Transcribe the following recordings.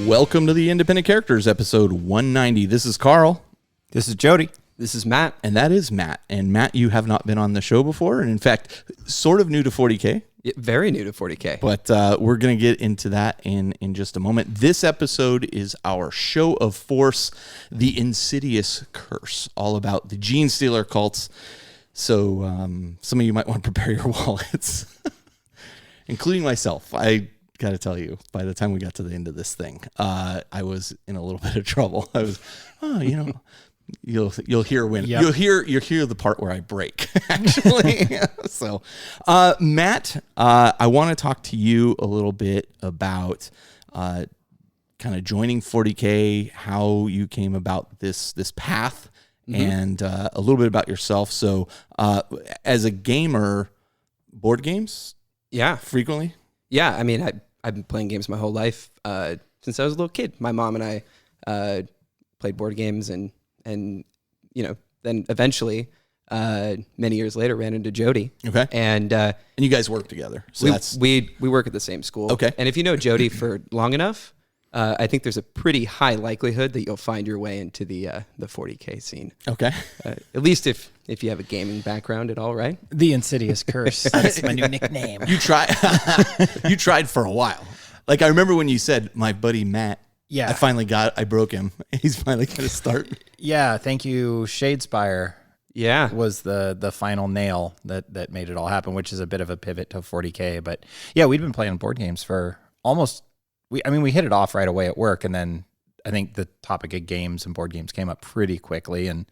Welcome to the Independent Characters, episode 190. This is Carl. This is Jody. This is Matt. And that is Matt. And Matt, you have not been on the show before. And in fact, sort of new to 40K. Yeah, very new to 40K. But we're going to get into that in just a moment. This episode is our show of force, the Insidious Curse, all about the Genestealer Cults. So some of you might want to prepare your wallets, including myself. I got to tell you, by the time we got to the end of this thing, I was in a little bit of trouble. I was, you'll hear when you'll hear the part where I break, actually. So, Matt, I want to talk to you a little bit about kind of joining 40K, how you came about this path, and a little bit about yourself. So, as a gamer, board games, frequently. Yeah, I mean, I've been playing games my whole life since I was a little kid. My mom and I played board games, and then eventually, many years later, ran into Jody. Okay, and you guys work together. So we work at the same school. Okay, and if you know Jody for long enough, I think there's a pretty high likelihood that you'll find your way into the 40K scene. Okay, at least if you have a gaming background at all, right? The Insidious Curse. That's my new nickname. You tried for a while. Like, I remember when you said, my buddy Matt, yeah, I broke him. He's finally going to start. Yeah, thank you, Shadespire. Yeah, was the final nail that made it all happen, which is a bit of a pivot to 40K. But yeah, we'd been playing board games for almost, we hit it off right away at work, and then I think the topic of games and board games came up pretty quickly, and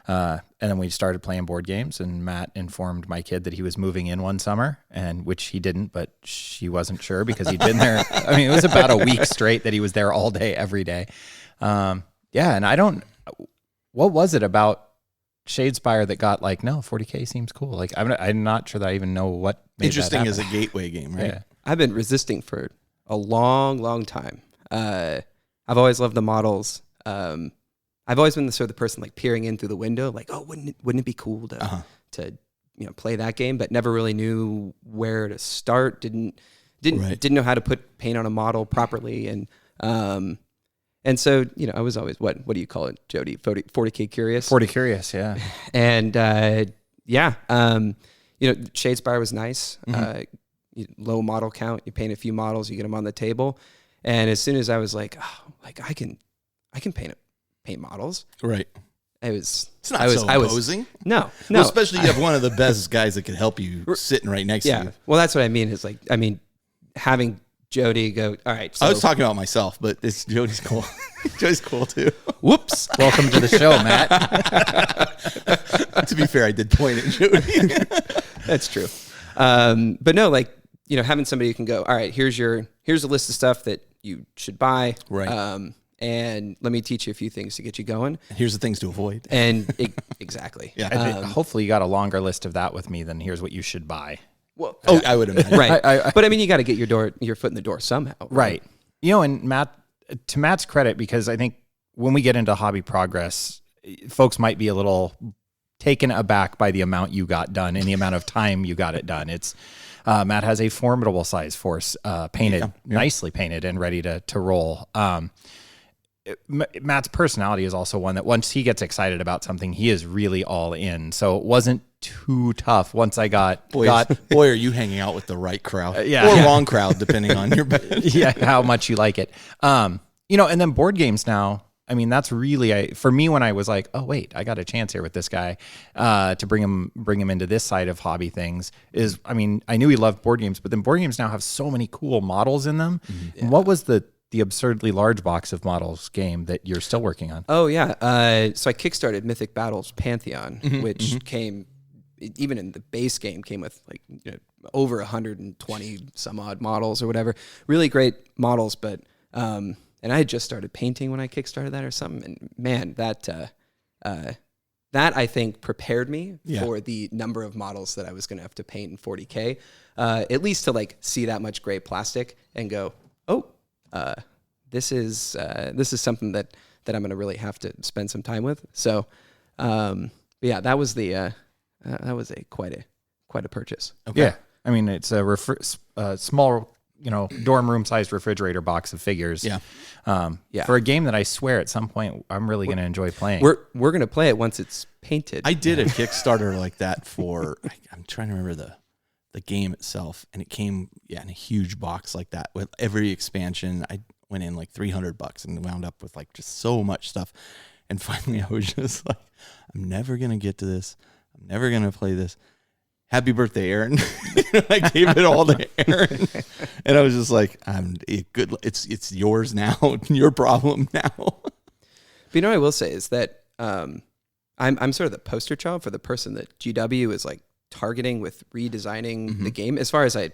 then we started playing board games, and Matt informed my kid that he was moving in one summer, and which he didn't, but she wasn't sure because he'd been there. I mean, it was about a week straight that he was there all day, every day. And what was it about Shadespire that got like, no, 40K seems cool? Like, I'm not sure that I even know what made Interesting that as a gateway game, right? Yeah. I've been resisting for a long time. I've always loved the models. I've always been the person like peering in through the window, like, oh, wouldn't it be cool to play that game, but never really knew where to start. Didn't know how to put paint on a model properly, and so I was always what do you call it, Jody? 40K curious. 40 curious, yeah. And Shadespire was nice. Low model count. You paint a few models, you get them on the table, and as soon as I was like, I can paint models. Right. It's not so imposing. No. Well, especially you have one of the best guys that can help you sitting right next to you. Well, that's what I mean. Is like, having Jody go, all right. So, I was talking about myself, but Jody's cool. Jody's cool too. Whoops. Welcome to the show, Matt. To be fair, I did point at Jody. That's true. But no, having somebody who can go, all right, here's a list of stuff that you should buy. Right. And let me teach you a few things to get you going. And here's the things to avoid. And exactly. Yeah. Hopefully you got a longer list of that with me than here's what you should buy. Well, I would imagine. Right. But you got to get your foot in the door somehow. Right. And Matt, to Matt's credit, because I think when we get into hobby progress, folks might be a little taken aback by the amount you got done and the amount of time you got it done. It's Matt has a formidable size force, painted, nicely painted and ready to roll. Matt's personality is also one that once he gets excited about something, he is really all in. So it wasn't too tough once I got... Boy, are you hanging out with the right crowd. Or wrong crowd, depending on your... how much you like it. And then board games now, that's really, for me, when I was like, oh, wait, I got a chance here with this guy to bring him into this side of hobby things is, I knew he loved board games, but then board games now have so many cool models in them. Mm-hmm. Yeah. What was the absurdly large box of models game that you're still working on? Oh, yeah. So I kickstarted Mythic Battles Pantheon, which came, even in the base game, came with over 120 some odd models or whatever. Really great models, but... and I had just started painting when I kickstarted that or something. And man, that I think prepared me for the number of models that I was going to have to paint in 40K, at least to see that much gray plastic and go, oh, this is something that I'm going to really have to spend some time with. So, that was quite a purchase. Okay. Yeah. It's a small dorm room sized refrigerator box of figures. Yeah. For a game that I swear at some point I'm really going to enjoy playing. We're going to play it once it's painted. I did a Kickstarter like that for, I'm trying to remember the game itself, and it came in a huge box like that with every expansion. I went in like $300 and wound up with like just so much stuff. And finally I was just like, I'm never going to get to this. I'm never going to play this. Happy birthday, Aaron. I gave it all to Aaron. And I was just like, it's yours now. Your problem now. But what I will say is that I'm sort of the poster child for the person that GW is like targeting with redesigning the game. As far as I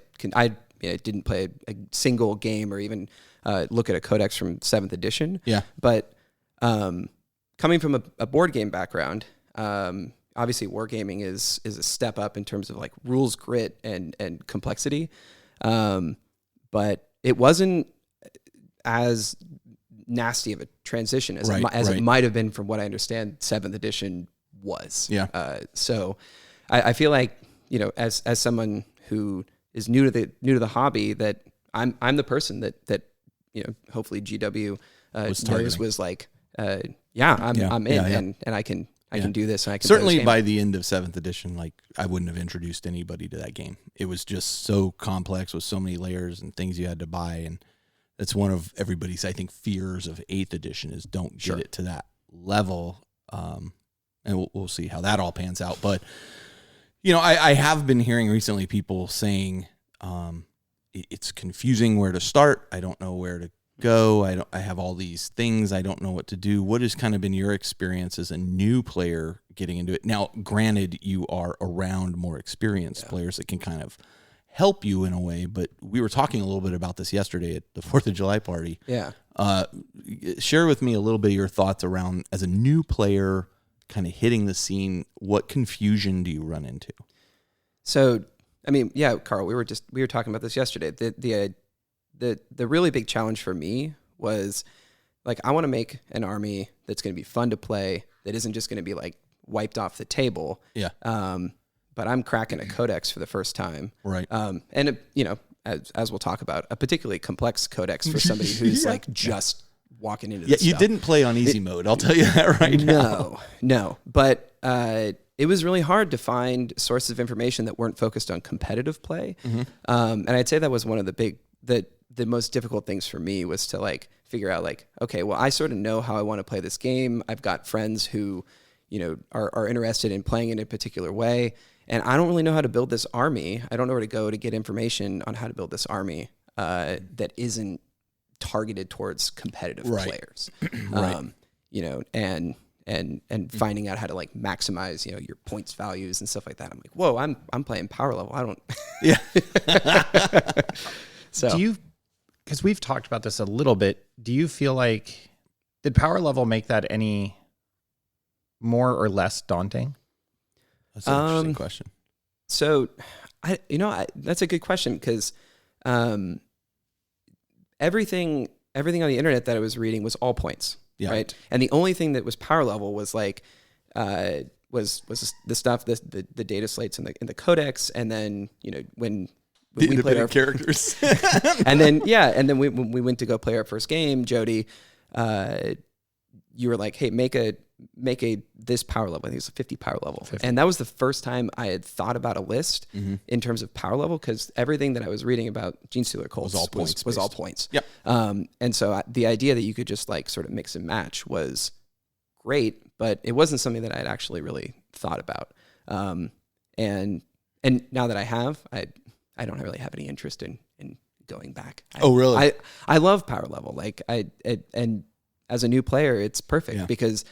didn't play a single game or even look at a codex from 7th edition. Yeah. But coming from a board game background, obviously wargaming is a step up in terms of like rules grit and complexity. But it wasn't as nasty of a transition as it might have been from what I understand 7th edition was. Yeah. So I feel like, as someone who is new to the hobby, that I'm the person that hopefully GW was like, I'm in and I can do this, and I can certainly by the end of 7th edition, like I wouldn't have introduced anybody to that game. It was just so complex with so many layers and things you had to buy, and that's one of everybody's, I think, fears of 8th edition is don't get it to that level. And we'll see how that all pans out. But I have been hearing recently people saying it's confusing where to start. I don't know where to go. I have all these things. I don't know what to do. What has kind of been your experience as a new player getting into it? Now, granted, you are around more experienced players that can kind of help you in a way, but we were talking a little bit about this yesterday at the 4th of July party. Yeah. Share with me a little bit of your thoughts around, as a new player kind of hitting the scene, what confusion do you run into? So, I mean, yeah, Carl, we were talking about this yesterday. The really big challenge for me was like, I want to make an army that's going to be fun to play, that isn't just going to be like wiped off the table. Yeah. But I'm cracking a codex for the first time. Right. And as we'll talk about, a particularly complex codex for somebody who's like just walking into this you stuff. didn't play on easy mode. I'll tell you that right now. No. But it was really hard to find sources of information that weren't focused on competitive play. And I'd say that was one of the most difficult things for me, was to like figure out like, okay, well, I sort of know how I want to play this game. I've got friends who, are interested in playing in a particular way. And I don't really know how to build this army. I don't know where to go to get information on how to build this army that isn't targeted towards competitive players. And finding out how to like maximize, your points values and stuff like that. I'm like, whoa, I'm playing power level. I don't. Yeah. So do you, because we've talked about this a little bit, do you feel like, did power level make that any more or less daunting? That's an interesting question. So, that's a good question, because everything on the internet that I was reading was all points, right? And the only thing that was power level was like was the stuff, the data slates and the codex, and then when we played our characters, and then when we went to go play our first game, Jody, you were like, hey, make a this power level. I think it was a 50 power level. 50. And that was the first time I had thought about a list in terms of power level, because everything that I was reading about Genestealer Cults was all points. Yep. And so the idea that you could just like sort of mix and match was great, but it wasn't something that I'd actually really thought about. And now that I have, I don't really have any interest in going back. Really? I love power level. Like and as a new player, it's perfect because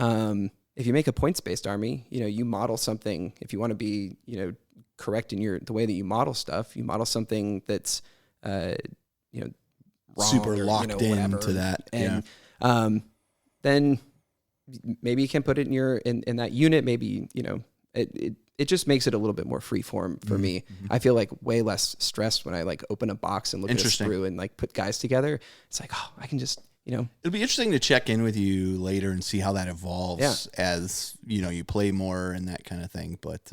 if you make a points-based army, you model something. If you want to be, correct in the way that you model stuff, you model something that's, wrong, super locked whatever. into that. And then maybe you can put it in that unit. Maybe it just makes it a little bit more free form for me. I feel like way less stressed when I like open a box and look at a sprue and like put guys together. It's like, oh, I can just. It'll be interesting to check in with you later and see how that evolves as you play more and that kind of thing. But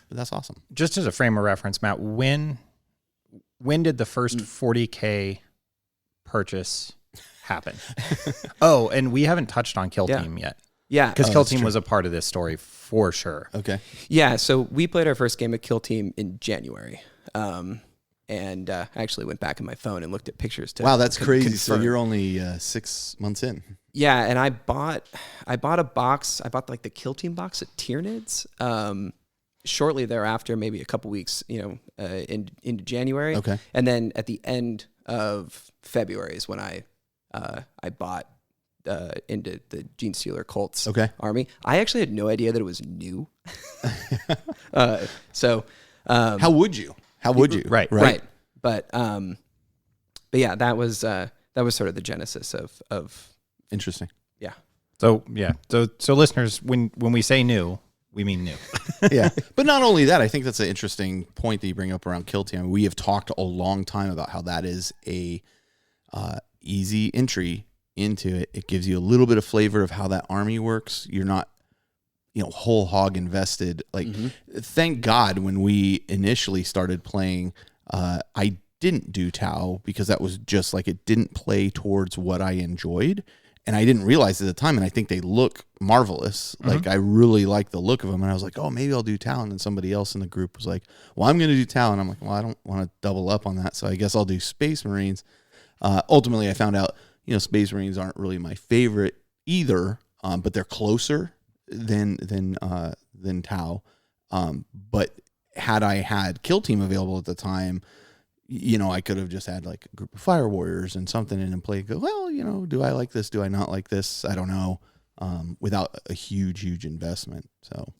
that's awesome. Just as a frame of reference, Matt, when when did the first 40K purchase happen? Oh, and we haven't touched on Kill Team yet. Yeah. Because Kill Team was a part of this story for sure. Okay. Yeah, so we played our first game of Kill Team in January. And I actually went back in my phone and looked at pictures to Wow, that's crazy. confirm. So you're only 6 months in. Yeah, and I bought a box. I bought like the Kill Team box at Tyranids. Shortly thereafter, maybe a couple weeks, into January. Okay. And then at the end of February is when I bought into the Genestealer Cults army. I actually had no idea that it was new. How would you? How would you? Right. But yeah, that was sort of the genesis of Interesting. yeah. So listeners, when we say new, we mean new. Yeah. But not only that, I think that's an interesting point that you bring up around Kill Team. We have talked a long time about how that is a easy entry into it. It gives you a little bit of flavor of how that army works. You're not, whole hog invested. Like, thank God when we initially started playing, I didn't do Tau because that was just like, it didn't play towards what I enjoyed. And I didn't realize at the time, and I think they look marvelous. Like, I really like the look of them. And I was like, oh, maybe I'll do Tau. And then somebody else in the group was like, well, I'm going to do Tau. And I'm like, well, I don't want to double up on that. So I guess I'll do Space Marines. Ultimately, I found out, Space Marines aren't really my favorite either, but they're closer than Tau. But had I had Kill Team available at the time, I could have just had like a group of Fire Warriors and something in and play. Go, well, do I like this? Do I not like this? I don't know. Without a huge investment. So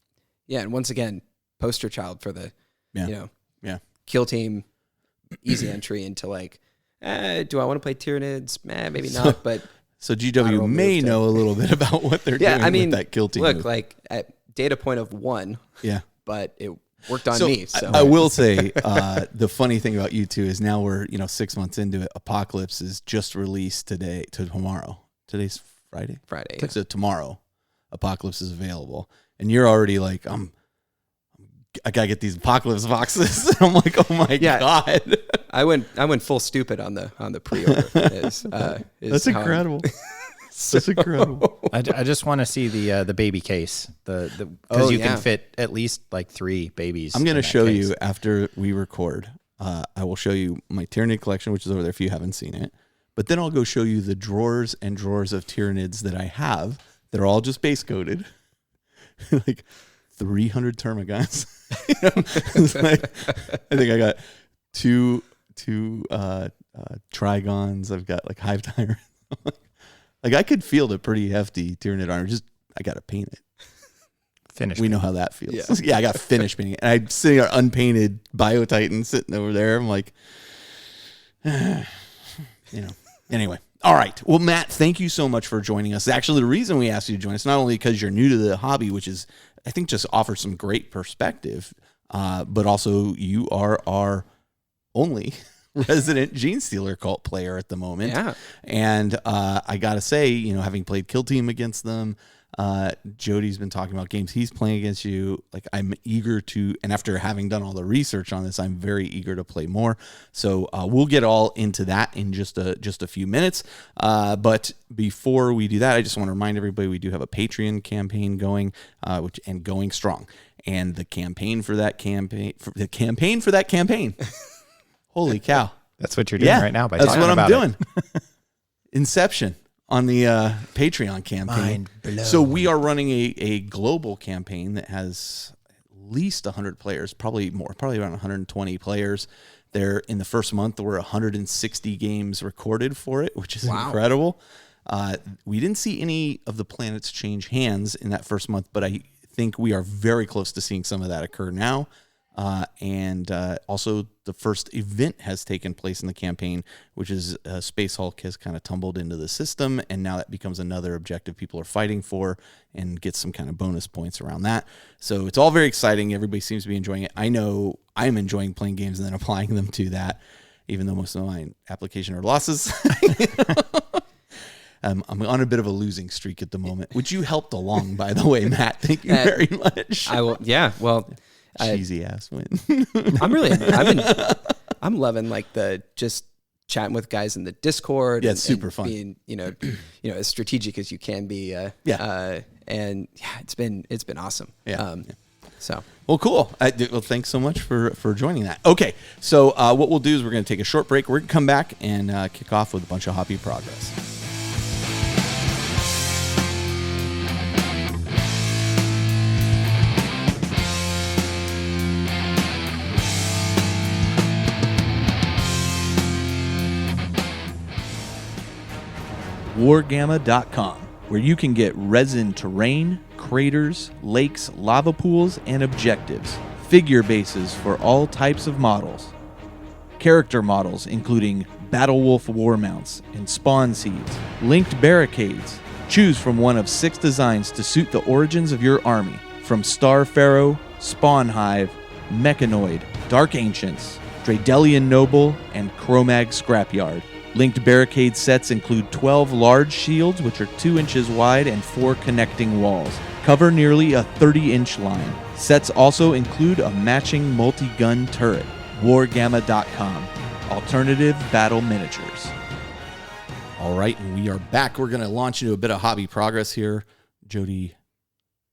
Yeah, and once again, poster child for the Kill Team easy entry into like, do I want to play Tyranids? Maybe not, but so GW may know a little bit about what they're doing with that Kill Team. Look, like at data point of 1, but it worked on me. So I will say the funny thing about you two is now we're 6 months into it. Apocalypse is just released tomorrow. Today's Friday. Friday. So tomorrow, Apocalypse is available, and you're already like, I gotta get these Apocalypse boxes. I'm like, oh my god. I went full stupid on the pre-order. That's incredible. That's incredible. I just want to see the baby case, because you can fit at least like 3 babies. I'm going to show you after we record. I will show you my Tyranid collection, which is over there if you haven't seen it. But then I'll go show you the drawers and drawers of Tyranids that I have that are all just base coated, like 300 Termagants. I think I got two Trigons. I've got like Hive Tyrants. Like I could field a pretty hefty Tyranid armor. I got to paint it. Finish. We know how that feels. Yeah, I got finished painting it. And I'm sitting there unpainted Bio Titan sitting over there. I'm like, Anyway. All right. Well, Matt, thank you so much for joining us. Actually, the reason we asked you to join us, not only because you're new to the hobby, which is, I think, just offers some great perspective, but also you are our only resident Genestealer Cult player at the moment. Yeah. And I got to say, having played Kill Team against them, Jody's been talking about games he's playing against you. Like, I'm eager to, and after having done all the research on this, I'm very eager to play more. So we'll get all into that in just a few minutes. But before we do that, I just want to remind everybody we do have a Patreon campaign going, and going strong. And the campaign for that campaign, holy cow! That's what you're doing right now. That's what I'm doing. Inception. On the Patreon campaign. So we are running a global campaign that has at least 100 players, probably more, probably around 120 players. There in the first month, there were 160 games recorded for it, which is incredible. We didn't see any of the planets change hands in that first month, but I think we are very close to seeing some of that occur now. And also the first event has taken place in the campaign, which is Space Hulk has kind of tumbled into the system, and now that becomes another objective people are fighting for and get some kind of bonus points around that. So it's all very exciting. Everybody seems to be enjoying it. I know I'm enjoying playing games and then applying them to that, even though most of my application are losses. I'm on a bit of a losing streak at the moment, which you helped along, by the way, Matt. Thank you very much. I will. Yeah. Well, cheesy ass win. I've I'm loving like the just chatting with guys in the Discord. Yeah, it's super fun. Being, as strategic as you can be. And yeah, it's been awesome. Yeah. So. Well, cool. Well, thanks so much for joining that. Okay, so what we'll do is we're going to take a short break. We're going to come back and kick off with a bunch of hobby progress. Wargamma.com, where you can get resin terrain, craters, lakes, lava pools, and objectives, figure bases for all types of models, character models including Battle Wolf war mounts and spawn seeds, linked barricades. Choose from one of 6 designs to suit the origins of your army, from Star Pharaoh, Spawn Hive, Mechanoid, Dark Ancients, Dredelian Noble, and Chromag Scrapyard. Linked barricade sets include 12 large shields, which are 2 inches wide and 4 connecting walls. Cover nearly a 30-inch line. Sets also include a matching multi-gun turret. Wargamma.com. Alternative battle miniatures. All right, and we are back. We're going to launch into a bit of hobby progress here. Jody,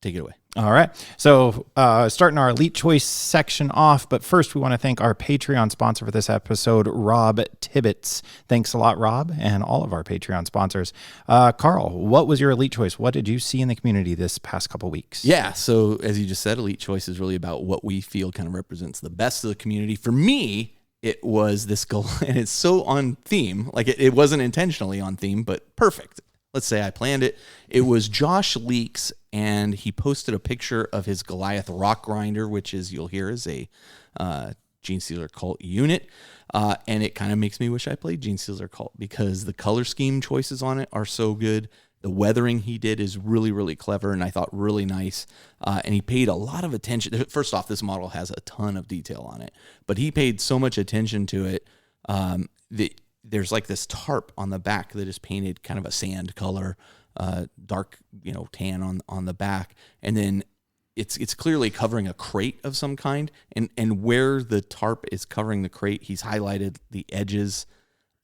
take it away. All right. So starting our Elite Choice section off, but first we want to thank our Patreon sponsor for this episode, Rob Tibbetts. Thanks a lot, Rob, and all of our Patreon sponsors. Carl, what was your Elite Choice? What did you see in the community this past couple weeks? Yeah, so as you just said, Elite Choice is really about what we feel kind of represents the best of the community. For me, it was this goal, and it's so on theme. Like it wasn't intentionally on theme, but perfect. Let's say I planned it. It was Josh Leaks, and he posted a picture of his Goliath rock grinder, which is, you'll hear, is a Genestealer Cult unit. And it kind of makes me wish I played Genestealer Cult because the color scheme choices on it are so good. The weathering he did is really, really clever, and I thought really nice. And he paid a lot of attention. First off, this model has a ton of detail on it, but he paid so much attention to it that there's like this tarp on the back that is painted kind of a sand color, dark, tan on the back. And then it's clearly covering a crate of some kind. And where the tarp is covering the crate, he's highlighted the edges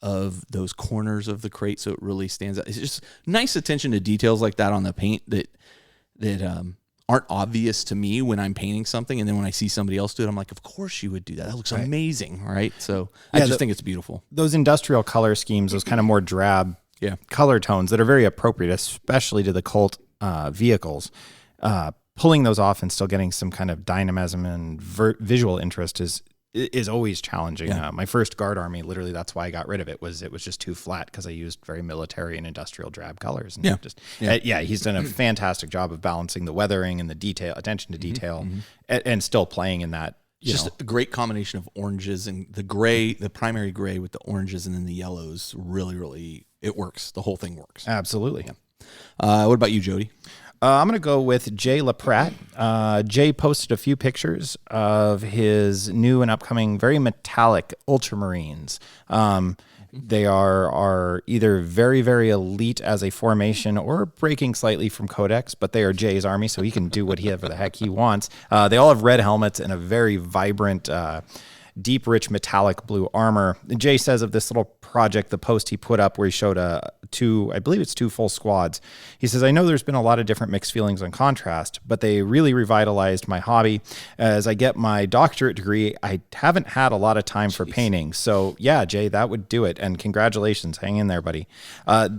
of those corners of the crate, so it really stands out. It's just nice attention to details like that on the paint that aren't obvious to me when I'm painting something, and then when I see somebody else do it, I'm like, of course you would do that. That looks amazing, right? So I just think it's beautiful. Those industrial color schemes, those kind of more drab color tones that are very appropriate, especially to the cult vehicles. Pulling those off and still getting some kind of dynamism and visual interest is always challenging. Yeah. My first guard army, literally, that's why I got rid of it. It was just too flat because I used very military and industrial drab colors. And he's done a fantastic job of balancing the weathering and the detail, attention to detail, and still playing in that. Just a great combination of oranges and the gray, the primary gray with the oranges and then the yellows. Really, really, it works. The whole thing works. Absolutely. Yeah. What about you, Jody? I'm going to go with Jay LaPratt. Jay posted a few pictures of his new and upcoming very metallic Ultramarines. They are either very, very elite as a formation or breaking slightly from Codex, but they are Jay's army, so he can do whatever the heck he wants. They all have red helmets and a very vibrant, deep, rich, metallic blue armor. Jay says of this little project, the post he put up where he showed I believe it's 2 full squads. He says, I know there's been a lot of different mixed feelings on contrast, but they really revitalized my hobby. As I get my doctorate degree, I haven't had a lot of time for painting. So yeah, Jay, that would do it. And congratulations. Hang in there, buddy.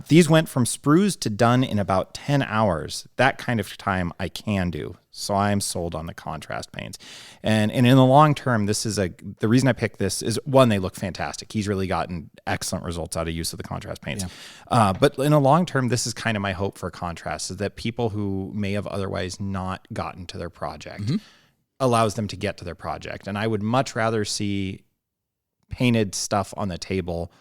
These went from sprues to done in about 10 hours. That kind of time I can do. So I'm sold on the contrast paints. And in the long term, the reason I picked this is, one, they look fantastic. He's really gotten excellent results out of use of the contrast paints. Yeah. But in the long term, this is kind of my hope for contrast, is that people who may have otherwise not gotten to their project allows them to get to their project. And I would much rather see painted stuff on the table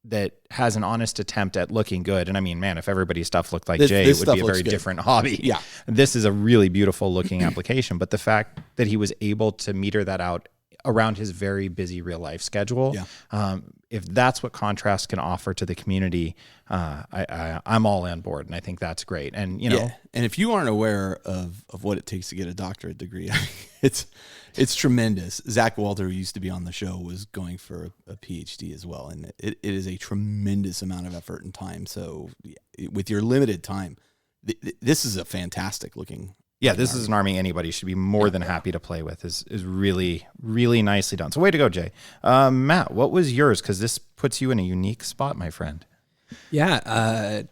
that has an honest attempt at looking good. And I mean, man, if everybody's stuff looked like Jay, it would be a very different hobby. Yeah. This is a really beautiful looking application, but the fact that he was able to meter that out around his very busy real life schedule if that's what Contrast can offer to the community, I'm all on board, and I think that's great. And and if you aren't aware of what it takes to get a doctorate degree, it's tremendous. Zach Walter, who used to be on the show, was going for a PhD as well, and it is a tremendous amount of effort and time. So with your limited time, this is a fantastic looking. Yeah, this is an army anybody should be more than happy to play with. Is really, really nicely done. So way to go, Jay. Matt, what was yours? Because this puts you in a unique spot, my friend. Yeah,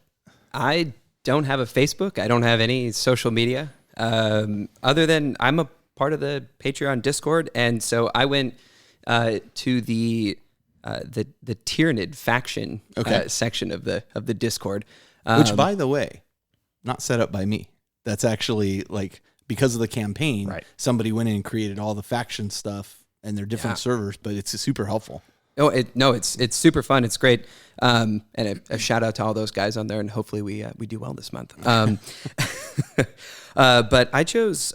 I don't have a Facebook. I don't have any social media other than I'm a part of the Patreon Discord, and so I went to the Tyrannid faction section of the Discord, Which, by the way, not set up by me. That's actually like because of the campaign, right. Somebody went in and created all the faction stuff and their different servers, but it's super helpful. It's super fun. It's great. And a shout out to all those guys on there, and hopefully we do well this month. But I chose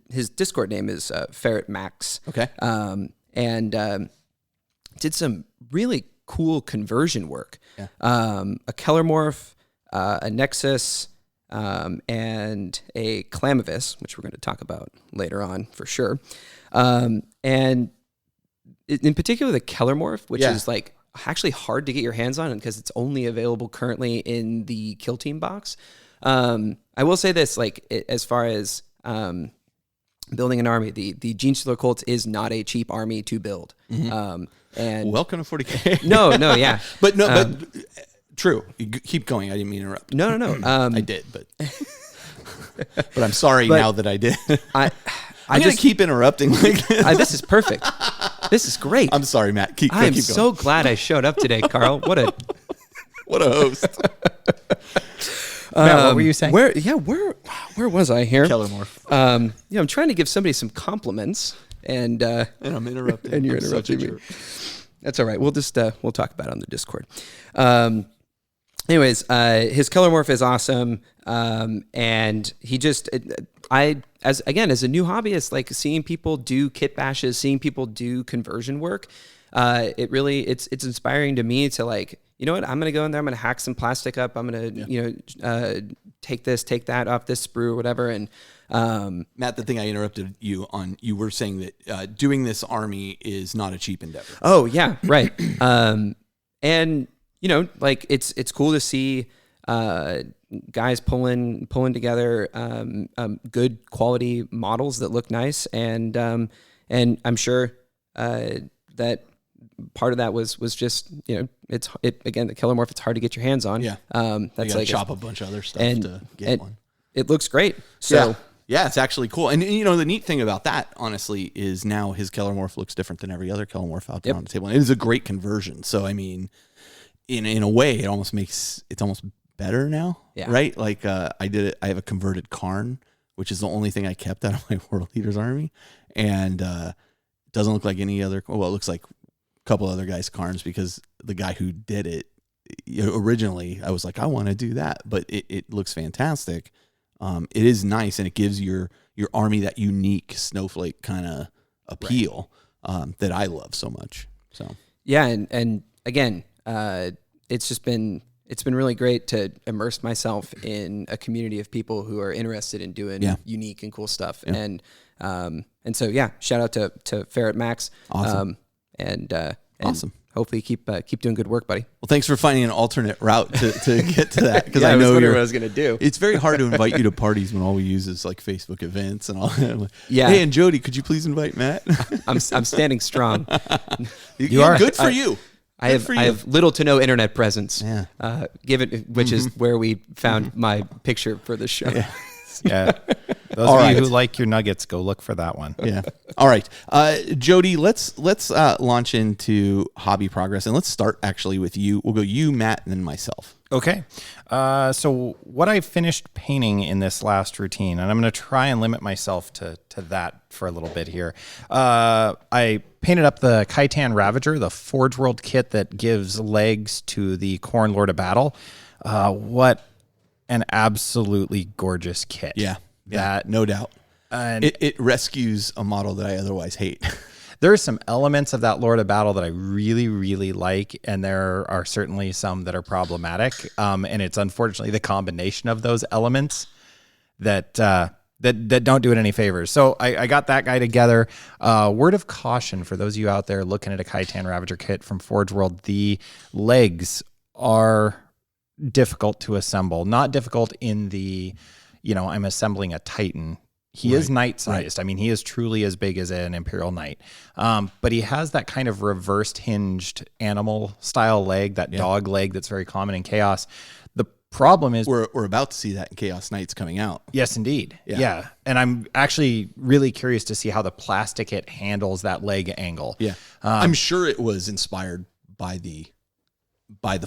his Discord name is Ferret Max. Okay. And did some really cool conversion work. Yeah. A Kellermorph, a Nexus, and a Clamavis, which we're going to talk about later on for sure. And in particular, the Kellermorph, which is like actually hard to get your hands on because it's only available currently in the Kill Team box. I will say this, like as far as building an army, the Genestealer Cults is not a cheap army to build. Mm-hmm. And welcome to 40K. No, yeah, but true. Keep going. I didn't mean to interrupt. No. I did, but but I'm sorry now that I did. I'm going to keep interrupting like this. This is perfect. This is great. I'm sorry, Matt. Keep I'm going. so glad I showed up today, Carl. What a host. Matt, what were you saying? Where was I here? Kellermorph. I'm trying to give somebody some compliments, and I'm interrupting. And you're interrupting me. That's all right. We'll just we'll talk about it on the Discord. Anyways, his Kellermorph is awesome, and he just as a new hobbyist, like seeing people do kit bashes, seeing people do conversion work, it's inspiring to me to like, you know what, I'm gonna go in there, I'm gonna hack some plastic up, I'm gonna take this, take that off this sprue or whatever. And Matt, the thing I interrupted you on, you were saying that doing this army is not a cheap endeavor. Oh yeah, right. And like it's cool to see guys pulling together good quality models that look nice, and I'm sure that part of that was just again, the Kellermorph, it's hard to get your hands on. Yeah, that's you like chop a bunch of other stuff to get one. It looks great. So yeah, it's actually cool. And the neat thing about that, honestly, is now his Kellermorph looks different than every other Kellermorph out there on the table. And it is a great conversion. So I mean, in a way, it's almost better now, right? Like I have a converted Karn, which is the only thing I kept out of my World Leaders army, and it doesn't look like any other. Well, it looks like a couple other guys' Karns, because the guy who did it originally, I was like, I want to do that, but it looks fantastic. It is nice, and it gives your army that unique snowflake kind of appeal that I love so much. So yeah, and again, it's been really great to immerse myself in a community of people who are interested in doing unique and cool stuff. Yeah. And so shout out to Ferret Max. Awesome. And awesome. Hopefully keep doing good work, buddy. Well, thanks for finding an alternate route to get to that, because I know what I was going to do. It's very hard to invite you to parties when all we use is like Facebook events and all that. Like, yeah. Hey, and Jody, could you please invite Matt? I'm standing strong. You are good for you. I have little to no internet presence. Yeah. Which is where we found my picture for the show. Yeah. Yeah. Those of you who like your nuggets, go look for that one. Yeah. All right. Jody, let's launch into hobby progress, and let's start actually with you. We'll go you, Matt, and then myself. Okay. So what I finished painting in this last routine, and I'm going to try and limit myself to that for a little bit here. I painted up the Khitan Ravager, the Forge World kit that gives legs to the Khorne Lord of Battle. What an absolutely gorgeous kit. Yeah, no doubt. And it rescues a model that I otherwise hate. there are some elements of that Lord of Battle that I really, really like, and there are certainly some that are problematic. And it's unfortunately the combination of those elements that don't do it any favors. So I got that guy together. Word of caution for those of you out there looking at a Khitan Ravager kit from Forge World: the legs are difficult to assemble. Not difficult in the, I'm assembling a Titan. He is knight-sized. I mean, he is truly as big as an Imperial Knight. But he has that kind of reversed hinged animal-style leg, that dog leg that's very common in Chaos. The problem is... We're about to see that in Chaos Knights coming out. Yes, indeed. Yeah. And I'm actually really curious to see how the plastic kit handles that leg angle. Yeah. I'm sure it was inspired by the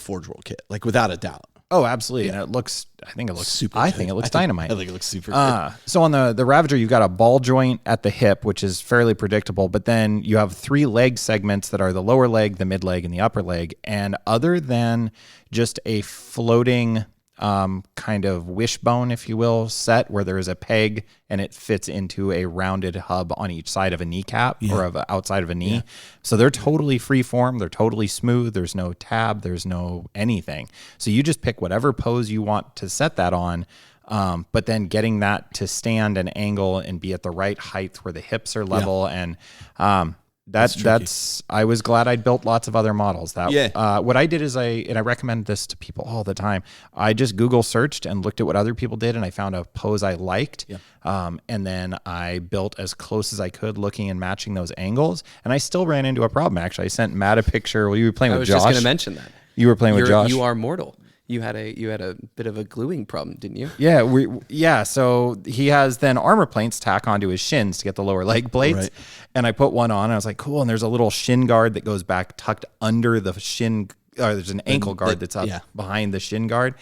Forge World kit, like without a doubt. Oh, absolutely. Yeah. And I think it looks super. I think it looks dynamite. I think it looks super good. So on the Ravager, you've got a ball joint at the hip, which is fairly predictable, but then you have 3 leg segments that are the lower leg, the mid leg, and the upper leg. And other than just a floating kind of wishbone, if you will, set where there is a peg and it fits into a rounded hub on each side of a kneecap or of outside of a knee. Yeah. So they're totally free form. They're totally smooth. There's no tab. There's no anything. So you just pick whatever pose you want to set that on. But then getting that to stand and angle and be at the right height where the hips are level. And, that's I was glad I'd built lots of other models. What I did is I recommend this to people all the time. I just Google searched and looked at what other people did, and I found a pose I liked. And then I built as close as I could, looking and matching those angles. And I still ran into a problem. Actually, I sent Matt a picture. Well, you were playing with Josh. I was just going to mention that. You were playing with Josh. You are mortal. You had a bit of a gluing problem, didn't you? Yeah, so he has then armor plates tack onto his shins to get the lower leg plates. Right. And I put one on and I was like, cool. And there's a little shin guard that goes back tucked under the shin. There's an ankle guard that's up behind the shin guard.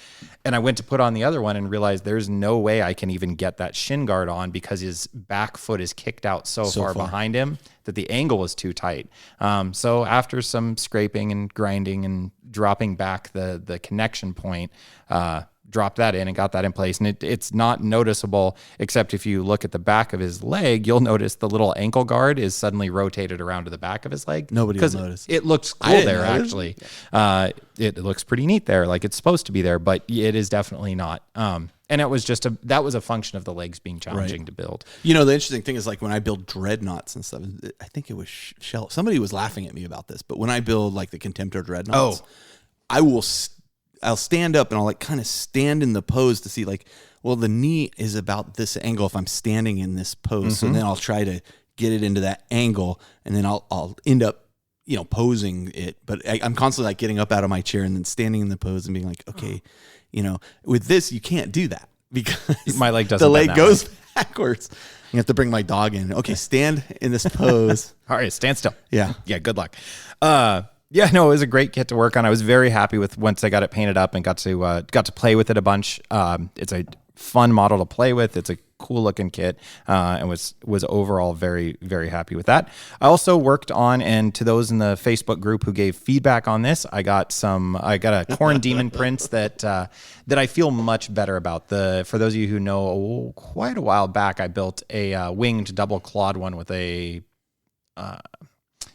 And I went to put on the other one and realized there's no way I can even get that shin guard on because his back foot is kicked out so far behind him that the angle was too tight. So after some scraping and grinding and dropping back the connection point, dropped that in and got that in place. And it's not noticeable, except if you look at the back of his leg, you'll notice the little ankle guard is suddenly rotated around to the back of his leg. Nobody will notice. It looks cool there, actually. It looks pretty neat there, like it's supposed to be there, but it is definitely not. And it was that was a function of the legs being challenging to build. The interesting thing is, like, when I build dreadnoughts and stuff, I think it was Shell. Somebody was laughing at me about this, but when I build like the Contemptor dreadnoughts, I'll stand up and I'll like kind of stand in the pose to see, like, well, the knee is about this angle if I'm standing in this pose. So then I'll try to get it into that angle, and then I'll end up, posing it. But I'm constantly like getting up out of my chair and then standing in the pose and being like, okay, with this, you can't do that because my leg doesn't. The leg goes backwards. You have to bring my dog in. Okay, stand in this pose. All right, stand still. Yeah. Good luck. It was a great kit to work on. I was very happy with once I got it painted up and got to play with it a bunch. It's a fun model to play with. It's a cool looking kit, and was overall very, very happy with that. I also worked on, and to those in the Facebook group who gave feedback on this, I got a Khorne Demon Prince that I feel much better about. For those of you who know, quite a while back, I built a winged double clawed one with a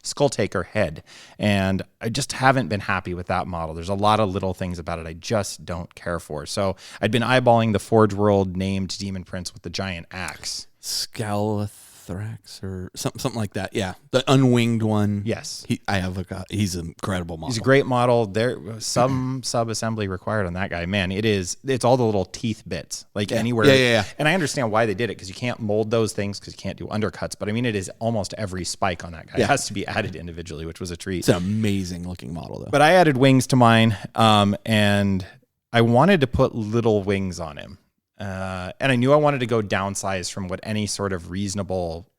Skull Taker head, and I just haven't been happy with that model. There's a lot of little things about it I just don't care for. So I'd been eyeballing the Forge World named Demon Prince with the giant axe. Scalathrax or something like that. Yeah, the unwinged one. Yes, he's an incredible model. He's a great model. There some sub assembly required on that guy. Man, it's all the little teeth bits, like anywhere. Yeah. And I understand why they did it, because you can't mold those things because you can't do undercuts. But I mean, it is almost every spike on that guy. It has to be added individually, which was a treat. It's an amazing looking model, though. But I added wings to mine, and I wanted to put little wings on him. And I knew I wanted to go downsize from what any sort of reasonable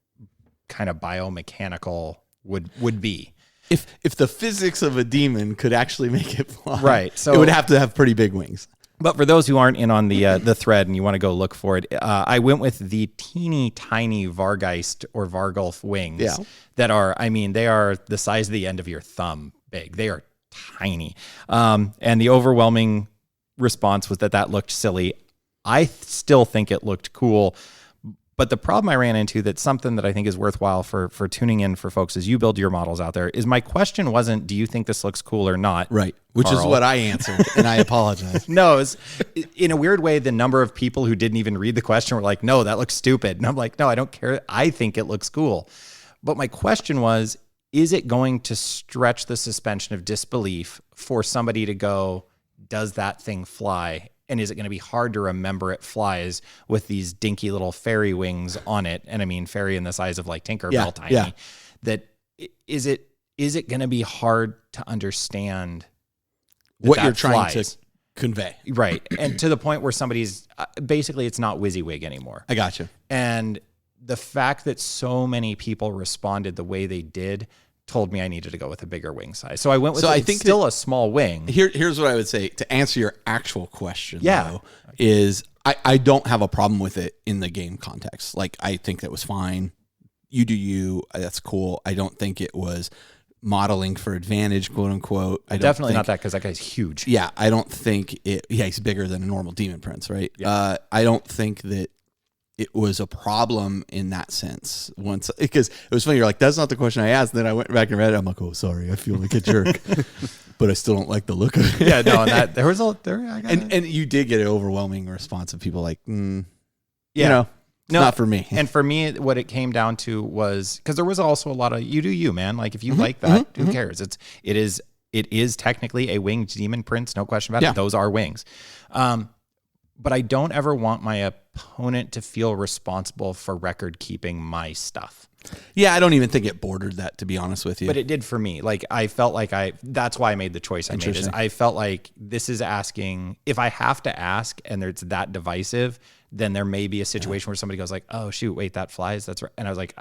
kind of biomechanical would be. If the physics of a demon could actually make it fly, right? So it would have to have pretty big wings. But for those who aren't in on the thread and you want to go look for it, I went with the teeny tiny Vargeist or Vargulf wings that are, they are the size of the end of your thumb big. They are tiny. And the overwhelming response was that looked silly. I still think it looked cool, But the problem I ran into, that's something that I think is worthwhile for tuning in for folks as you build your models out there, is my question wasn't, do you think this looks cool or not? Right. Which Carl. is what I answered, and I apologize. No, it's, in a weird way, the number of people who didn't even read the question were like, no, that looks stupid. And I'm like, no, I don't care. I think it looks cool. But my question was, is it going to stretch the suspension of disbelief for somebody to go, does that thing fly? And is it going to be hard to remember it flies with these dinky little fairy wings on it? And I mean, fairy in the size of like Tinkerbell tiny. Yeah. That is it going to be hard to understand what you're trying to convey? Right. And to the point where somebody's basically, it's not WYSIWYG anymore. I got you. And the fact that so many people responded the way they did told me I needed to go with a bigger wing size. So I went with I think still a small wing. Here's what I would say to answer your actual question, Yeah. though, is I don't have a problem with it in the game context. Like, I think that was fine. You do you. That's cool. I don't think it was modeling for advantage, quote unquote. I don't Definitely think, not that, because that guy's huge. Yeah, I don't think it. Yeah, he's bigger than a normal demon prince, right? Yeah. I don't think that it was a problem in that sense. Once, because it was funny, you're like, that's not the question I asked. And then I went back and read it. I'm like, oh, sorry, I feel like a jerk, but I still don't like the look of it. Yeah, no, and that there was a there. And you did get an overwhelming response of people like, yeah, you know, it's no, not for me. And for me, what it came down to was, because there was also a lot of, you do you, man. Like, if you like that, who cares? It is technically a winged demon prince, no question about it. Those are wings. But I don't ever want my opponent to feel responsible for record keeping my stuff. Yeah, I don't even think it bordered that, to be honest with you. But it did for me. Like, I felt like that's why I made the choice I made. Is I felt like this is asking, if I have to ask and it's that divisive, then there may be a situation where somebody goes like, oh shoot, wait, that flies. That's right. And I was like,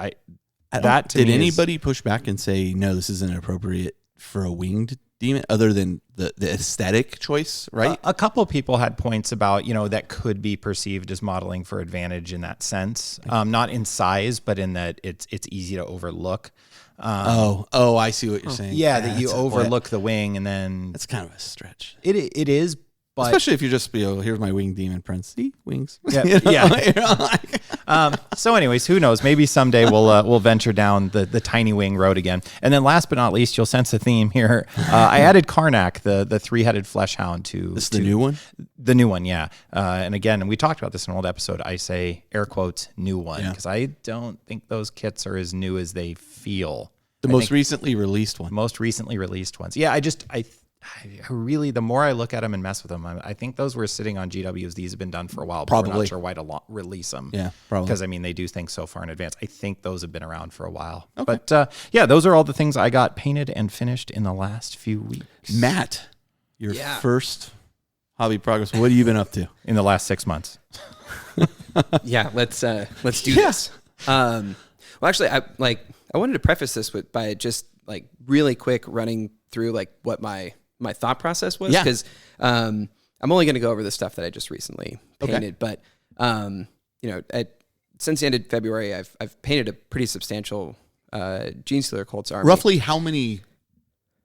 did anybody push back and say, no, this isn't appropriate for a winged demon, other than the aesthetic choice, right? A couple of people had points about, that could be perceived as modeling for advantage in that sense. Not in size, but in that it's easy to overlook. I see what you're saying. Yeah, that you overlook the wing, and then that's kind of a stretch. It is, but especially if you just here's my winged demon prince. See, wings. Yeah. So anyways, who knows? Maybe someday we'll venture down the tiny wing road again. And then last but not least, you'll sense a theme here. I added Karnak, the 3-headed flesh hound, to this the new one. The new one, yeah. And again, we talked about this in an old episode. I say air quotes new one, because I don't think those kits are as new as they feel. The most recently released one. Most recently released ones. Yeah, I really, the more I look at them and mess with them, I think those were sitting on GWs. These have been done for a while, but we're not sure why to release them. Yeah, probably. Because, they do things so far in advance. I think those have been around for a while. Okay. But, those are all the things I got painted and finished in the last few weeks. Matt, your first hobby progress, what have you been up to? In the last 6 months. Yeah, let's do this. Well, actually, I wanted to preface this by just really quick running through what my thought process was, because I'm only going to go over the stuff that I just recently painted. But since the end of February, I've painted a pretty substantial Genestealer Cults army. Roughly how many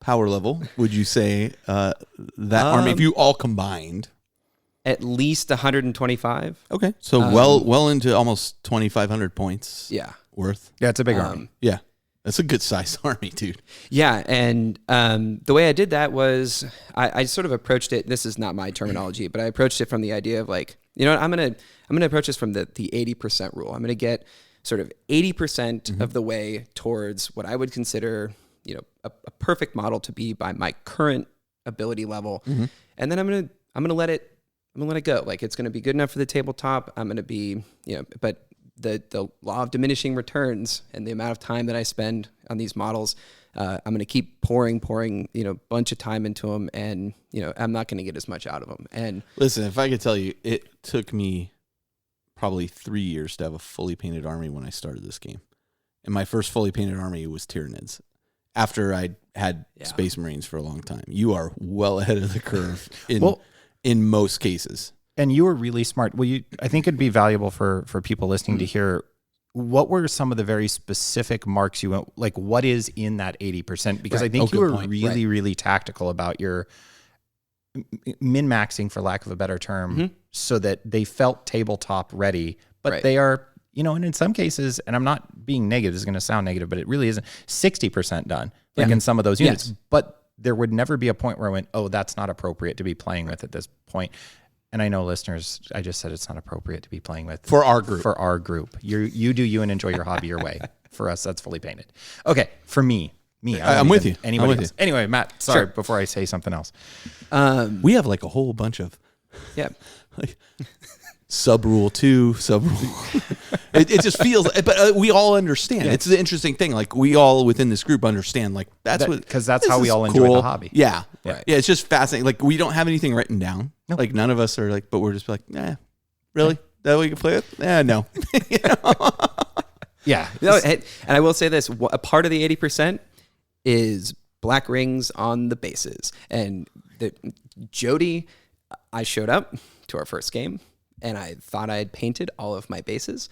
power level would you say that army, if you all combined? At least 125. Okay, so well into almost 2,500 points. Yeah, worth. Yeah, it's a big army. Yeah. That's a good sized army, dude. Yeah, and the way I did that was I sort of approached it. This is not my terminology, but I approached it from the idea of I'm gonna approach this from the 80% rule. I'm gonna get sort of 80% of the way towards what I would consider a perfect model to be by my current ability level, and then I'm gonna let it go. It's gonna be good enough for the tabletop. I'm gonna be but the law of diminishing returns and the amount of time that I spend on these models, I'm going to keep pouring, bunch of time into them, and I'm not going to get as much out of them. And listen, if I could tell you, it took me probably 3 years to have a fully painted army when I started this game, and my first fully painted army was Tyranids. After I'd had Space Marines for a long time, you are well ahead of the curve in most cases. And you were really smart. Well, I think it'd be valuable for people listening to hear, what were some of the very specific marks you went, what is in that 80%? Because I think you were really, really tactical about your min-maxing, for lack of a better term, so that they felt tabletop ready, but they are and in some cases, and I'm not being negative, this is going to sound negative, but it really isn't, 60% done, like in some of those units. Yes. But there would never be a point where I went, oh, that's not appropriate to be playing with at this point. And I know listeners, I just said it's not appropriate to be playing with. For our group. For our group. You do you and enjoy your hobby your way. For us, that's fully painted. Okay, for me. I'm with you. Anybody I'm with else? Anyway, Matt, sorry, Sure. before I say something else. We have like a whole bunch of Yeah. sub rule 2, sub rule. it just feels, but we all understand. Yeah. It's the interesting thing. Like we all within this group understand. Like that's what, because that's this how we is all enjoy cool. the hobby. Yeah, Right. Yeah. It's just fascinating. Like we don't have anything written down. No. Like none of us are like, but we're just like, really? That what you can play with? No. Yeah. No, and I will say this: a part of the 80% is black rings on the bases. And Jody, I showed up to our first game, and I thought I had painted all of my bases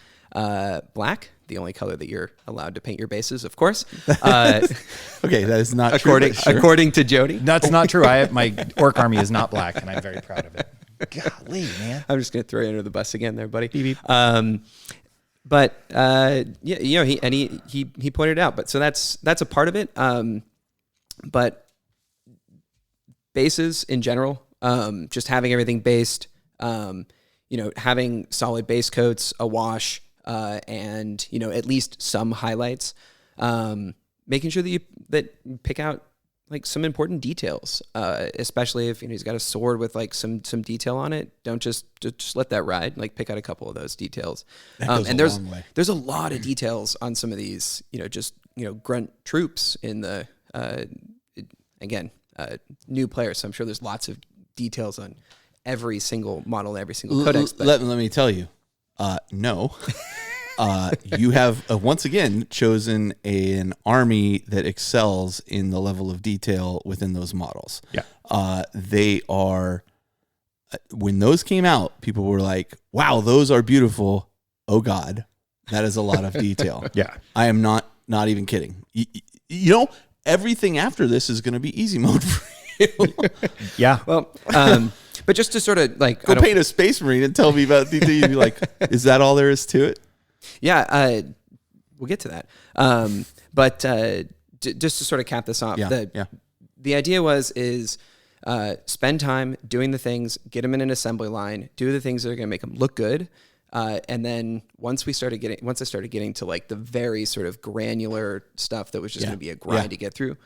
black, the only color that you're allowed to paint your bases, of course. Okay, that is not according true. Sure. according to Jody. That's not true. My orc army is not black, and I'm very proud of it. Golly, man. I'm just gonna throw you under the bus again, there, buddy. Beep, beep. But he pointed it out. But so that's a part of it. But bases in general, just having everything based, having solid base coats, a wash, and at least some highlights. Making sure that you pick out like some important details, especially if he's got a sword with like some detail on it. Don't just let that ride. Like pick out a couple of those details. And there's a lot of details on some of these, grunt troops in the new players. So I'm sure there's lots of details on every single model, every single codex. But Let me tell you, no. You have once again chosen an army that excels in the level of detail within those models. Yeah. They are, when those came out, people were like, wow, those are beautiful. Oh God, that is a lot of detail. Yeah. I am not even kidding. Everything after this is going to be easy mode for you. Yeah. Well, but just to sort of like Go paint a Space Marine and tell me about detail. You'd be like, is that all there is to it? Yeah, we'll get to that. But just to sort of cap this off, the idea is spend time doing the things, get them in an assembly line, do the things that are going to make them look good, and then once I started getting to like the very sort of granular stuff that was just going to be a grind to get through,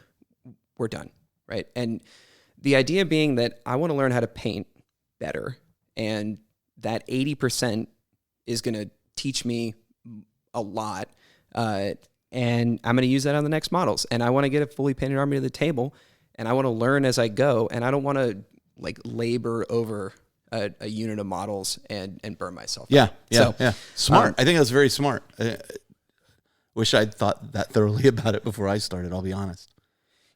we're done, right? And the idea being that I want to learn how to paint better, and that 80% is going to teach me a lot, and I'm going to use that on the next models. And I want to get a fully painted army to the table, and I want to learn as I go, and I don't want to like labor over a unit of models and burn myself out. Yeah. Smart. I think that's very smart. Wish I'd thought that thoroughly about it before I started, I'll be honest.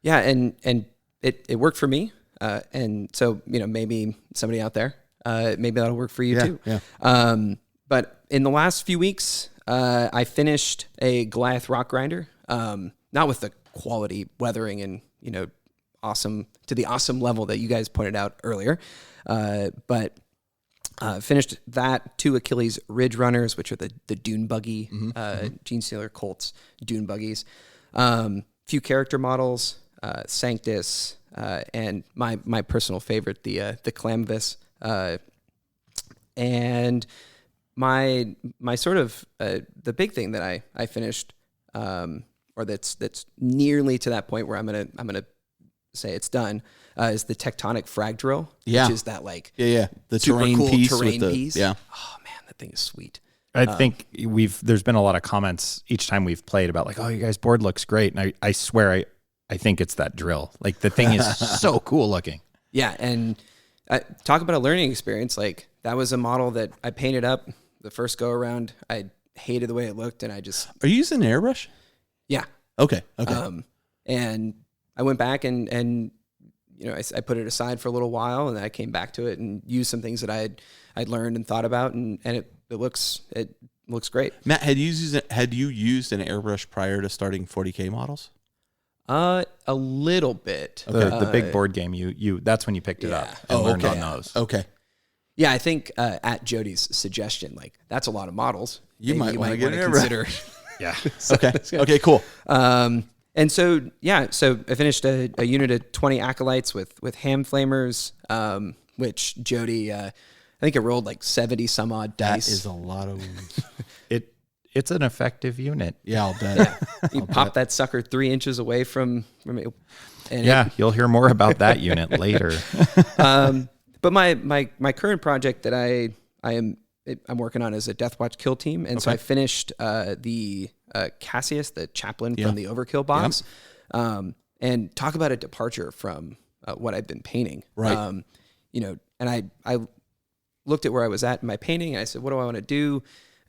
Yeah, and it worked for me, and so maybe somebody out there, maybe that'll work for you too. Yeah. But in the last few weeks, I finished a Goliath rock grinder, not with the quality weathering and, awesome to the awesome level that you guys pointed out earlier. But finished that, 2 Achilles Ridge Runners, which are the Dune Buggy, Genestealer Cults Dune Buggies. Few character models, Sanctus, and my personal favorite, the Clamvis. And my sort of the big thing that I finished, or that's nearly to that point where I'm gonna say it's done, is the Tectonic Frag Drill, which is that like the super terrain cool piece terrain with piece. Yeah. Oh man, that thing is sweet. I think there's been a lot of comments each time we've played about like, oh, you guys' board looks great. And I swear I think it's that drill. Like the thing is so cool looking. Yeah, and talk about a learning experience. Like that was a model that I painted up the first go around. I hated the way it looked, and I just Are you using an airbrush? yeah. Okay. And I went back and I put it aside for a little while, and then I came back to it and used some things that I'd learned and thought about, and it looks great. Matt, had you used an airbrush prior to starting 40K models? A little bit. The big board game, you that's when you picked it up and learned on those. Okay. Yeah, I think at Jody's suggestion, like that's a lot of models. You thing might wanna get wanna it consider. Yeah. Okay, cool. And so so I finished a unit of 20 acolytes with ham flamers, which Jody, I think it rolled like 70 some odd That dice. is a lot of wounds. It's an effective unit. Yeah, I'll bet. You pop that sucker 3 inches away from it. And Yeah, you'll hear more about that unit later. But my current project that I'm working on is a Deathwatch kill team, and so I finished the Cassius, the chaplain from the Overkill box, and talk about a departure from what I've been painting. Right. And I looked at where I was at in my painting, and I said, what do I want to do?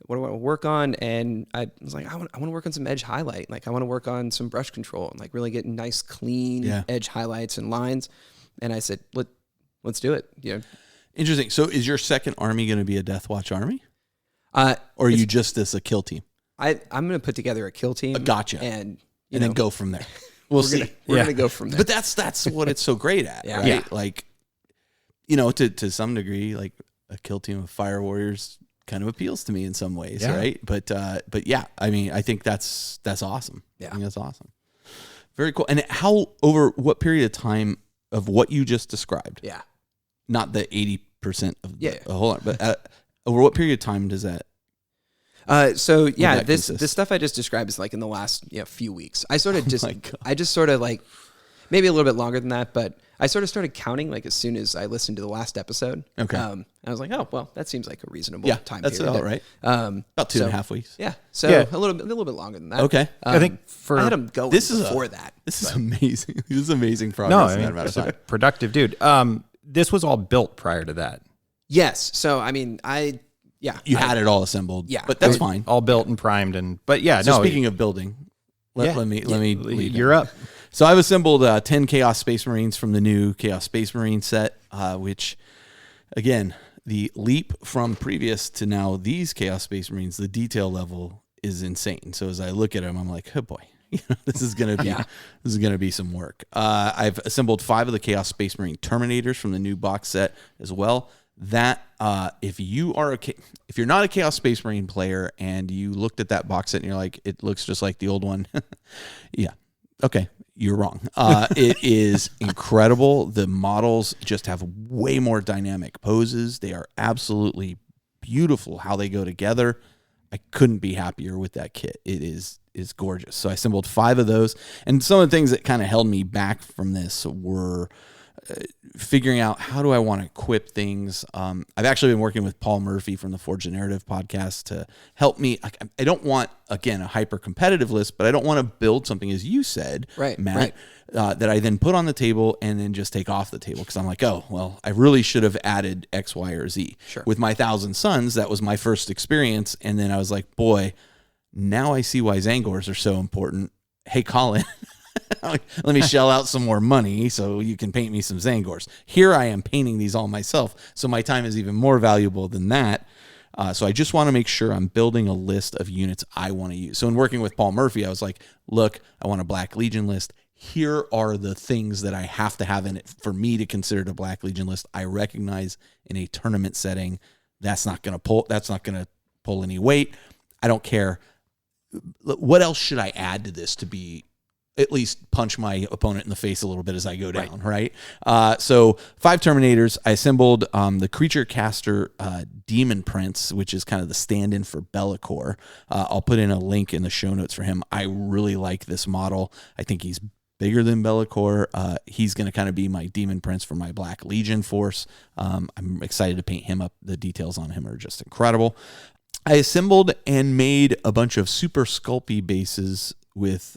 What do I want to work on? And I was like, I want to work on some edge highlight. Like I want to work on some brush control and like really get nice, clean edge highlights and lines. And I said, let's do it. Interesting. So is your second army going to be a Deathwatch army? Or are you just a kill team? I'm going to put together a kill team. Gotcha. And then go from there. We'll see. We're going to go from there. But that's what it's so great at, right? Yeah. Like, to some degree, like a kill team of fire warriors kind of appeals to me in some ways, right? But yeah, I mean, I think that's awesome. Yeah. I think that's awesome. Very cool. And how, over what period of time of what you just described? Yeah. Not the 80% of a whole lot, but over what period of time does that? This stuff I just described is like in the last few weeks. I sort of maybe a little bit longer than that, but I sort of started counting like as soon as I listened to the last episode. Okay. I was like, oh well, that seems like a reasonable time that's period. That's all right. About 2.5 weeks. Yeah. So a little bit longer than that. Okay. I think I had them going before that. This is amazing. This is amazing progress in that amount of time. Productive dude. This was all built prior to that. Yes. So I mean, You had it all assembled. Yeah. But that's fine. All built and primed Speaking of building, let me lead. You're up. So I've assembled 10 Chaos Space Marines from the new Chaos Space Marine set, which, again, the leap from previous to now these Chaos Space Marines, the detail level is insane. So as I look at them, I'm like, oh boy, this is gonna be some work. I've assembled 5 of the Chaos Space Marine Terminators from the new box set as well. That if you're not a Chaos Space Marine player and you looked at that box set and you're like, it looks just like the old one, yeah, okay, you're wrong. It is incredible. The models just have way more dynamic poses. They are absolutely beautiful how they go together. I couldn't be happier with that kit. It is gorgeous. So I assembled 5 of those, and some of the things that kind of held me back from this were figuring out how do I want to equip things. I've actually been working with Paul Murphy from the Forge the Narrative podcast to help me. I don't want, again, a hyper competitive list, but I don't want to build something, as you said, Matt, that I then put on the table and then just take off the table because I'm like, oh, well, I really should have added X, Y, or Z. Sure. With my 1,000 Suns, that was my first experience. And then I was like, boy, now I see why Zangors are so important. Hey, Colin, let me shell out some more money so you can paint me some Zangors. Here I am painting these all myself, so my time is even more valuable than that. So I just want to make sure I'm building a list of units I want to use. So in working with Paul Murphy, I was like, look, I want a Black Legion list. Here are the things that I have to have in it for me to consider it a Black Legion list. I recognize in a tournament setting, that's not going to pull any weight. I don't care. What else should I add to this to be at least punch my opponent in the face a little bit as I go down, right? So 5 Terminators. I assembled the Creature Caster Demon Prince, which is kind of the stand-in for Bellicor. I'll put in a link in the show notes for him. I really like this model. I think he's bigger than Bellicor. He's going to kind of be my Demon Prince for my Black Legion force. I'm excited to paint him up. The details on him are just incredible. I assembled and made a bunch of super sculpey bases with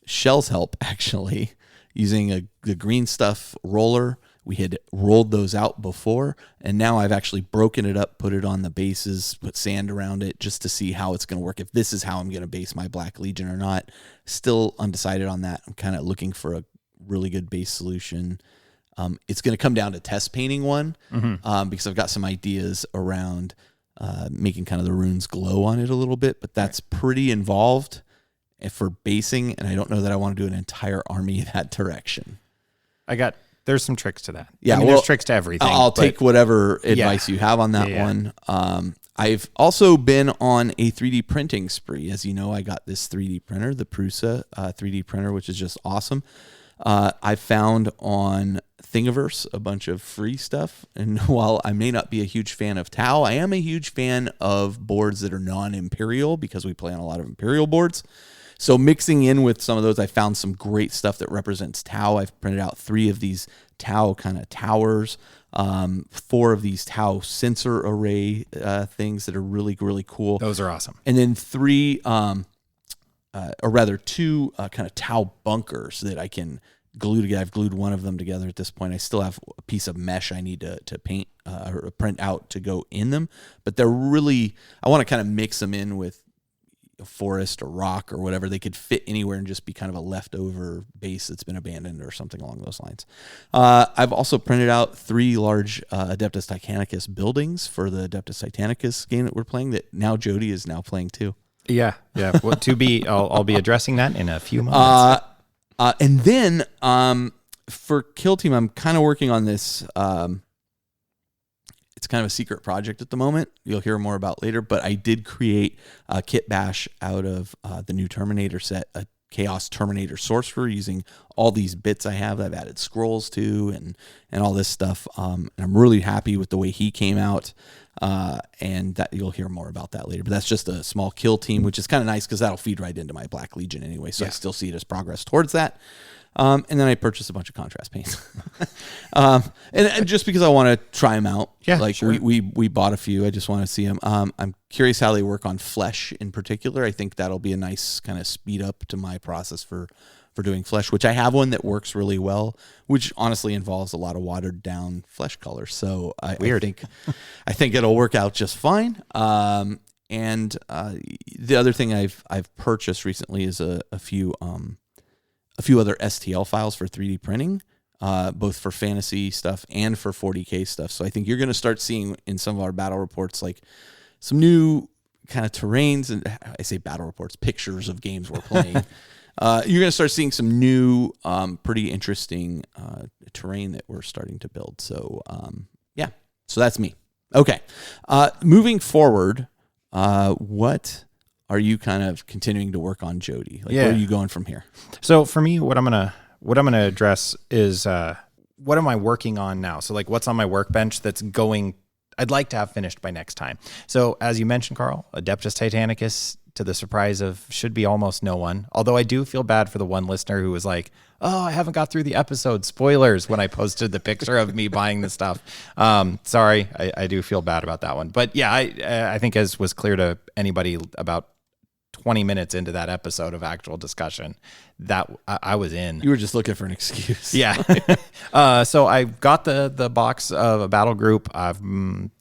Shell's help, actually, using the green stuff roller. We had rolled those out before, and now I've actually broken it up, put it on the bases, put sand around it just to see how it's going to work, if this is how I'm going to base my Black Legion or not. Still undecided on that. I'm kind of looking for a really good base solution. It's going to come down to test painting one because I've got some ideas around making kind of the runes glow on it a little bit, but that's pretty involved for basing, and I don't know that I want to do an entire army that direction. There's some tricks to that. Yeah, there's tricks to everything. I'll take whatever advice you have on that one. I've also been on a 3D printing spree. As you know, I got this 3D printer, the Prusa 3D printer, which is just awesome. I found on Thingiverse a bunch of free stuff. And while I may not be a huge fan of Tau, I am a huge fan of boards that are non-Imperial because we play on a lot of Imperial boards. So mixing in with some of those, I found some great stuff that represents Tau. I've printed out 3 of these Tau kind of towers, 4 of these Tau sensor array things that are really, really cool. Those are awesome. And then 3, or rather 2 kind of Tau bunkers that I can glue together. I've glued one of them together at this point. I still have a piece of mesh I need to paint or print out to go in them. But they're really, I want to kind of mix them in with a forest or rock or whatever. They could fit anywhere and just be kind of a leftover base that's been abandoned or something along those lines. I've also printed out 3 large Adeptus Titanicus buildings for the Adeptus Titanicus game that we're playing that now Jody is now playing too. Yeah. Well, I'll be addressing that in a few moments. And then for Kill Team, I'm kind of working on this. It's kind of a secret project at the moment. You'll hear more about later. But I did create a kit bash out of the new Terminator set, a Chaos Terminator Sorcerer, using all these bits I have that I've added scrolls to and all this stuff. And I'm really happy with the way he came out. And that you'll hear more about that later. But that's just a small Kill Team, which is kind of nice because that'll feed right into my Black Legion anyway. So I still see it as progress towards that. And then I purchased a bunch of contrast paints. And just because I want to try them out. Yeah, like sure. we bought a few. I just want to see them. I'm curious how they work on flesh in particular. I think that'll be a nice kind of speed up to my process for doing flesh, which I have one that works really well, which honestly involves a lot of watered down flesh color. So I think it'll work out just fine. And the other thing I've purchased recently is a few other STL files for 3D printing, both for fantasy stuff and for 40K stuff. So I think you're going to start seeing in some of our battle reports, like some new kind of terrains, and I say battle reports, pictures of games we're playing. You're going to start seeing some new, pretty interesting terrain that we're starting to build. So yeah, so that's me. Okay. Moving forward, what are you kind of continuing to work on, Jody? Where are you going from here? So for me, what I'm gonna address is what am I working on now? So like what's on my workbench that's going I'd like to have finished by next time. So as you mentioned, Carl, Adeptus Titanicus, to the surprise of should be almost no one. Although I do feel bad for the one listener who was like, "Oh, I haven't got through the episode. Spoilers," when I posted the picture of me buying the stuff. Sorry, I do feel bad about that one. But yeah, I think as was clear to anybody about 20 minutes into that episode of actual discussion, that I was in. You were just looking for an excuse. Yeah. So I've got the box of a battle group. I've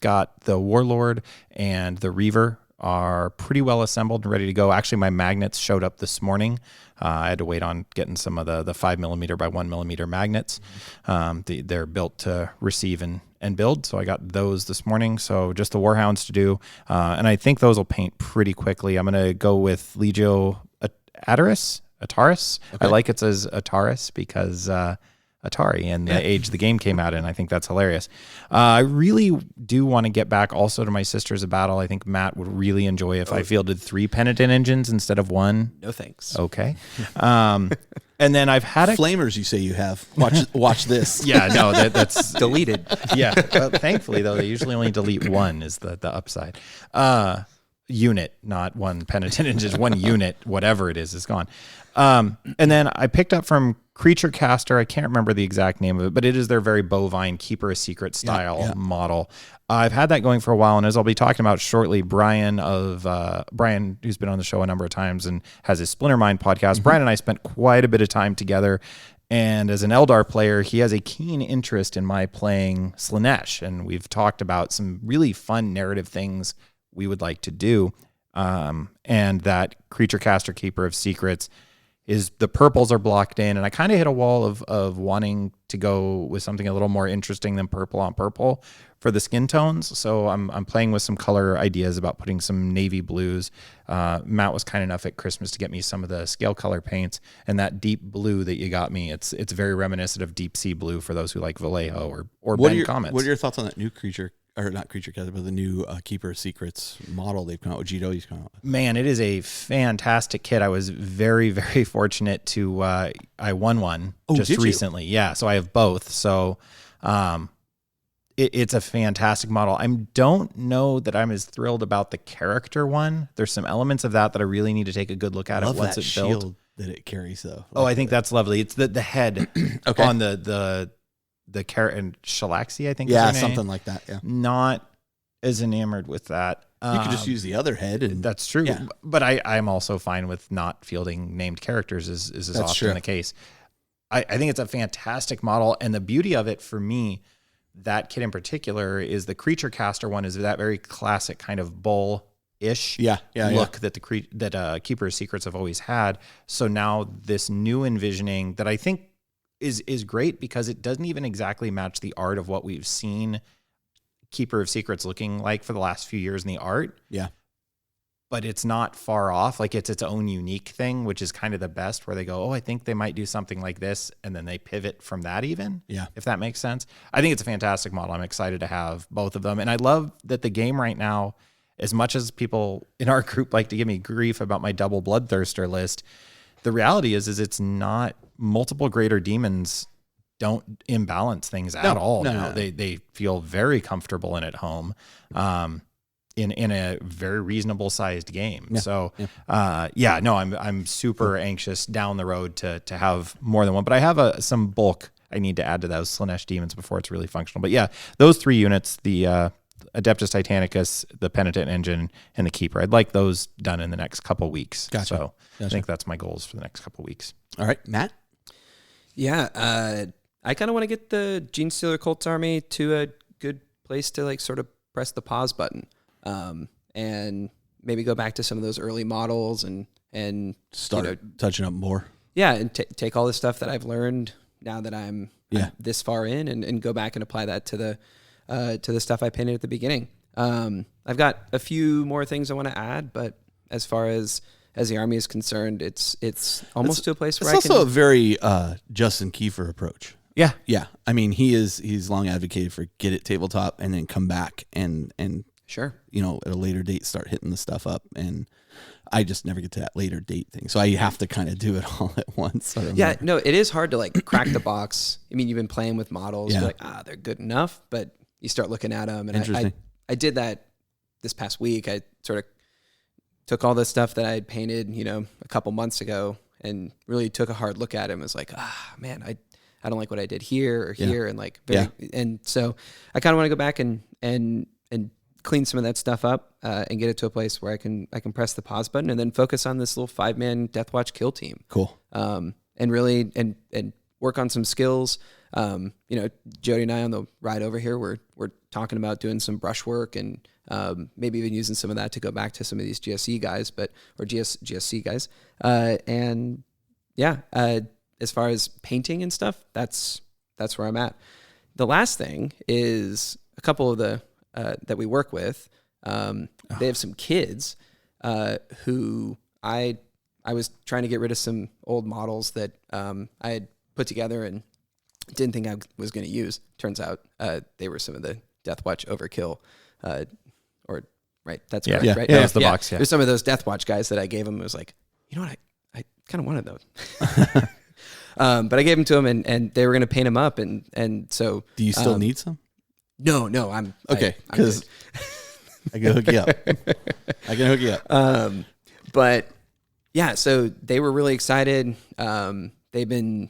got the Warlord and the Reaver are pretty well assembled and ready to go. Actually, my magnets showed up this morning. I had to wait on getting some of the 5mm by 1mm magnets. They're built to receive and build, so I got those this morning. So just the Warhounds to do, and I think those will paint pretty quickly. I'm going to go with Legio Ataris. Okay. I like it says Ataris because Atari and the age the game came out in. I think that's hilarious. I really do want to get back also to my Sisters of Battle. I think Matt would really enjoy if I fielded 3 Penitent engines instead of 1. No thanks. Okay. And then I've had Flamers you say you have. Watch this. Yeah, no, that's Deleted. Yeah. Thankfully, though, they usually only delete 1 is the upside. Unit, not 1 Penitent engine, 1 unit, whatever it is gone. And then I picked up from Creature Caster, I can't remember the exact name of it, but it is their very bovine Keeper a Secret style model. I've had that going for a while, and as I'll be talking about shortly, Brian, who's been on the show a number of times and has his Splinter Mind podcast, Brian and I spent quite a bit of time together, and as an Eldar player, he has a keen interest in my playing Slaanesh, and we've talked about some really fun narrative things we would like to do, and that Creature Caster Keeper of Secrets is the purples are blocked in, and I kind of hit a wall of wanting to go with something a little more interesting than purple on purple for the skin tones. So I'm playing with some color ideas about putting some navy blues. Matt was kind enough at Christmas to get me some of the scale color paints, and that deep blue that you got me, it's very reminiscent of deep sea blue for those who like Vallejo or Ben Comets. What are your thoughts on that new Creature or not Creature Cast, but the new Keeper of Secrets model they've come out with. GW's come out with. Man, it is a fantastic kit. I was very, very fortunate to I won one just recently. Yeah, so I have both. So it's a fantastic model. I don't know that I'm as thrilled about the character one. There's some elements of that I really need to take a good look at. I love once that it's shield built. that it carries, though. Oh, I think that's lovely. It's the head Okay. on the carrot and Shalaxi, I think. Yeah, is her name. something like that. Yeah, Not as enamored with that. you could just use the other head, and That's true. Yeah. But I'm also fine with not fielding named characters as That's often true. the case. I think it's a fantastic model. And the beauty of it for me, that kit in particular, is the Creature Caster one is that very classic kind of bull-ish look that Keeper of Secrets have always had. So now this new envisioning that I think is great because it doesn't even exactly match the art of what we've seen Keeper of Secrets looking like for the last few years in the art. Yeah. But it's not far off. Like it's its own unique thing, which is kind of the best, where they go, oh, I think they might do something like this. And then they pivot from that even. Yeah. If that makes sense. I think it's a fantastic model. I'm excited to have both of them. And I love that the game right now, as much as people in our group like to give me grief about my double Bloodthirster list, the reality is it's not multiple greater demons don't imbalance things at all. No. They feel very comfortable in at home, in a very reasonable sized game. Yeah. So, I'm super anxious down the road to have more than one, but I have some bulk I need to add to those Slanesh demons before it's really functional. But yeah, those 3 units, the Adeptus Titanicus, the Penitent Engine, and the Keeper, I'd like those done in the next couple weeks. Gotcha. So I think that's my goals for the next couple weeks. All right, Matt. Yeah, I kind of want to get the Genestealer Cults army to a good place to like sort of press the pause button, and maybe go back to some of those early models and Start touching up more. Yeah, and take all the stuff that I've learned now that I'm this far in, and go back and apply that to the stuff I painted at the beginning. I've got a few more things I want to add, but as far as the army is concerned, it's almost to a place where it's also a very Justin Kiefer approach. Yeah. Yeah. I mean, he's long advocated for get it tabletop and then come back and sure, at a later date start hitting the stuff up. And I just never get to that later date thing. So I have to kind of do it all at once. Yeah, no, it is hard to like crack the box. I mean, you've been playing with models, Yeah. you're like, they're good enough, but you start looking at them. And Interesting. I did that this past week. I sort of took all the stuff that I had painted, a couple months ago, and really took a hard look at it and was like, man, I don't like what I did here or here. And like, and so I kind of want to go back and clean some of that stuff up, and get it to a place where I can press the pause button and then focus on this little 5-man Deathwatch kill team. Cool. And really, and work on some skills. Jody and I on the ride over here, we're talking about doing some brush work and, maybe even using some of that to go back to some of these GSC guys, GSC guys. As far as painting and stuff, that's where I'm at. The last thing is a couple of the that we work with. They have some kids who I was trying to get rid of some old models that I had put together and didn't think I was going to use. Turns out they were some of the Deathwatch Overkill, right? That's correct, right? Yeah, that's the box. Yeah, there's some of those Deathwatch guys that I gave them. It was like, you know what, I kind of wanted those. But I gave them to them, and they were going to paint them up, and so. Do you still need some? No, I'm okay, because I can hook you up. But yeah, so they were really excited. They've been,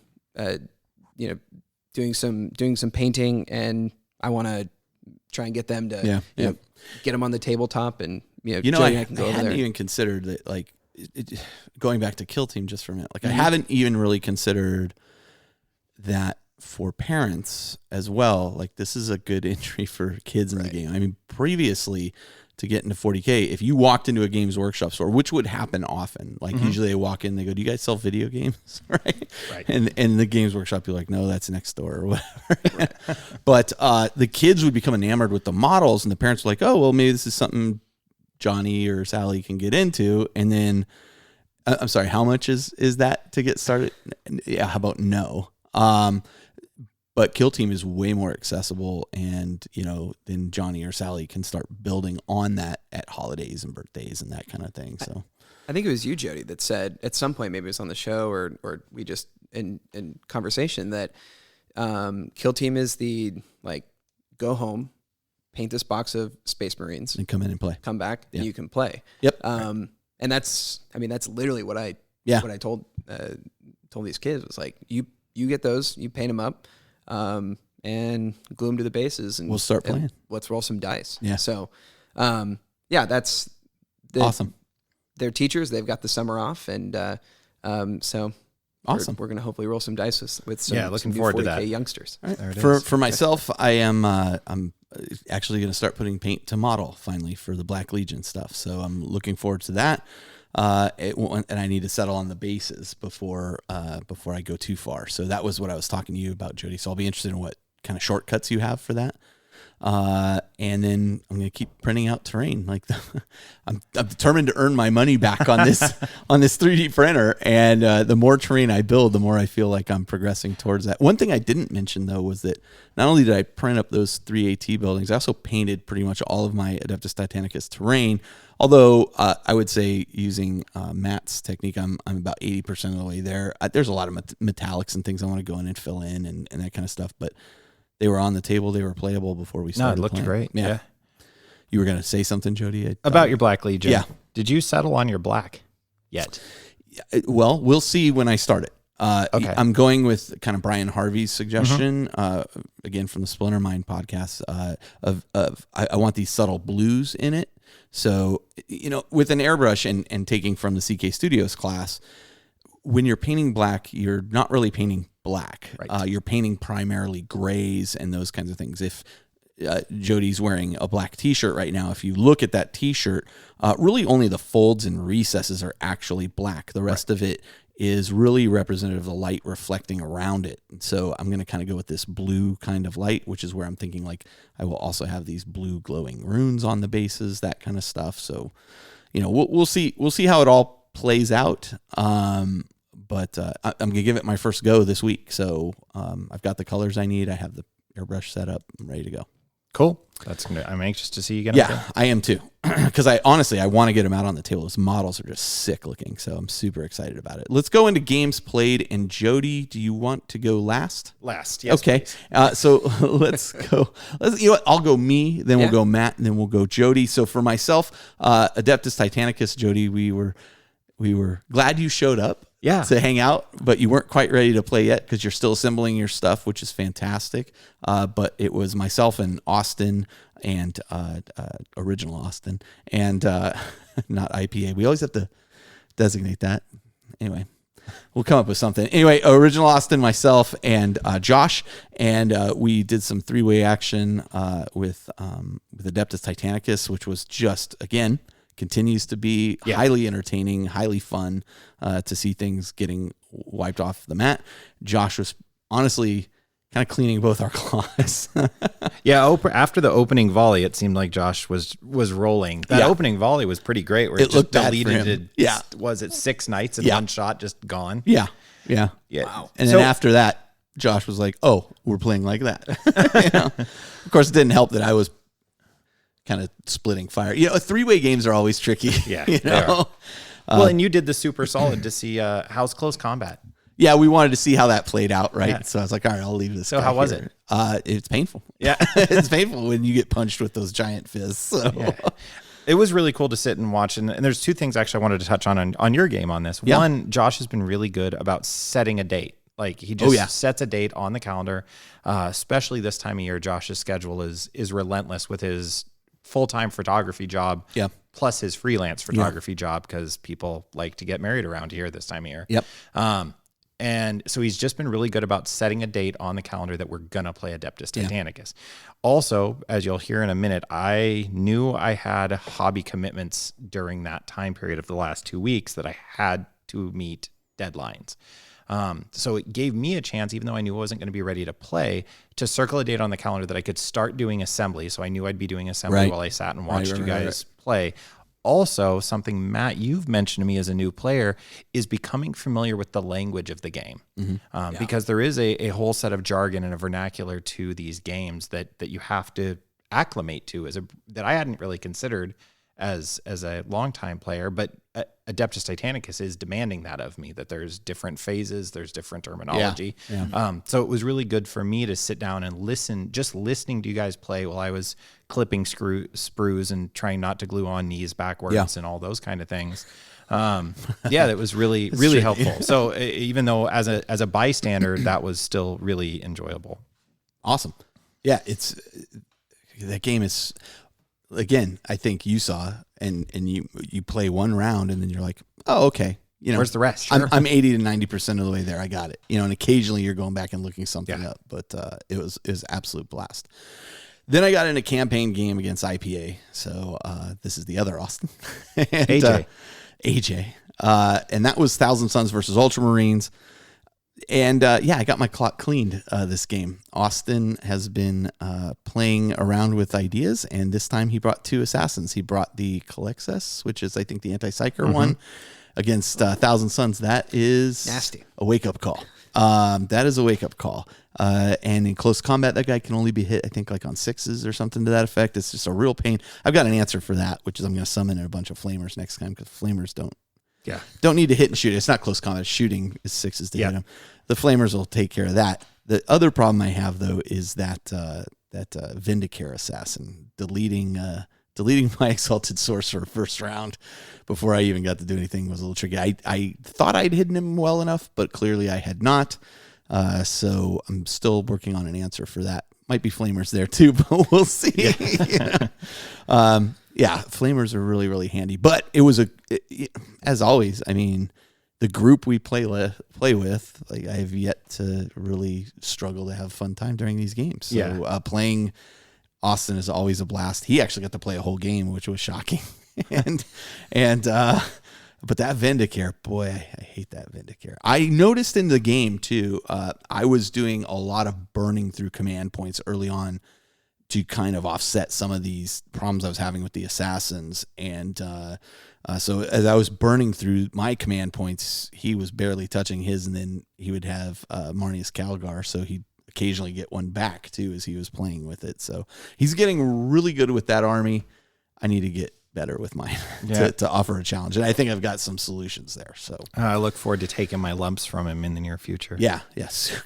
doing some painting, and I want to try and get them to, get them on the tabletop, and Jody and I can go over hadn't there. even considered that, like, going back to Kill Team just for a minute. Like, I haven't even really considered that for parents as well. Like, this is a good entry for kids in the game. I mean, previously, to get into 40K, if you walked into a Games Workshop store, which would happen often, like usually they walk in, they go, "Do you guys sell video games?" Right. And the Games Workshop, you're like, "No, that's next door," or whatever. But the kids would become enamored with the models, and the parents were like, "Oh, well, maybe this is something Johnny or Sally can get into." And then, I'm sorry, how much is that to get started? Yeah, how about no? But Kill Team is way more accessible, and then Johnny or Sally can start building on that at holidays and birthdays and that kind of thing. So I think it was you, Jody, that said at some point, maybe it was on the show or we just in conversation, that Kill Team is the go home, paint this box of Space Marines, and come in and play. Come back, and you can play. Yep. And that's literally what I told these kids was like, you get those, you paint them up, and glue them to the bases, and we'll start playing. Let's roll some dice. Yeah. So, that's awesome. They're teachers. They've got the summer off, and so awesome. We're going to hopefully roll some dice with some looking some forward to 40K that. youngsters. Right. For myself, I'm actually going to start putting paint to model finally for the Black Legion stuff. So I'm looking forward to that. And I need to settle on the bases before I go too far. So that was what I was talking to you about, Jody. So I'll be interested in what kind of shortcuts you have for that. And then I'm going to keep printing out terrain. I'm determined to earn my money back on this 3D printer. And the more terrain I build, the more I feel like I'm progressing towards that. One thing I didn't mention though was that not only did I print up those 3 AT buildings, I also painted pretty much all of my Adeptus Titanicus terrain. Although I would say using Matt's technique, I'm about 80% of the way there. There's a lot of metallics and things I want to go in and fill in and that kind of stuff, but they were on the table. They were playable before we started. No, it looked playing. great. Yeah. You were going to say something, Jody? About your Black Legion. Yeah. Did you settle on your black yet? Well, we'll see when I start it. Okay. I'm going with kind of Brian Harvey's suggestion, again from the Splinter Mind podcast, I want these subtle blues in it. So, with an airbrush and taking from the CK Studios class, when you're painting black, you're not really painting black. Right. You're painting primarily grays and those kinds of things. If Jody's wearing a black t-shirt right now, if you look at that t-shirt, really only the folds and recesses are actually black. The rest of it is really representative of the light reflecting around it. And so I'm going to kind of go with this blue kind of light, which is where I'm thinking I will also have these blue glowing runes on the bases, that kind of stuff. So, we'll see how it all plays out. But I'm going to give it my first go this week. So I've got the colors I need. I have the airbrush set up. I'm ready to go. Cool. I'm anxious to see you get Yeah, I am too. Because I want to get them out on the table. Those models are just sick looking. So I'm super excited about it. Let's go into games played. And Jody, do you want to go last? Last, yes. Okay. So let's go. You know what? I'll go me, then we'll go Matt, and then we'll go Jody. So for myself, Adeptus Titanicus, Jody, we were glad you showed up. Yeah. To hang out, but you weren't quite ready to play yet because you're still assembling your stuff, which is fantastic. But it was myself and Austin and original Austin and not IPA. We always have to designate that. Anyway, we'll come up with something. Anyway, original Austin, myself, and Josh, and we did some 3-way action with Adeptus Titanicus, which was just, again, continues to be highly entertaining, highly fun to see things getting wiped off the mat. Josh was honestly kind of cleaning both our claws. After the opening volley, it seemed like Josh was rolling. That opening volley was pretty great. Where it looked just bad for him. Was it 6 knights in one shot, just gone? Yeah. Wow. And then after that, Josh was like, "Oh, we're playing like that." Of course, it didn't help that I was kind of splitting fire. 3-way games are always tricky. Yeah, they are. Well, and you did the super solid to see how's close combat. Yeah, we wanted to see how that played out, right? Yeah. So I was like, all right, I'll leave this. So how was it? It's painful. Yeah, it's painful when you get punched with those giant fists. So. Yeah. It was really cool to sit and watch. And there's 2 things actually I wanted to touch on your game on this. Yeah. One, Josh has been really good about setting a date. Like he just sets a date on the calendar. Especially this time of year, Josh's schedule is relentless with his full-time photography job, plus his freelance photography job, because people like to get married around here this time of year. Yep. And so he's just been really good about setting a date on the calendar that we're going to play Adeptus Titanicus. Also, as you'll hear in a minute, I knew I had hobby commitments during that time period of the last 2 weeks that I had to meet deadlines. So it gave me a chance, even though I knew I wasn't going to be ready to play, to circle a date on the calendar that I could start doing assembly. So I knew I'd be doing assembly while I sat and watched you guys play. also something, Matt, you've mentioned to me as a new player, is becoming familiar with the language of the game. Because there is a whole set of jargon and a vernacular to these games that you have to acclimate to that I hadn't really considered as a longtime player, but Adeptus Titanicus is demanding that of me, that there's different phases, there's different terminology. So it was really good for me to sit down and listen, just listening to you guys play while I was clipping sprues and trying not to glue on knees backwards and all those kind of things. That was really, really helpful. So even though as a bystander, that was still really enjoyable. Awesome. Yeah, that game is, again, I think you saw, and you play one round and then you're like, oh, okay. Where's the rest? Sure. I'm 80 to 90% of the way there. I got it. And occasionally you're going back and looking something up, but it was absolute blast. Then I got in a campaign game against IPA. So this is the other Austin. And, AJ. And that was Thousand Suns versus Ultramarines. And I got my clock cleaned this game. Austin has been playing around with ideas, and this time he brought 2 assassins. He brought the Calexis, which is, I think, the anti-psyker one, against Thousand Suns. That is nasty. A wake-up call. That is a wake-up call. And in close combat, that guy can only be hit, I think, like on 6s or something to that effect. It's just a real pain. I've got an answer for that, which is I'm going to summon a bunch of flamers next time, because flamers don't need to hit and shoot. It's not close combat. Shooting is 6s to hit them. The flamers will take care of that. The other problem I have, though, is that Vindicare assassin deleting my Exalted Sorcerer first round before I even got to do anything was a little tricky. I thought I'd hidden him well enough, but clearly I had not. So I'm still working on an answer for that. Might be flamers there too, but we'll see. Flamers are really, really handy. But it was as always, I mean, the group we play with, like, I have yet to really struggle to have fun time during these games. So playing Austin is always a blast. He actually got to play a whole game, which was shocking. But that Vindicare, boy, I hate that Vindicare. I noticed in the game too, I was doing a lot of burning through command points early on to kind of offset some of these problems I was having with the assassins. And so as I was burning through my command points, he was barely touching his, and then he would have Marnius Calgar, so he'd occasionally get one back too as he was playing with it. So he's getting really good with that army. I need to get better with mine to offer a challenge, and I think I've got some solutions there. So I look forward to taking my lumps from him in the near future. Yes.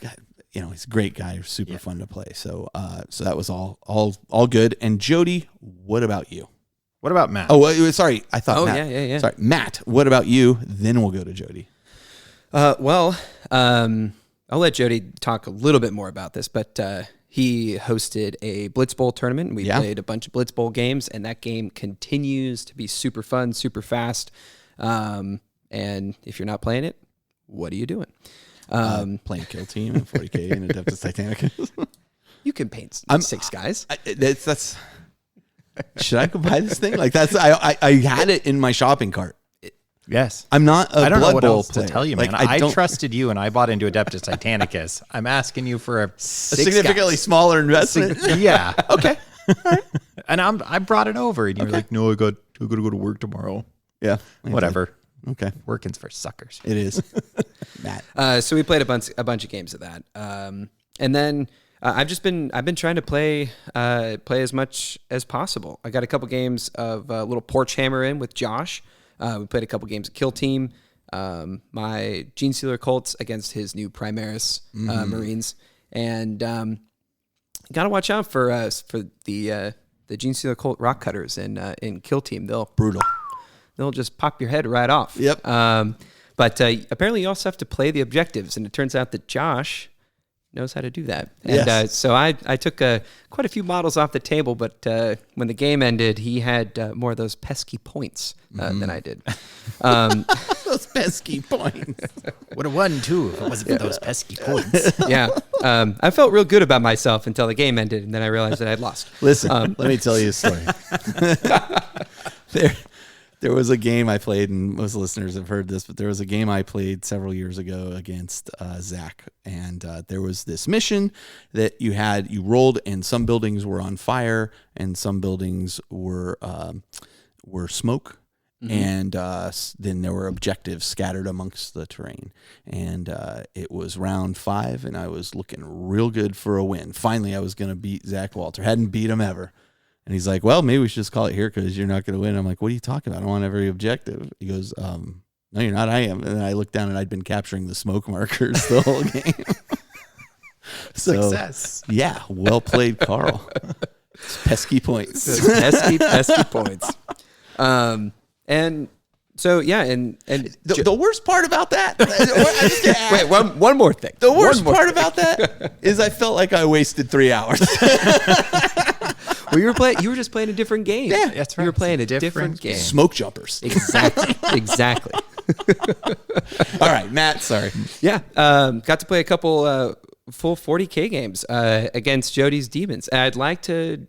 He's a great guy, super fun to play. So so that was all good. And Jody, what about you? What about Matt? Oh, sorry. I thought Matt. Yeah. Sorry, Matt, what about you? Then we'll go to Jody. I'll let Jody talk a little bit more about this, but he hosted a Blitz Bowl tournament. We played a bunch of Blitz Bowl games, and that game continues to be super fun, super fast. And if you're not playing it, what are you doing? Playing Kill Team and 40K and Adeptus Titanicus. You can paint 6 guys. That's should I go buy this thing? Like I had it in my shopping cart. Yes. I'm not a I don't Blood know what Bowl else player. to tell you, man. Like, I trusted you and I bought into Adeptus Titanicus. I'm asking you for a significantly smaller investment. Yeah. Okay. All right. And I brought it over, and you're like, no, I got to go to work tomorrow. Yeah. Whatever. Okay. Working's for suckers. It is. Matt. So we played a bunch of games of that. And then I've been trying to play as much as possible. I got a couple games of little Porch Hammer in with Josh. We played a couple games of Kill Team. My Genestealer Cults against his new Primaris Marines, and got to watch out for the Genestealer Cult Rock Cutters in Kill Team. They'll just pop your head right off. Yep. But apparently you also have to play the objectives, and it turns out that Josh knows how to do that. And so I took quite a few models off the table, but when the game ended, he had more of those pesky points than I did. Those pesky points. Would have won too if it wasn't for those pesky points. Yeah. I felt real good about myself until the game ended, and then I realized that I'd lost. Listen, let me tell you a story. There was a game I played, and most listeners have heard this, but there was a game I played several years ago against Zach, and there was this mission that you rolled, and some buildings were on fire, and some buildings were smoke, And then there were objectives scattered amongst the terrain. And it was round 5, and I was looking real good for a win. Finally, I was going to beat Zach Walter. Hadn't beat him ever. And he's like, well, maybe we should just call it here because you're not going to win. I'm like, what are you talking about? I want every objective. He goes, no, you're not. I am. And then I looked down, and I'd been capturing the smoke markers the whole game. Success. Yeah, well played, Carl. Pesky points. pesky points. And so yeah, and the worst part about that. wait, one more thing. The worst part about that is I felt like I wasted 3 hours. Well, you were just playing a different game. Yeah, that's right. You were playing a different game. Smoke jumpers. Exactly. All right, Matt. Sorry. Yeah, got to play a couple full 40K games against Jody's Demons. And I'd like to,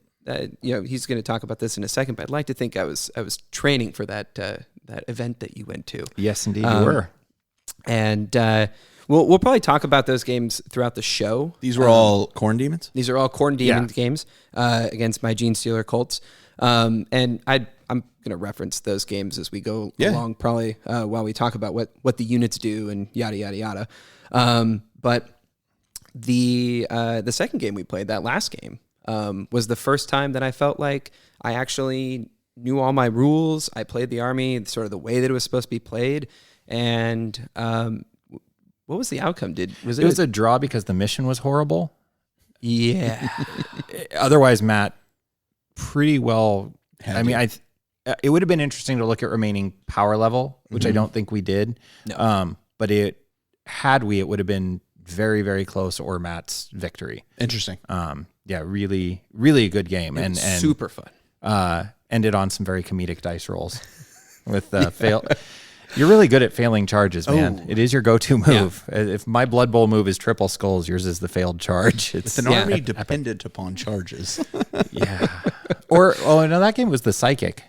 he's going to talk about this in a second, but I'd like to think I was training for that event that you went to. Yes, indeed, you were. And we'll probably talk about those games throughout the show. These were all Corn Demons? These are all Corn Demon games against my Genestealer Cults. And I'm going to reference those games as we go along, probably while we talk about what the units do and yada, yada, yada. But the second game we played, that last game, was the first time that I felt like I actually knew all my rules. I played the army sort of the way that it was supposed to be played. And what was the outcome? It was a draw because the mission was horrible. Yeah. Otherwise, Matt, pretty well. It would have been interesting to look at remaining power level, which I don't think we did. No. But it would have been very, very close or Matt's victory. Interesting. Really, really a good game. And super fun. Ended on some very comedic dice rolls with fail. You're really good at failing charges, man. It is your go-to move. Yeah. If my Blood Bowl move is triple skulls, yours is the failed charge. It's an army dependent upon charges. Yeah. No, that game was the psychic.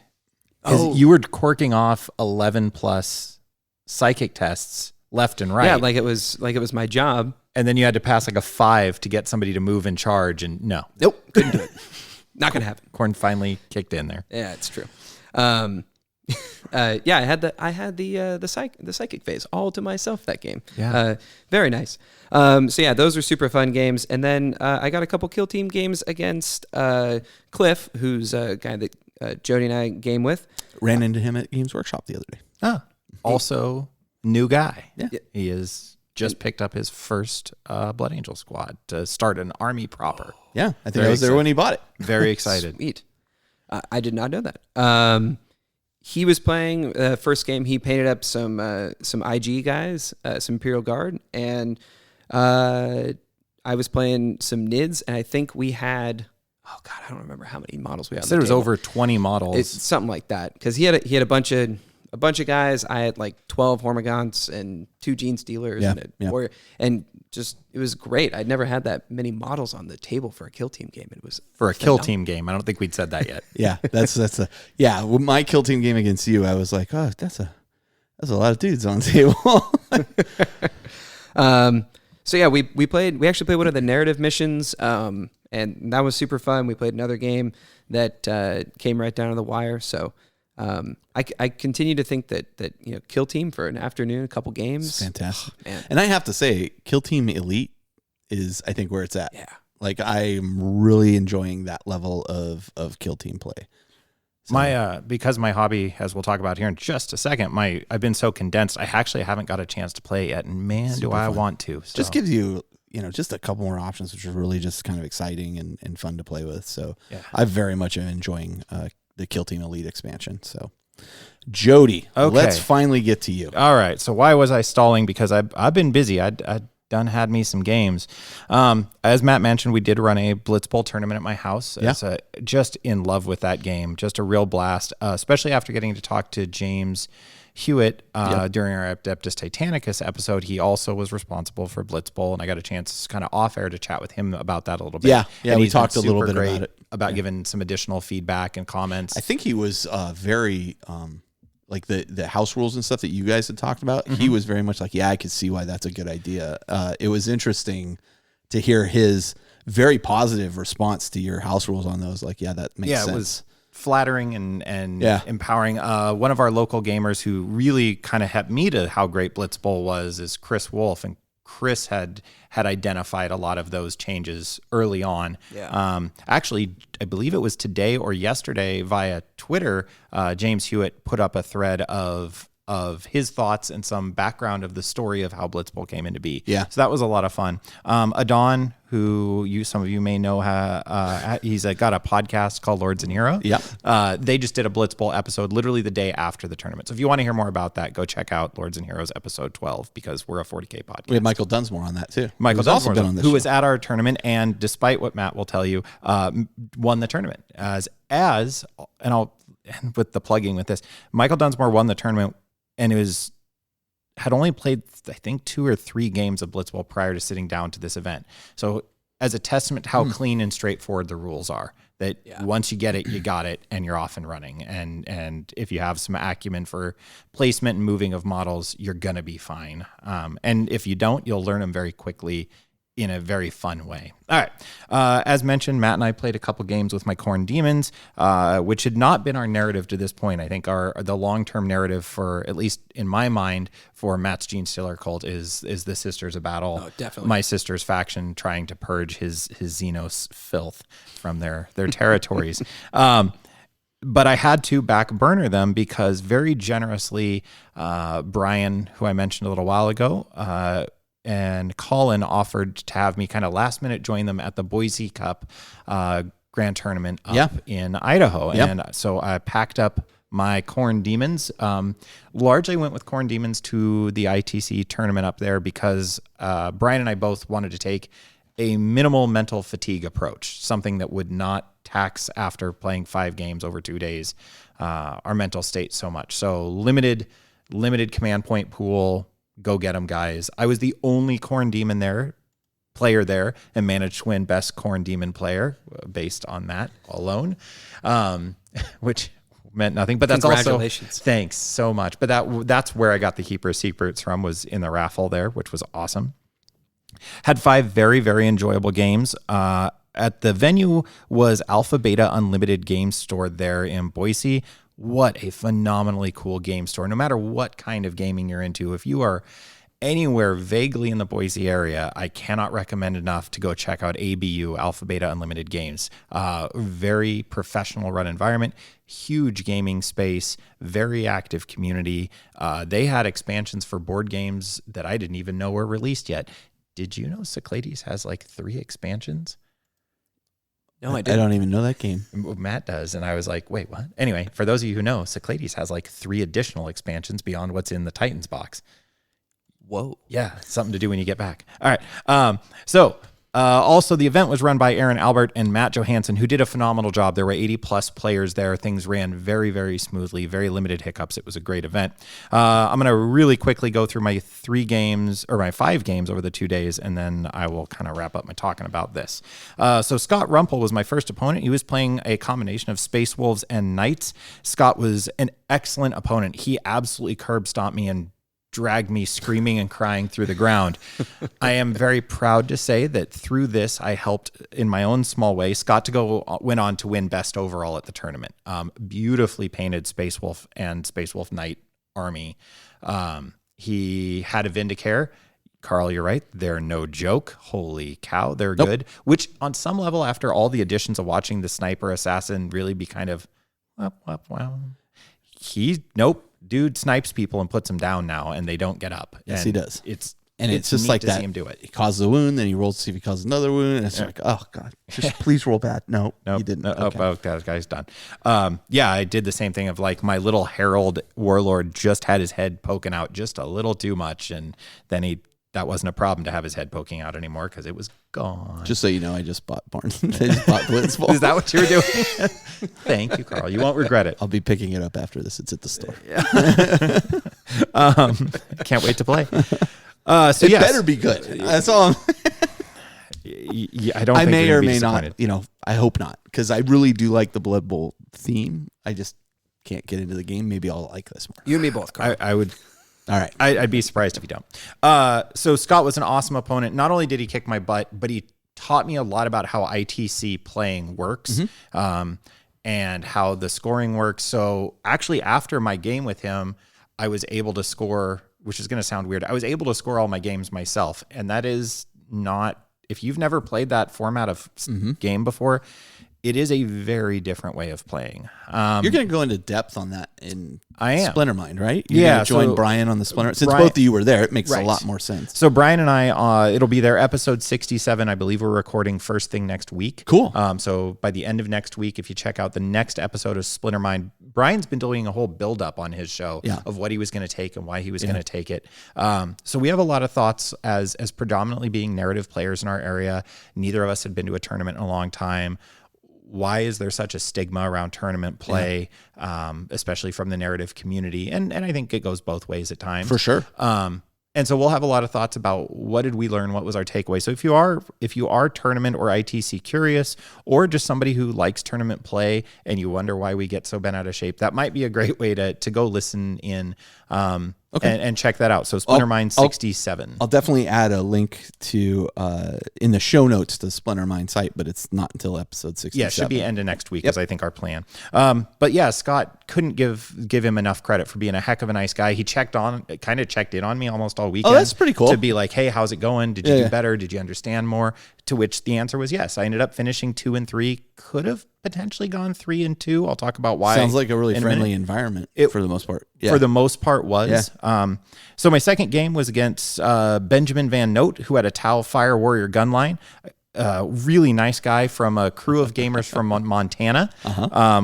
You were corking off 11 plus psychic tests left and right. Yeah, like it was my job. And then you had to pass like a 5 to get somebody to move and charge, and nope, couldn't do it. Not gonna happen. Corn finally kicked in there. Yeah, it's true. I had the psychic phase all to myself that game. Yeah. Very nice. Those were super fun games. And then I got a couple kill team games against Cliff, who's a guy that Jody and I game with. Ran into him at Games Workshop the other day. Also new guy. Yeah. He has just picked up his first Blood Angel squad to start an army proper. Yeah, I think I was there when he bought it. Very excited. Sweet. I did not know that. He was playing first game. He painted up some IG guys, some Imperial Guard, and I was playing some NIDS, and I think we had, I don't remember how many models we had. I said it was over 20 models. It's something like that, because he had a bunch of guys. I had like 12 Hormagaunts and 2 Genestealers and a warrior, and just it was great. I'd never had that many models on the table for a kill team game. It was for a kill team game. I don't think we'd said that yet. Yeah, with my kill team game against you, I was like, oh, that's a lot of dudes on the table. We actually played one of the narrative missions, and that was super fun. We played another game that came right down to the wire. So I continue to think that kill team for an afternoon, a couple games, it's fantastic. And I have to say, kill team elite is, I think, where it's at. Yeah, like I'm really enjoying that level of kill team play. So, because my hobby, as we'll talk about here in just a second, I've been so condensed. I actually haven't got a chance to play it yet, and man, do I want to. So. Just gives you just a couple more options, which are really just kind of exciting and fun to play with. So I very much am enjoying the Kill Team Elite expansion. So, Jody, let's finally get to you. All right. So why was I stalling? Because I've been busy. I done had me some games. As Matt mentioned, we did run a Blitz Bowl tournament at my house. Yeah. Just in love with that game. Just a real blast, especially after getting to talk to James Hewitt during our Adeptus Titanicus episode. He also was responsible for Blitz Bowl, and I got a chance kind of off air to chat with him about that a little bit. Yeah, and we talked a little bit about it. About giving some additional feedback and comments. I think he was very like the house rules and stuff that you guys had talked about. Mm-hmm. He was very much like, I could see why that's a good idea. It was interesting to hear his very positive response to your house rules on those. Like, that makes sense. It was flattering and empowering. One of our local gamers who really kind of helped me to how great Blitzbowl was is Chris Wolf, and Chris had identified a lot of those changes early on. Yeah. Actually, I believe it was today or yesterday via Twitter, James Hewitt put up a thread of his thoughts and some background of the story of how Blitzbowl came into be. Yeah. So that was a lot of fun. Adon, who some of you may know, he's got a podcast called Lords and Heroes. Yeah. They just did a Blitzbowl episode literally the day after the tournament. So if you want to hear more about that, go check out Lords and Heroes episode 12, because we're a 40K podcast. We had Michael Dunsmore on that too. Michael Dunsmore's also been on this who show. was at our tournament, and despite what Matt will tell you, won the tournament as and I'll end with the plugging with this. Michael Dunsmore won the tournament, and had only played, I think, 2 or 3 games of Blitzbowl prior to sitting down to this event. So as a testament to how clean and straightforward the rules are, that once you get it, you got it, and you're off and running. And if you have some acumen for placement and moving of models, you're going to be fine. And if you don't, you'll learn them very quickly in a very fun way. All right. As mentioned, Matt and I played a couple games with my Khorne Demons, which had not been our narrative to this point. I think the long-term narrative, for at least in my mind, for Matt's Genestealer Cult is the Sisters of Battle. Oh, definitely. My sister's faction trying to purge his Xenos filth from their territories. But I had to back burner them because very generously, Brian, who I mentioned a little while ago, and Colin offered to have me kind of last minute join them at the Boise Cup Grand Tournament up in Idaho. Yep. And so I packed up my Khorne Demons, largely went with Khorne Demons to the ITC tournament up there because Brian and I both wanted to take a minimal mental fatigue approach, something that would not tax, after playing 5 games over 2 days, our mental state so much. So limited command point pool. Go get them, guys. I was the only Khorne Demon player there, and managed to win best Khorne Demon player based on that alone, which meant nothing. But that's Congratulations. Also thanks so much. But that's where I got the Keeper of Secrets from, was in the raffle there, which was awesome. Had 5 very, very enjoyable games. At the venue was Alpha Beta Unlimited Game Store there in Boise. What a phenomenally cool game store. No matter what kind of gaming you're into, if you are anywhere vaguely in the Boise area, I cannot recommend enough to go check out ABU, Alpha Beta Unlimited Games. Very professional run environment, huge gaming space, very active community. They had expansions for board games that I didn't even know were released yet. Did you know Cyclades has like 3 expansions? No, I I didn't. don't even know that game. Matt does. And I was like, wait, what? Anyway, for those of you who know, Cyclades has like 3 additional expansions beyond what's in the Titans box. Whoa. Yeah, something to do when you get back. All right. Also, the event was run by Aaron Albert and Matt Johansson, who did a phenomenal job. There were 80 plus players there. Things ran very, very smoothly, very limited hiccups. It was a great event. I'm going to really quickly go through my 5 games over the 2 days, and then I will kind of wrap up my talking about this. So Scott Rumpel was my first opponent. He was playing a combination of Space Wolves and Knights. Scott was an excellent opponent. He absolutely curb stomped me and dragged me screaming and crying through the ground. I am very proud to say that through this, I helped in my own small way. Scott went on to win best overall at the tournament. Beautifully painted Space Wolf and Space Wolf Knight army. He had a Vindicare. Carl, you're right. They're no joke. Holy cow, they're good. Which on some level, after all the additions of watching the Sniper Assassin really be kind of, dude snipes people and puts them down now, and they don't get up. Yes, and he does. It's just neat like to that. See him do it. He causes a wound, then he rolls to see if he causes another wound. And it's like, oh God, just please roll bad. No, he didn't. That guy's done. I did the same thing of like my little Herald Warlord just had his head poking out just a little too much, and then that wasn't a problem to have his head poking out anymore because it was gone. Just so you know, I just bought Barnes. I just bought Blitzbowl. Is that what you were doing? Thank you, Carl. You won't regret it. I'll be picking it up after this. It's at the store. Can't wait to play. It better be good. That's all. I don't. I think may you're or gonna be may disappointed. not. I hope not, because I really do like the Blood Bowl theme. I just can't get into the game. Maybe I'll like this more. You and me both, Carl. I would. All right. I'd be surprised if you don't. So Scott was an awesome opponent. Not only did he kick my butt, but he taught me a lot about how ITC playing works. and how the scoring works. So actually, after my game with him, I was able to score, which is going to sound weird. I was able to score all my games myself. And that is not, if you've never played that format of game before, it is a very different way of playing. You're going to go into depth on that in I am. Splintermind, right? You're Yeah, gonna join so Brian on the Splinter. Since Brian- both of you were there, it makes a Right. lot more sense. So Brian and I, it'll be their episode 67. I believe we're recording first thing next week. Cool. So by the end of next week, if you check out the next episode of Splintermind, Brian's been doing a whole build up on his show of what he was going to take and why he was going to take it. So we have a lot of thoughts as predominantly being narrative players in our area. Neither of us had been to a tournament in a long time. Why is there such a stigma around tournament play, especially from the narrative community? And I think it goes both ways at times. For sure. And so we'll have a lot of thoughts about what did we learn, what was our takeaway. So if you are tournament or ITC curious, or just somebody who likes tournament play and you wonder why we get so bent out of shape, that might be a great way to go listen in and check that out. So Splintermind 67. I'll definitely add a link to in the show notes to the Splintermind site, but it's not until episode 67. Yeah, it should be end of next week, is I think our plan. But yeah, Scott couldn't give him enough credit for being a heck of a nice guy. He checked in on me almost all weekend. Oh, that's pretty cool. To be like, hey, how's it going? Did you do better? Did you understand more? To which the answer was yes. I ended up finishing 2 and 3. Could have potentially gone 3 and 2. I'll talk about why. Sounds like a really in friendly environment for the most part. Yeah. For the most part was. So my second game was against Benjamin Van Note, who had a Tau Fire Warrior gun line. Really nice guy from a crew of gamers from Montana,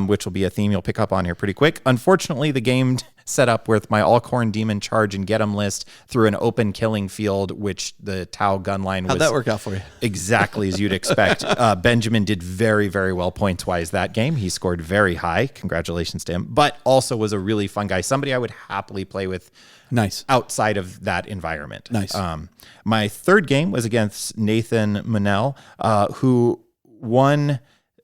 which will be a theme you'll pick up on here pretty quick. Unfortunately, the game set up with my Alcorn Demon Charge and Get 'em list through an open killing field, which the Tau gun line was. How'd that work out for you? Exactly as you'd expect. Benjamin did very, very well points-wise that game. He scored very high. Congratulations to him. But also was a really fun guy. Somebody I would happily play with outside of that environment. Nice. My third game was against Nathan Monell, who won.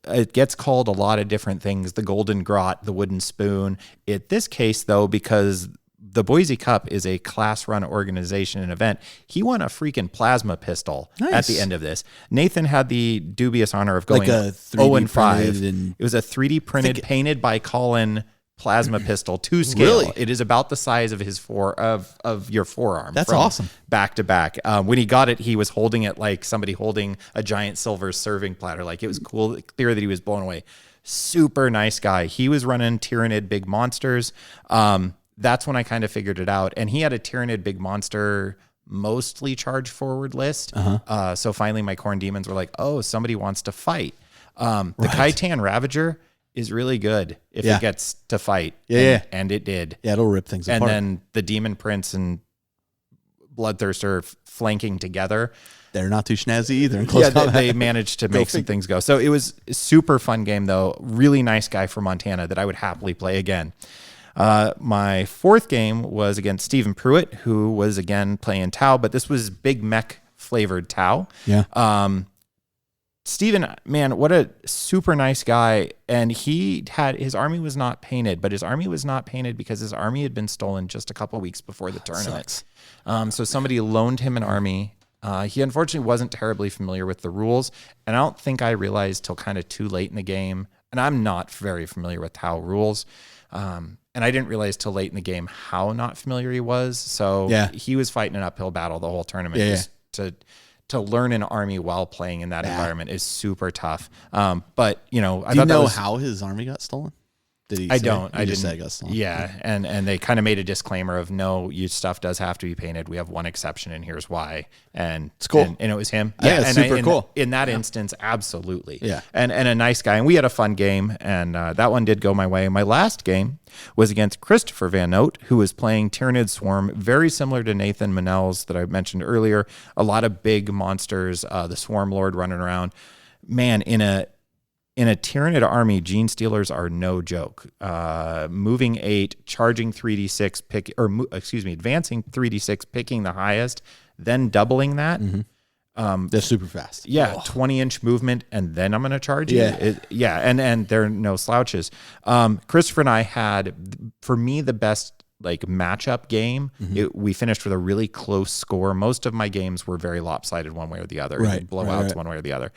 It gets called a lot of different things, the Golden Grot, the Wooden Spoon. In this case, though, because the Boise Cup is a class-run organization and event, he won a freaking plasma pistol at the end of this. Nathan had the dubious honor of going like a 0 and 5. And it was a 3D printed, painted by Colin plasma pistol to scale. Really? It is about the size of his of your forearm. That's awesome. Back to back. When he got it, he was holding it like somebody holding a giant silver serving platter. Like, it was cool, clear that he was blown away. Super nice guy. He was running Tyrannid Big Monsters. That's when I kind of figured it out. And he had a Tyrannid Big Monster mostly charge forward list. So finally my Corn Demons were like, oh, somebody wants to fight. The Khitan Ravager is really good if it gets to fight. And it did. Yeah, it'll rip things apart. And then the Demon Prince and Bloodthirster flanking together. They're not too snazzy either. In close combat. They managed to make some things go. So it was a super fun game, though. Really nice guy from Montana that I would happily play again. My fourth game was against Stephen Pruitt, who was, again, playing Tau, but this was Big Mech flavored Tau. Yeah. Steven, man, what a super nice guy. And his army was not painted, but his army was not painted because his army had been stolen just a couple of weeks before the tournament. So somebody loaned him an army. He unfortunately wasn't terribly familiar with the rules. And I don't think I realized till kind of too late in the game. And I'm not very familiar with Tau rules. And I didn't realize till late in the game how not familiar he was. So he was fighting an uphill battle the whole tournament. Just to learn an army while playing in that environment is super tough. But I Do you know how his army got stolen? Did he? I don't. I just said it got stolen. Yeah, and they kind of made a disclaimer of no, your stuff does have to be painted. We have one exception, and here's why. And it's cool. And it was him. Yeah, it's super cool. In that instance, absolutely. Yeah. And a nice guy, and we had a fun game, and that one did go my way. My last game was against Christopher Van Note, who was playing Tyrannid Swarm, very similar to Nathan Manel's that I mentioned earlier. A lot of big monsters, the Swarm Lord running around. Man, in a Tyrannid army, Genestealers are no joke. Moving 8, charging 3d6, advancing 3d6, picking the highest, then doubling that. They're super fast. Yeah, 20-inch movement, and then I'm going to charge you. And they're no slouches. Christopher and I had, for me, the best like matchup game, we finished with a really close score. Most of my games were very lopsided one way or the other, blowouts one way or the other.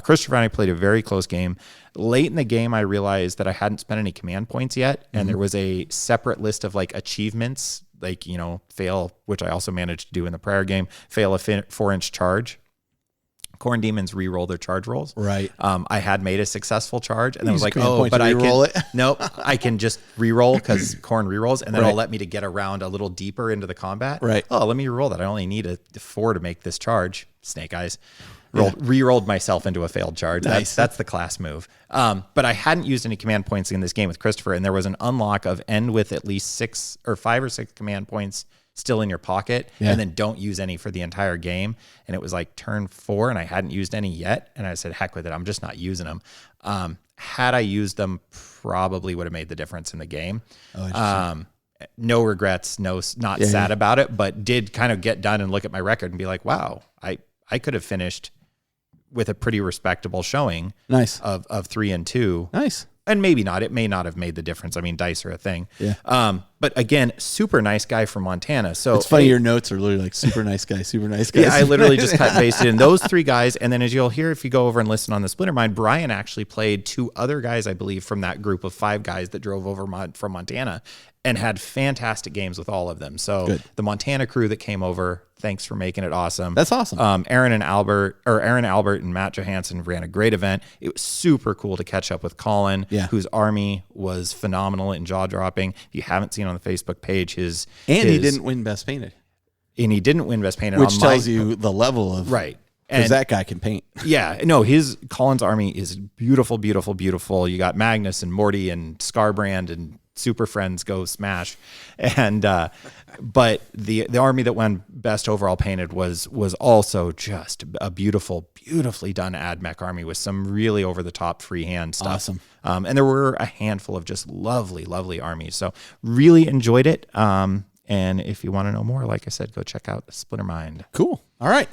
Christopher and I played a very close game. Late in the game, I realized that I hadn't spent any command points yet, and there was a separate list of like achievements, like, you know, fail, which I also managed to do in the prior game, fail a 4-inch charge. Corn demons re-roll their charge rolls. Right. I had made a successful charge, and then I was like, but I can it. Nope, I can just re-roll because corn re-rolls, and then it'll let me to get around a little deeper into the combat. Right. Oh, let me re-roll that. I only need a 4 to make this charge. Snake eyes. Re-rolled myself into a failed charge. Nice. That's the class move. But I hadn't used any command points in this game with Christopher, and there was an unlock of end with at least 5 or 6 command points still in your pocket, and then don't use any for the entire game. And it was like turn 4, and I hadn't used any yet. And I said, heck with it. I'm just not using them. Had I used them, probably would have made the difference in the game. No regrets, not sad about it, but did kind of get done and look at my record and be like, wow, I could have finished with a pretty respectable showing of 3 and 2. Nice. And maybe not. It may not have made the difference. I mean, dice are a thing. Yeah. But again, super nice guy from Montana. So it's funny. Your notes are literally like super nice guy, super nice guy. Yeah, I literally just cut and pasted in those 3 guys. And then as you'll hear, if you go over and listen on the Splinter Mind, Brian actually played 2 other guys, I believe, from that group of 5 guys that drove over from Montana and had fantastic games with all of them. So the Montana crew that came over, thanks for making it awesome. That's awesome. Aaron Albert and Matt Johansson ran a great event. It was super cool to catch up with Colin, whose army was phenomenal and jaw-dropping. If you haven't seen on the Facebook page, he didn't win Best Painted. And he didn't win Best Painted. Which tells you the level of... Right. Because that guy can paint. Yeah. No, Colin's army is beautiful, beautiful, beautiful. You got Magnus and Morty and Scarbrand and Super Friends Go Smash. And but the army that won Best Overall Painted was also just a beautifully done AdMech army with some really over-the-top freehand stuff. Awesome. And there were a handful of just lovely, lovely armies. So really enjoyed it. And if you want to know more, like I said, go check out Splinter Mind. Cool. All right.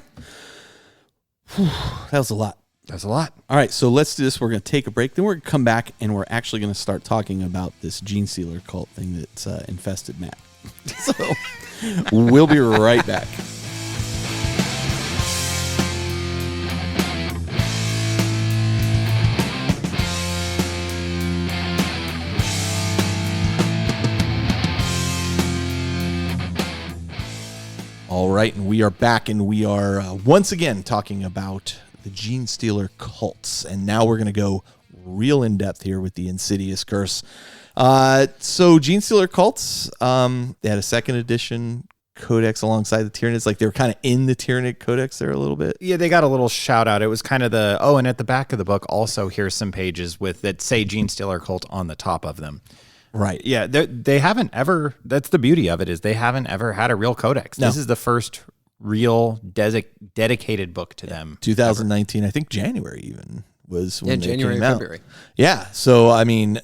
That was a lot. That's a lot. All right, so let's do this. We're going to take a break. Then we're going to come back, and we're actually going to start talking about this Genestealer cult thing that's infested Matt. So we'll be right back. All right, and we are back, and we are once again talking about the Genestealer Cults, and now we're going to go real in depth here with the Insidious Curse. So Genestealer Cults, they had a 2nd edition codex alongside the Tyranids. Like they were kind of in the Tyranid codex there a little bit. Yeah, they got a little shout out. It was kind of and at the back of the book also here's some pages that say Genestealer Cult on the top of them. Right. Yeah, they haven't ever, that's the beauty of it, is they haven't ever had a real codex. No. This is the first real dedicated book to them. 2019, ever. I think January even was when they January came and out. February. Yeah. So, I mean,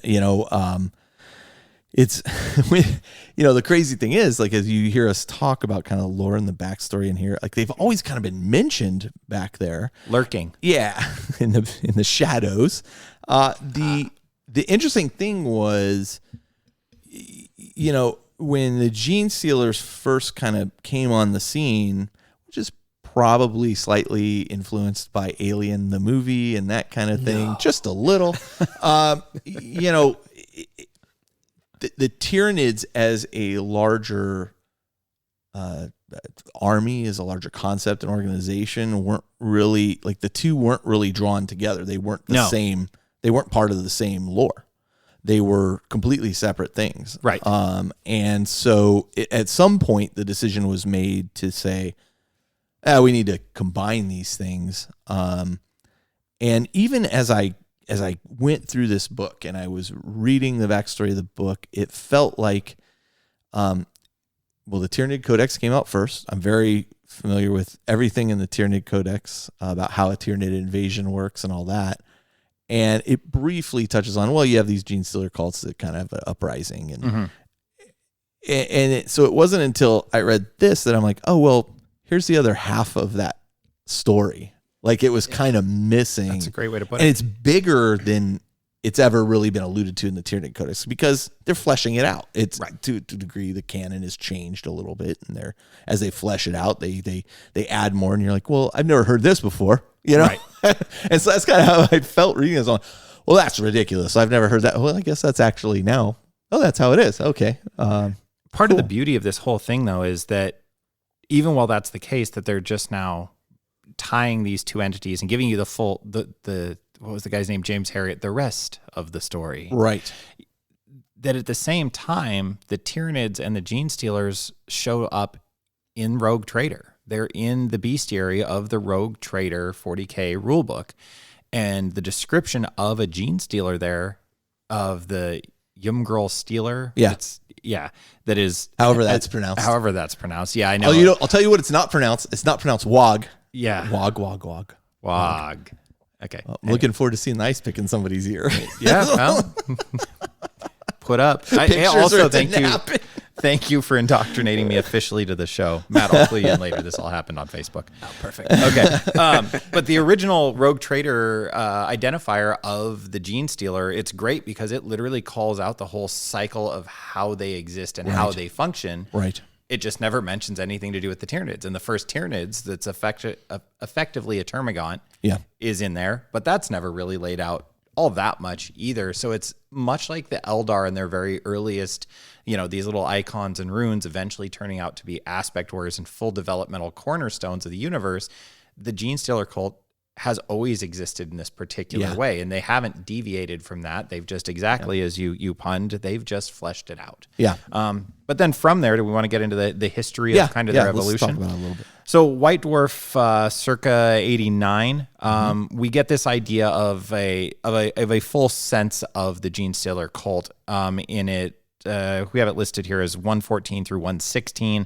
it's, the crazy thing is, like, as you hear us talk about kind of lore and the backstory in here, like they've always kind of been mentioned back there. Lurking. Yeah. In the shadows. The interesting thing was, when the Genestealers first kind of came on the scene, which is probably slightly influenced by Alien the movie and that kind of thing, just a little, the Tyranids as a larger army, as a larger concept and organization, weren't really, like the two weren't really drawn together. They weren't the same. They weren't part of the same lore. They were completely separate things. Right. And so at some point, the decision was made to say, we need to combine these things. And even as I went through this book and I was reading the backstory of the book, it felt like, the Tyranid Codex came out first. I'm very familiar with everything in the Tyranid Codex about how a Tyranid invasion works and all that. And it briefly touches on, you have these Genestealer cults that kind of have an uprising. And so it wasn't until I read this that I'm like, here's the other half of that story. Like it was kind of missing. That's a great way to put it. And it. it's bigger than it's ever really been alluded to in the Tyranid Codex, because they're fleshing it out. It's to a degree, the canon has changed a little bit, and as they flesh it out, they add more, and you're like, well, I've never heard this before, Right. And so that's kind of how I felt reading this. Well, that's ridiculous. I've never heard that. Well, I guess that's actually now. Oh, that's how it is. Okay. Part of the beauty of this whole thing, though, is that even while that's the case, that they're just now tying these two entities and giving you the full what was the guy's name? James Harriet, the rest of the story. Right. That at the same time, the Tyranids and the Genestealers show up in Rogue Trader. They're in the bestiary of the Rogue Trader 40K rulebook. And the description of a Genestealer there, of the Yumgrel Stealer. That is. However that's pronounced. Yeah, I know. I'll tell you what it's not pronounced. It's not pronounced Wog. Yeah. Wog. Okay. Well, I'm looking forward to seeing the ice pick in somebody's ear. Yeah. Well, put up. I also thank you for indoctrinating me officially to the show. Matt, I'll clue you in later. This all happened on Facebook. Oh, perfect. Okay. But the original Rogue Trader identifier of the Genestealer, it's great because it literally calls out the whole cycle of how they exist and how they function. Right. It just never mentions anything to do with the Tyranids. And the first Tyranids that's effectively a Termagant is in there, but that's never really laid out all that much either. So it's much like the Eldar in their very earliest, these little icons and runes eventually turning out to be aspect warriors and full developmental cornerstones of the universe. The Genestealer cult has always existed in this particular way, and they haven't deviated from that. They've just exactly as you punned, they've just fleshed it out. Yeah. But then from there, do we want to get into the history of kind of their evolution? Let's talk about it a little bit. So White Dwarf, circa 89, we get this idea of a full sense of the Genestealer cult. In it, we have it listed here as 114 through 116.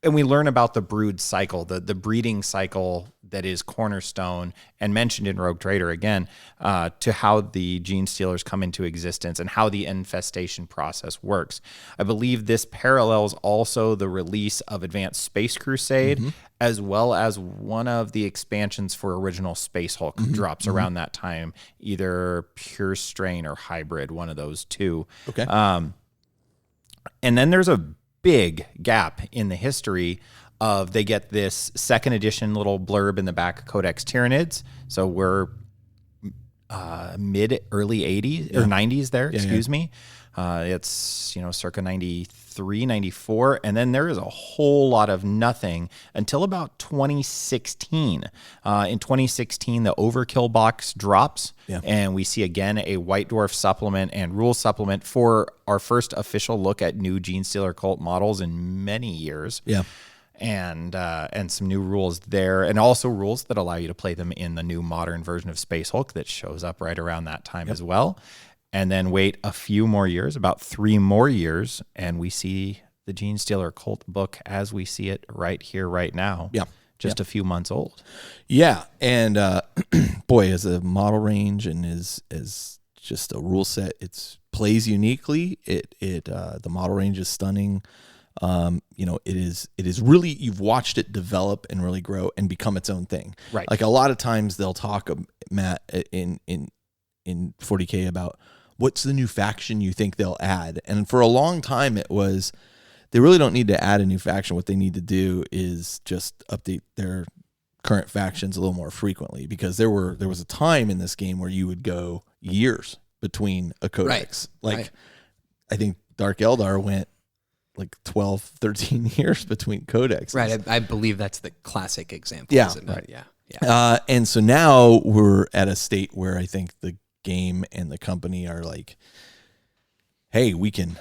And we learn about the brood cycle, the breeding cycle that is cornerstone and mentioned in Rogue Trader again, to how the Genestealers come into existence and how the infestation process works. I believe this parallels also the release of Advanced Space Crusade, as well as one of the expansions for original Space Hulk drops around that time, either Pure Strain or Hybrid, one of those two. Okay. And then there's a big gap in the history of they get this second edition little blurb in the back, Codex Tyranids. So we're early 80s or 90s there, excuse me. It's, circa 93, 94. And then there is a whole lot of nothing until about 2016. In 2016, the Overkill box drops. Yeah. And we see again a White Dwarf supplement and rule supplement for our first official look at new Genestealer cult models in many years. Yeah. And some new rules there, and also rules that allow you to play them in the new modern version of Space Hulk that shows up right around that time as well. And then wait a few more years, about 3 more years, and we see the Genestealer cult book as we see it right here, right now. Yeah. Just a few months old. Yeah. And boy, as a model range and as just a rule set, it plays uniquely. The model range is stunning. It is really, you've watched it develop and really grow and become its own thing. Right. Like a lot of times they'll talk, Matt, in 40K about what's the new faction you think they'll add. And for a long time it was, they really don't need to add a new faction. What they need to do is just update their current factions a little more frequently, because there was a time in this game where you would go years between a codex. I think Dark Eldar went like 12, 13 years between codex. Right. I believe that's the classic example. Yeah. Isn't it? Right. Yeah. And so now we're at a state where I think the game and the company are like, hey, we could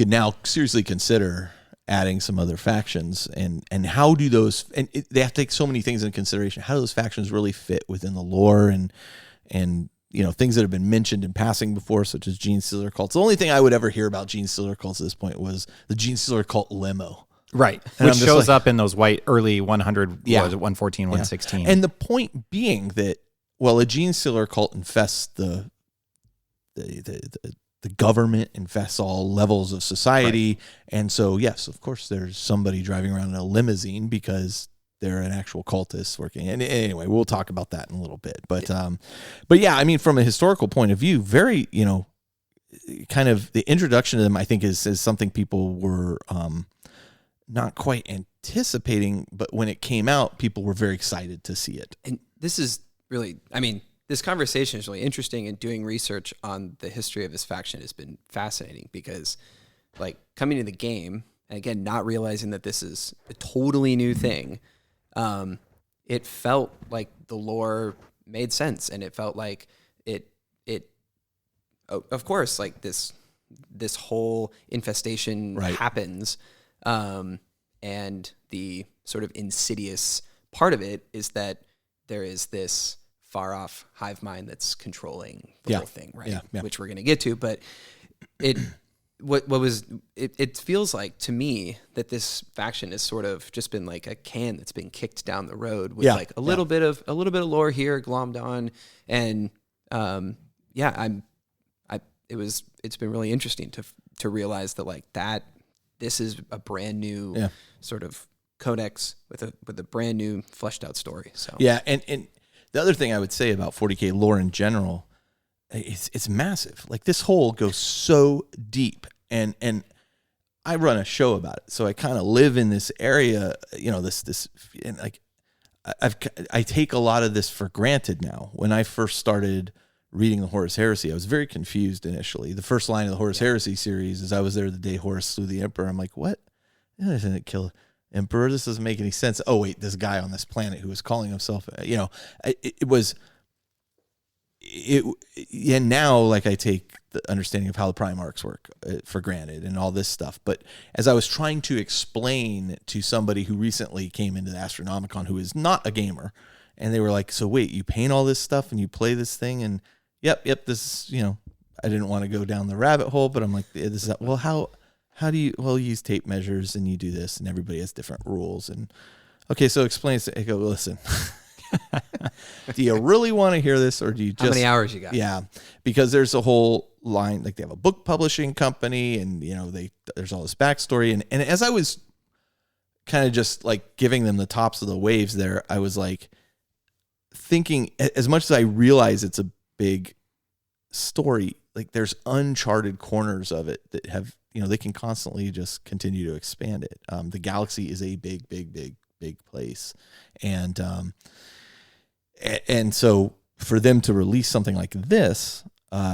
now seriously consider adding some other factions, and how do those, and they have to take so many things into consideration. How do those factions really fit within the lore and things that have been mentioned in passing before, such as Genestealer Cults. The only thing I would ever hear about Genestealer Cults at this point was the Genestealer Cult limo. Right. Which shows up in those white early 100, what was it, 114, 116. And the point being that, well, a Genestealer Cult infests the government, infests all levels of society. Right. And so, yes, of course, there's somebody driving around in a limousine because they're an actual cultist working. And anyway, we'll talk about that in a little bit. But yeah, I mean, from a historical point of view, very, kind of the introduction to them, I think is something people were not quite anticipating, but when it came out, people were very excited to see it. And this is really, I mean, this conversation is really interesting, and doing research on the history of this faction has been fascinating because, like, coming to the game, and again, not realizing that this is a totally new thing, it felt like the lore made sense, and it felt like it of course, like this whole infestation happens, and the sort of insidious part of it is that there is this far off hive mind that's controlling the whole thing, right? Yeah. Which we're going to get to, but it feels like to me that this faction has sort of just been like a can that's been kicked down the road with like a little bit of lore here glommed on, and it's been really interesting to realize that like that this is a brand new sort of codex with a brand new fleshed out story. So and the other thing I would say about 40K lore in general, it's massive. Like this hole goes so deep, and I run a show about it, so I kind of live in this area. This and like I take a lot of this for granted now. When I first started reading the Horus Heresy, I was very confused initially. The first line of the Horus Heresy series is, "I was there the day Horus slew the Emperor." I'm like, what? Didn't kill Emperor? This doesn't make any sense. Oh wait, this guy on this planet who was calling himself, and now like I take the understanding of how the Primarchs work for granted and all this stuff. But as I was trying to explain to somebody who recently came into the Astronomicon who is not a gamer, and they were like, "So wait, you paint all this stuff and you play this thing?" And yep, this, I didn't want to go down the rabbit hole, but I'm like, this is, well, how do you, well, you use tape measures and you do this, and everybody has different rules. And okay, so explain it. I go, listen, do you really want to hear this, or do you just, how many hours you got? Yeah, because there's a whole line, like they have a book publishing company, and there's all this backstory. And as I was kind of just like giving them the tops of the waves there, I was like thinking, as much as I realize it's a big story, like there's uncharted corners of it that have, they can constantly just continue to expand it. The galaxy is a big place. And so for them to release something like this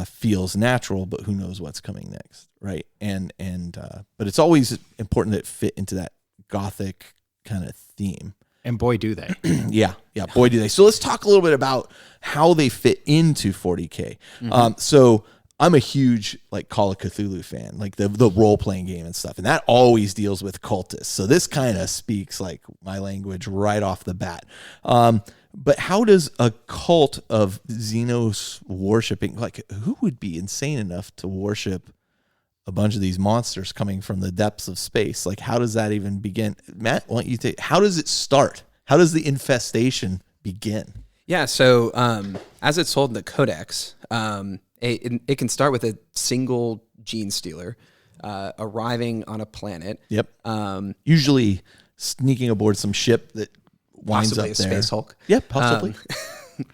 feels natural, but who knows what's coming next. Right. But it's always important that it fit into that Gothic kind of theme. And boy, do they. Yeah, boy, do they. So let's talk a little bit about how they fit into 40K. So I'm a huge like Call of Cthulhu fan, like the role-playing game and stuff. And that always deals with cultists. So this kind of speaks like my language right off the bat. But how does a cult of Xenos worshiping, like who would be insane enough to worship a bunch of these monsters coming from the depths of space? Like, how does that even begin? Matt, why don't you take, how does it start? How does the infestation begin? Yeah, so as it's told in the Codex, it can start with a single Genestealer arriving on a planet. Yep. Usually sneaking aboard some ship that winds possibly up a there. Space Hulk. Yep, possibly.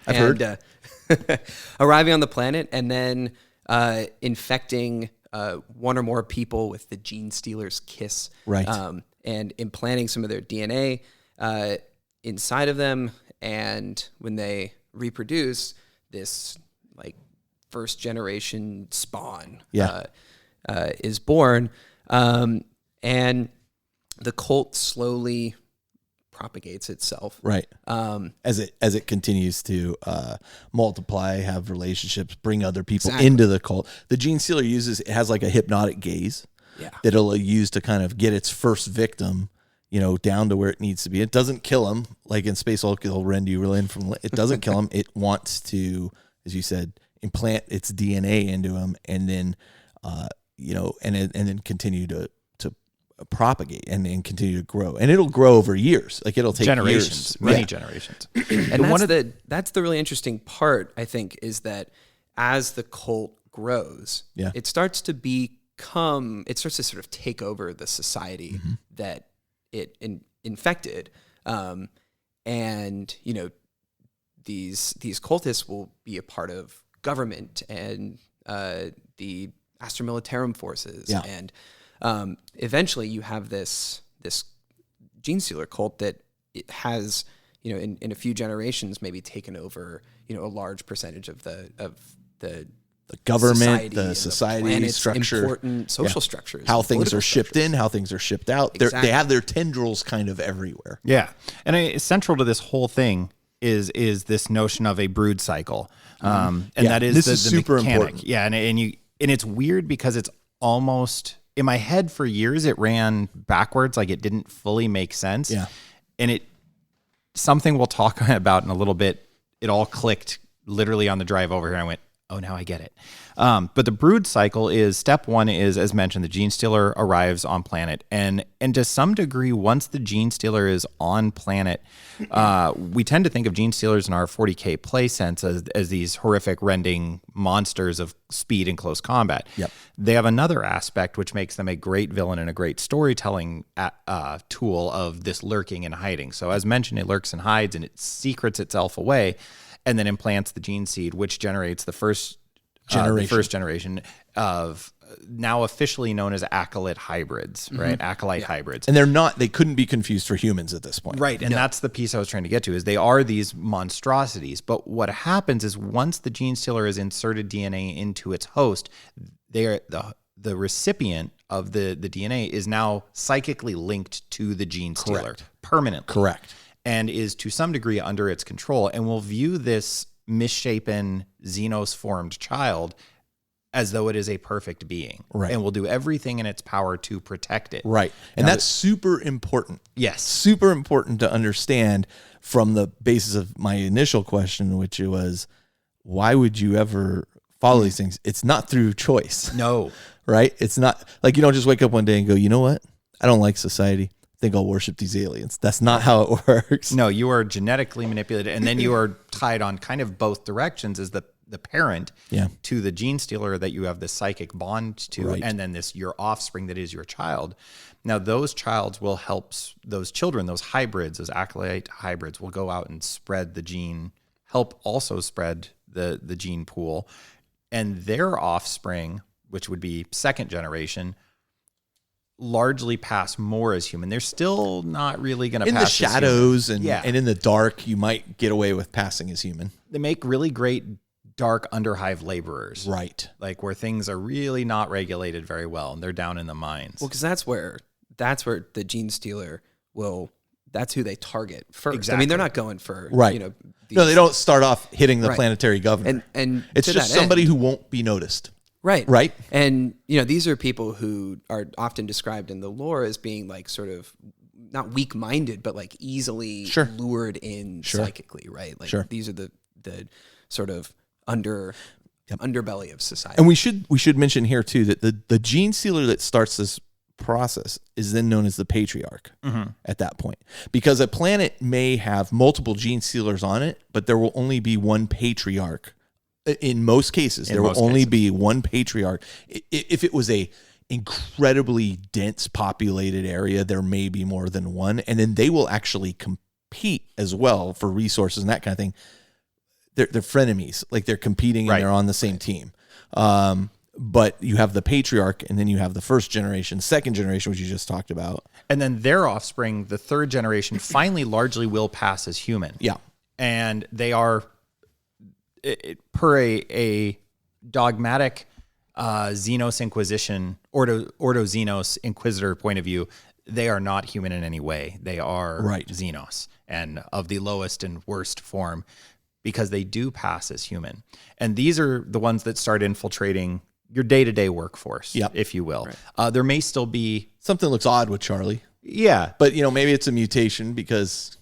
I've heard. Arriving on the planet and then infecting one or more people with the Genestealer's kiss. Right. And implanting some of their DNA inside of them. And when they reproduce, this like first generation spawn is born. And the cult slowly propagates itself. Right. As it continues to multiply, have relationships, bring other people into the cult. The Genestealer it has like a hypnotic gaze that it'll use to kind of get its first victim, down to where it needs to be. It doesn't kill him like in Space Hulk. It'll rend you in from. It doesn't kill him. It wants to, as you said, implant its DNA into him, and then and then continue to propagate and continue to grow, and it'll grow over years. Like it'll take generations, many generations. And that's the really interesting part, I think, is that as the cult grows, it starts to sort of take over the society that it infected. and these cultists will be a part of government and the Astra Militarum forces, and eventually you have this Genestealer cult that it has in a few generations maybe taken over a large percentage of the government, the society structure, important social structures, how things are shipped in, how things are shipped out. Exactly. They have their tendrils kind of everywhere. Yeah, and central to this whole thing is this notion of a brood cycle, and that is this the is super mechanic. important. Yeah, and it's weird because it's almost in my head for years it ran backwards, like it didn't fully make sense. Yeah, and something we'll talk about in a little bit. It all clicked literally on the drive over here. I went, oh, now I get it. But the brood cycle is step one is, as mentioned, the Genestealer arrives on planet. And to some degree, once the Genestealer is on planet, we tend to think of Genestealers in our 40K play sense as these horrific, rending monsters of speed and close combat. Yep. They have another aspect which makes them a great villain and a great storytelling tool of this lurking and hiding. So as mentioned, it lurks and hides and it secrets itself away and then implants the gene seed, which generates the first generation of now officially known as acolyte hybrids, right? Acolyte hybrids. and they couldn't be confused for humans at this point. Right, and that's the piece I was trying to get to, is they are these monstrosities. But what happens is once the Genestealer has inserted DNA into its host, they are the recipient of the DNA is now psychically linked to the Genestealer permanently. Correct. And is to some degree under its control, and will view this misshapen Xenos-formed child as though it is a perfect being. Right. And will do everything in its power to protect it. Right. And that's super important. Yes. Super important to understand from the basis of my initial question, which was, why would you ever follow these things? It's not through choice. No. Right? It's not like you don't just wake up one day and go, you know what? I don't like society. I think I'll worship these aliens. That's not how it works. No, you are genetically manipulated, and then you are tied on kind of both directions as the parent to the Genestealer that you have this psychic bond to, and then your offspring that is your child. Now, those childs will help those children, those hybrids, those acolyte hybrids will go out and spread the gene, help also spread the gene pool, and their offspring, which would be second generation, largely pass more as human. They're still not really going to pass in the shadows as human. and in the dark. You might get away with passing as human. They make really great dark underhive laborers, right? Like where things are really not regulated very well, and they're down in the mines. Well, because that's where the Genestealer will. That's who they target first. Exactly. I mean, they're not going for no, they don't start off hitting the planetary governor, and it's just somebody who won't be noticed. Right. And, these are people who are often described in the lore as being like sort of not weak-minded, but like easily lured in psychically, right? Like these are the sort of underbelly of society. And we should mention here too that the Genestealer that starts this process is then known as the Patriarch at that point, because a planet may have multiple Genestealers on it, but there will only be one Patriarch. In most cases, there will only be one Patriarch. If it was a incredibly dense populated area, there may be more than one, and then they will actually compete as well for resources and that kind of thing. They're frenemies, like they're competing and they're on the same team. But you have the Patriarch, and then you have the first generation, second generation, which you just talked about, and then their offspring, the third generation, finally largely will pass as human. Yeah, and they are. Per a dogmatic Xenos Inquisition, Ordo Xenos Inquisitor point of view, they are not human in any way. They are Xenos, and of the lowest and worst form, because they do pass as human. And these are the ones that start infiltrating your day-to-day workforce, if you will. Right. There may still be... Something looks odd with Charlie. Yeah. But, maybe it's a mutation because...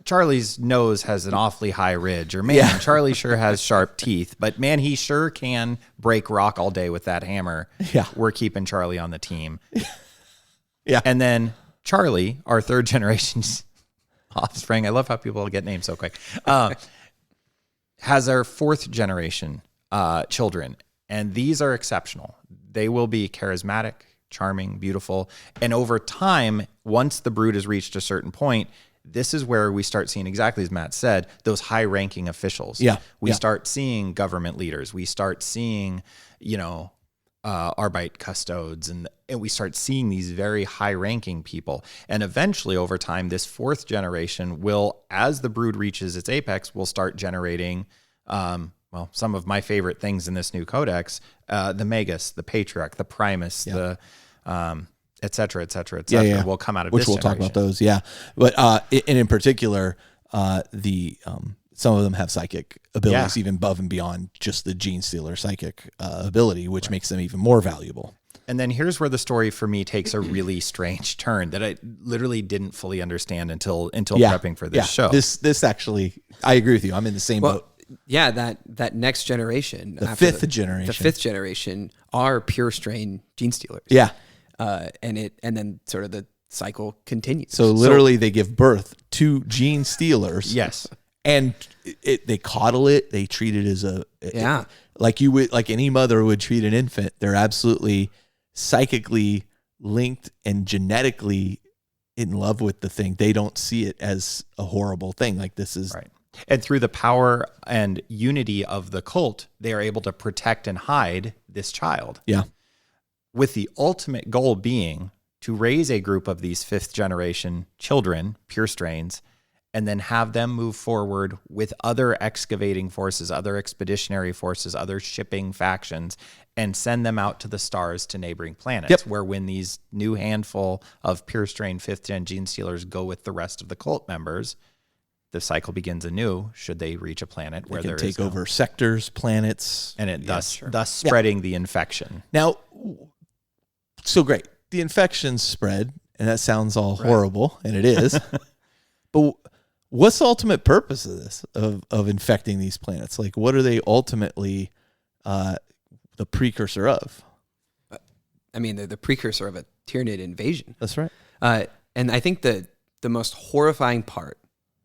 Charlie's nose has an awfully high ridge, or Charlie sure has sharp teeth, but man, he sure can break rock all day with that hammer. Yeah. We're keeping Charlie on the team. Yeah. And then Charlie, our third generation's offspring, I love how people get named so quick, has our fourth generation children, and these are exceptional. They will be charismatic, charming, beautiful, and over time, once the brood has reached a certain point, this is where we start seeing, exactly as Matt said, those high-ranking officials. Yeah. We start seeing government leaders. We start seeing, Arbeit custodes, and we start seeing these very high-ranking people. And eventually, over time, this fourth generation will, as the brood reaches its apex, will start generating, some of my favorite things in this new codex, the Magus, the Patriarch, the Primus, the et cetera, et cetera, et cetera, will come out of which this we'll generation. talk about those. Yeah. But, and in particular, some of them have psychic abilities even above and beyond just the Genestealer psychic ability, which makes them even more valuable. And then here's where the story for me takes a really strange turn that I literally didn't fully understand until prepping for this show. This actually, I agree with you. I'm in the same boat. Yeah, that next generation, The fifth generation are pure strain Genestealers. Yeah. And then sort of the cycle continues. So literally, they give birth to Genestealers. Yes. And they coddle it. They treat it as like any mother would treat an infant. They're absolutely psychically linked and genetically in love with the thing. They don't see it as a horrible thing. Like, this is right. And through the power and unity of the cult, they are able to protect and hide this child. Yeah. With the ultimate goal being to raise a group of these fifth generation children, pure strains, and then have them move forward with other excavating forces, other expeditionary forces, other shipping factions, and send them out to the stars to neighboring planets, where when these new handful of pure strain fifth gen Genestealers go with the rest of the cult members, the cycle begins anew should they reach a planet where there take over sectors, planets, and it thus spreading the infection. Now, so great. The infections spread, and that sounds all horrible, and it is. But what's the ultimate purpose of this, of infecting these planets? Like, what are they ultimately the precursor of? I mean, they're the precursor of a Tyranid invasion. That's right. And I think the most horrifying part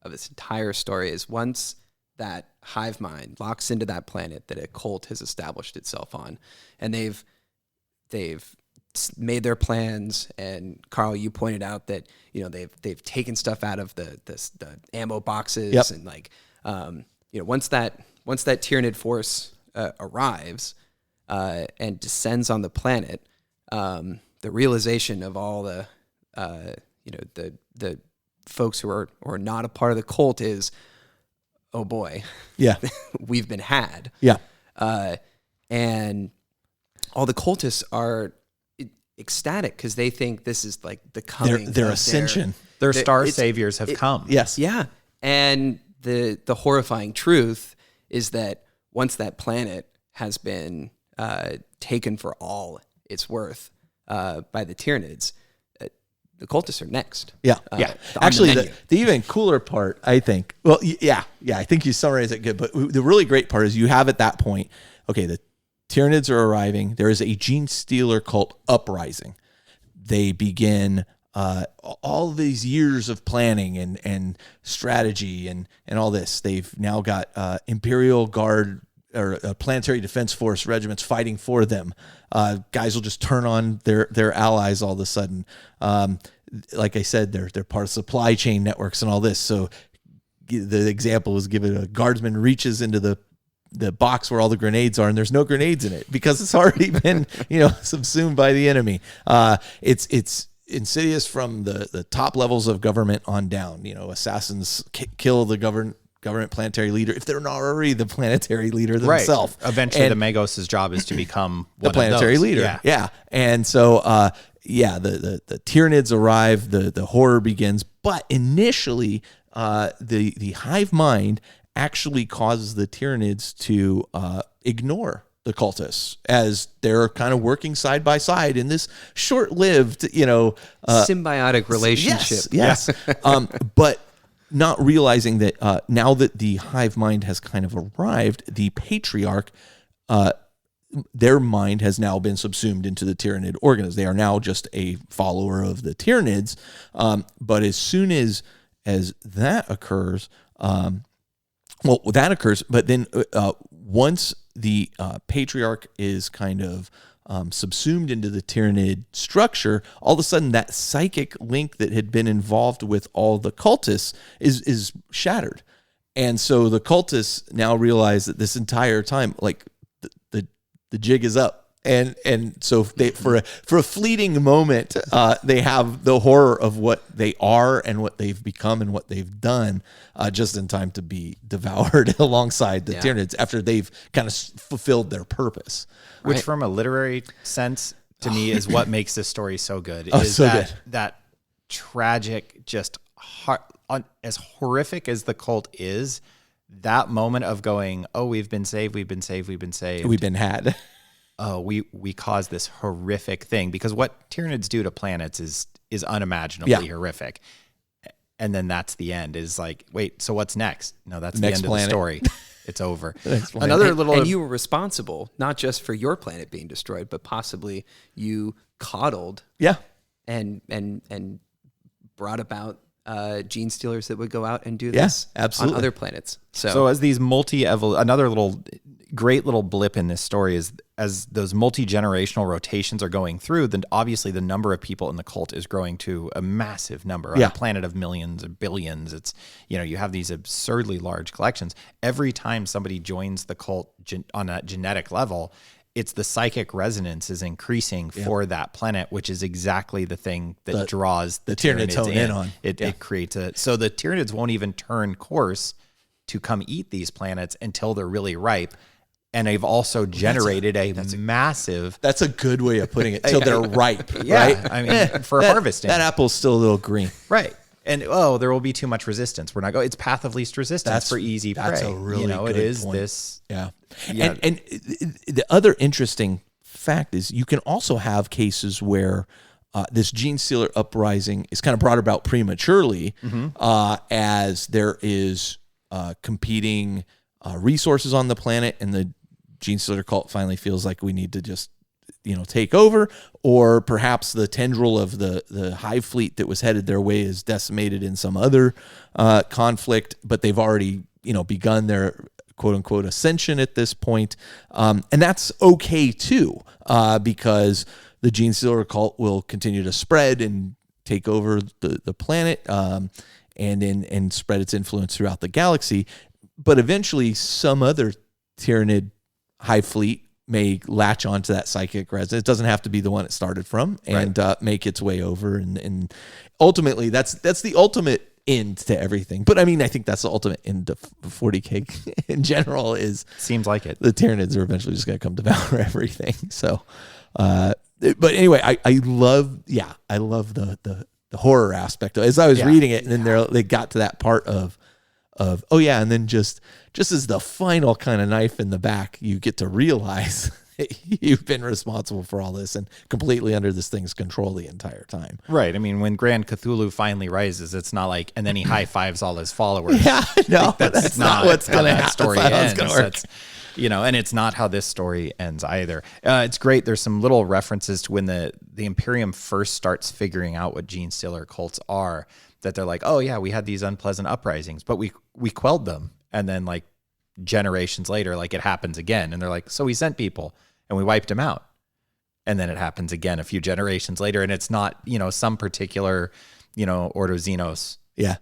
of this entire story is once that hive mind locks into that planet that a cult has established itself on, and they've made their plans. And Carl, you pointed out that they've taken stuff out of the ammo boxes, and once that Tyranid force arrives and descends on the planet, the realization of all the folks who are not a part of the cult is, oh boy, we've been had. And all the cultists are ecstatic because they think this is like the coming, their ascension, their star saviors have come. Yes, and the horrifying truth is that once that planet has been taken for all it's worth by the Tyranids, the cultists are next. Actually, the even cooler part, I think, I think you summarized it good, but the really great part is you have at that point, okay, the Tyranids are arriving. There is a Genestealer cult uprising. They begin all these years of planning and strategy and all this. They've now got Imperial Guard or Planetary Defense Force regiments fighting for them. Guys will just turn on their allies all of a sudden. Like I said, they're part of supply chain networks and all this. So the example was given: a guardsman reaches into the box where all the grenades are, and there's no grenades in it because it's already been subsumed by the enemy. It's insidious from the top levels of government on down. Assassins kill the government planetary leader if they're not already the planetary leader themselves. Right. Eventually, the Magos' job is to become the planetary leader. Yeah. And so, the Tyranids arrive, the horror begins, but initially, the hive mind actually causes the Tyranids to ignore the cultists as they're kind of working side by side in this short-lived, symbiotic relationship. Yes. But not realizing that now that the hive mind has kind of arrived, the Patriarch, their mind has now been subsumed into the Tyranid organism. They are now just a follower of the Tyranids. But as soon as that occurs, but then once the Patriarch is kind of subsumed into the Tyranid structure, all of a sudden that psychic link that had been involved with all the cultists is shattered. And so the cultists now realize that this entire time, like the jig is up. And so they, for a fleeting moment, they have the horror of what they are and what they've become and what they've done, just in time to be devoured alongside the Tyranids after they've kind of fulfilled their purpose. Which, from a literary sense, to me, is what makes this story so good. That tragic, just as horrific as the cult is, that moment of going, oh, we've been saved, we've been saved, we've been saved. We've been had. Oh, we caused this horrific thing, because what Tyranids do to planets is unimaginably horrific. And then that's the end. Is like, wait, so what's next? No, that's the end of the story. It's over. Another little, and you were responsible not just for your planet being destroyed, but possibly you coddled, and brought about Genestealers that would go out and do this on other planets. So as these another little great little blip in this story is, as those multi-generational rotations are going through, then obviously the number of people in the cult is growing to a massive number. On a planet of millions and billions, it's, you have these absurdly large collections. Every time somebody joins the cult on a genetic level, it's the psychic resonance is increasing for that planet, which is exactly the thing that draws the Tyranids in on. It creates so the Tyranids won't even turn course to come eat these planets until they're really ripe. And they've also generated massive... That's a good way of putting it, till they're ripe, right? I mean, for harvesting. That apple's still a little green. Right. And, there will be too much resistance. We're not going... It's path of least resistance for easy prey. That's a really good it is point. This... Yeah. And the other interesting fact is you can also have cases where this Genestealer uprising is kind of brought about prematurely, as there is competing resources on the planet, and the Genestealer cult finally feels like we need to just, take over, or perhaps the tendril of the hive fleet that was headed their way is decimated in some other conflict, but they've already, begun their quote unquote ascension at this point. And that's okay too, because the Genestealer cult will continue to spread and take over the planet, and spread its influence throughout the galaxy. But eventually some other Tyranid hive fleet may latch onto that psychic resonance. It doesn't have to be the one it started from, and make its way over. And ultimately that's the ultimate end to everything. But I mean, I think that's the ultimate end of 40K in general. Seems like it. The Tyranids are eventually just going to come devour everything. So, but anyway, I love the horror aspect. As I was reading it, and then they got to that part of and then just as the final kind of knife in the back, you get to realize you've been responsible for all this and completely under this thing's control the entire time. Right. I mean, when Grand Cthulhu finally rises, it's not like, and then he high fives all his followers. That's not what's going to happen. Story ends. It's going to work. And it's not how this story ends either. It's great. There's some little references to when the Imperium first starts figuring out what Genestealer cults are, that they're like, oh yeah, we had these unpleasant uprisings, but we quelled them. And then like generations later, like it happens again. And they're like, so we sent people and we wiped them out. And then it happens again a few generations later. And it's not, some particular, Ordo Xenos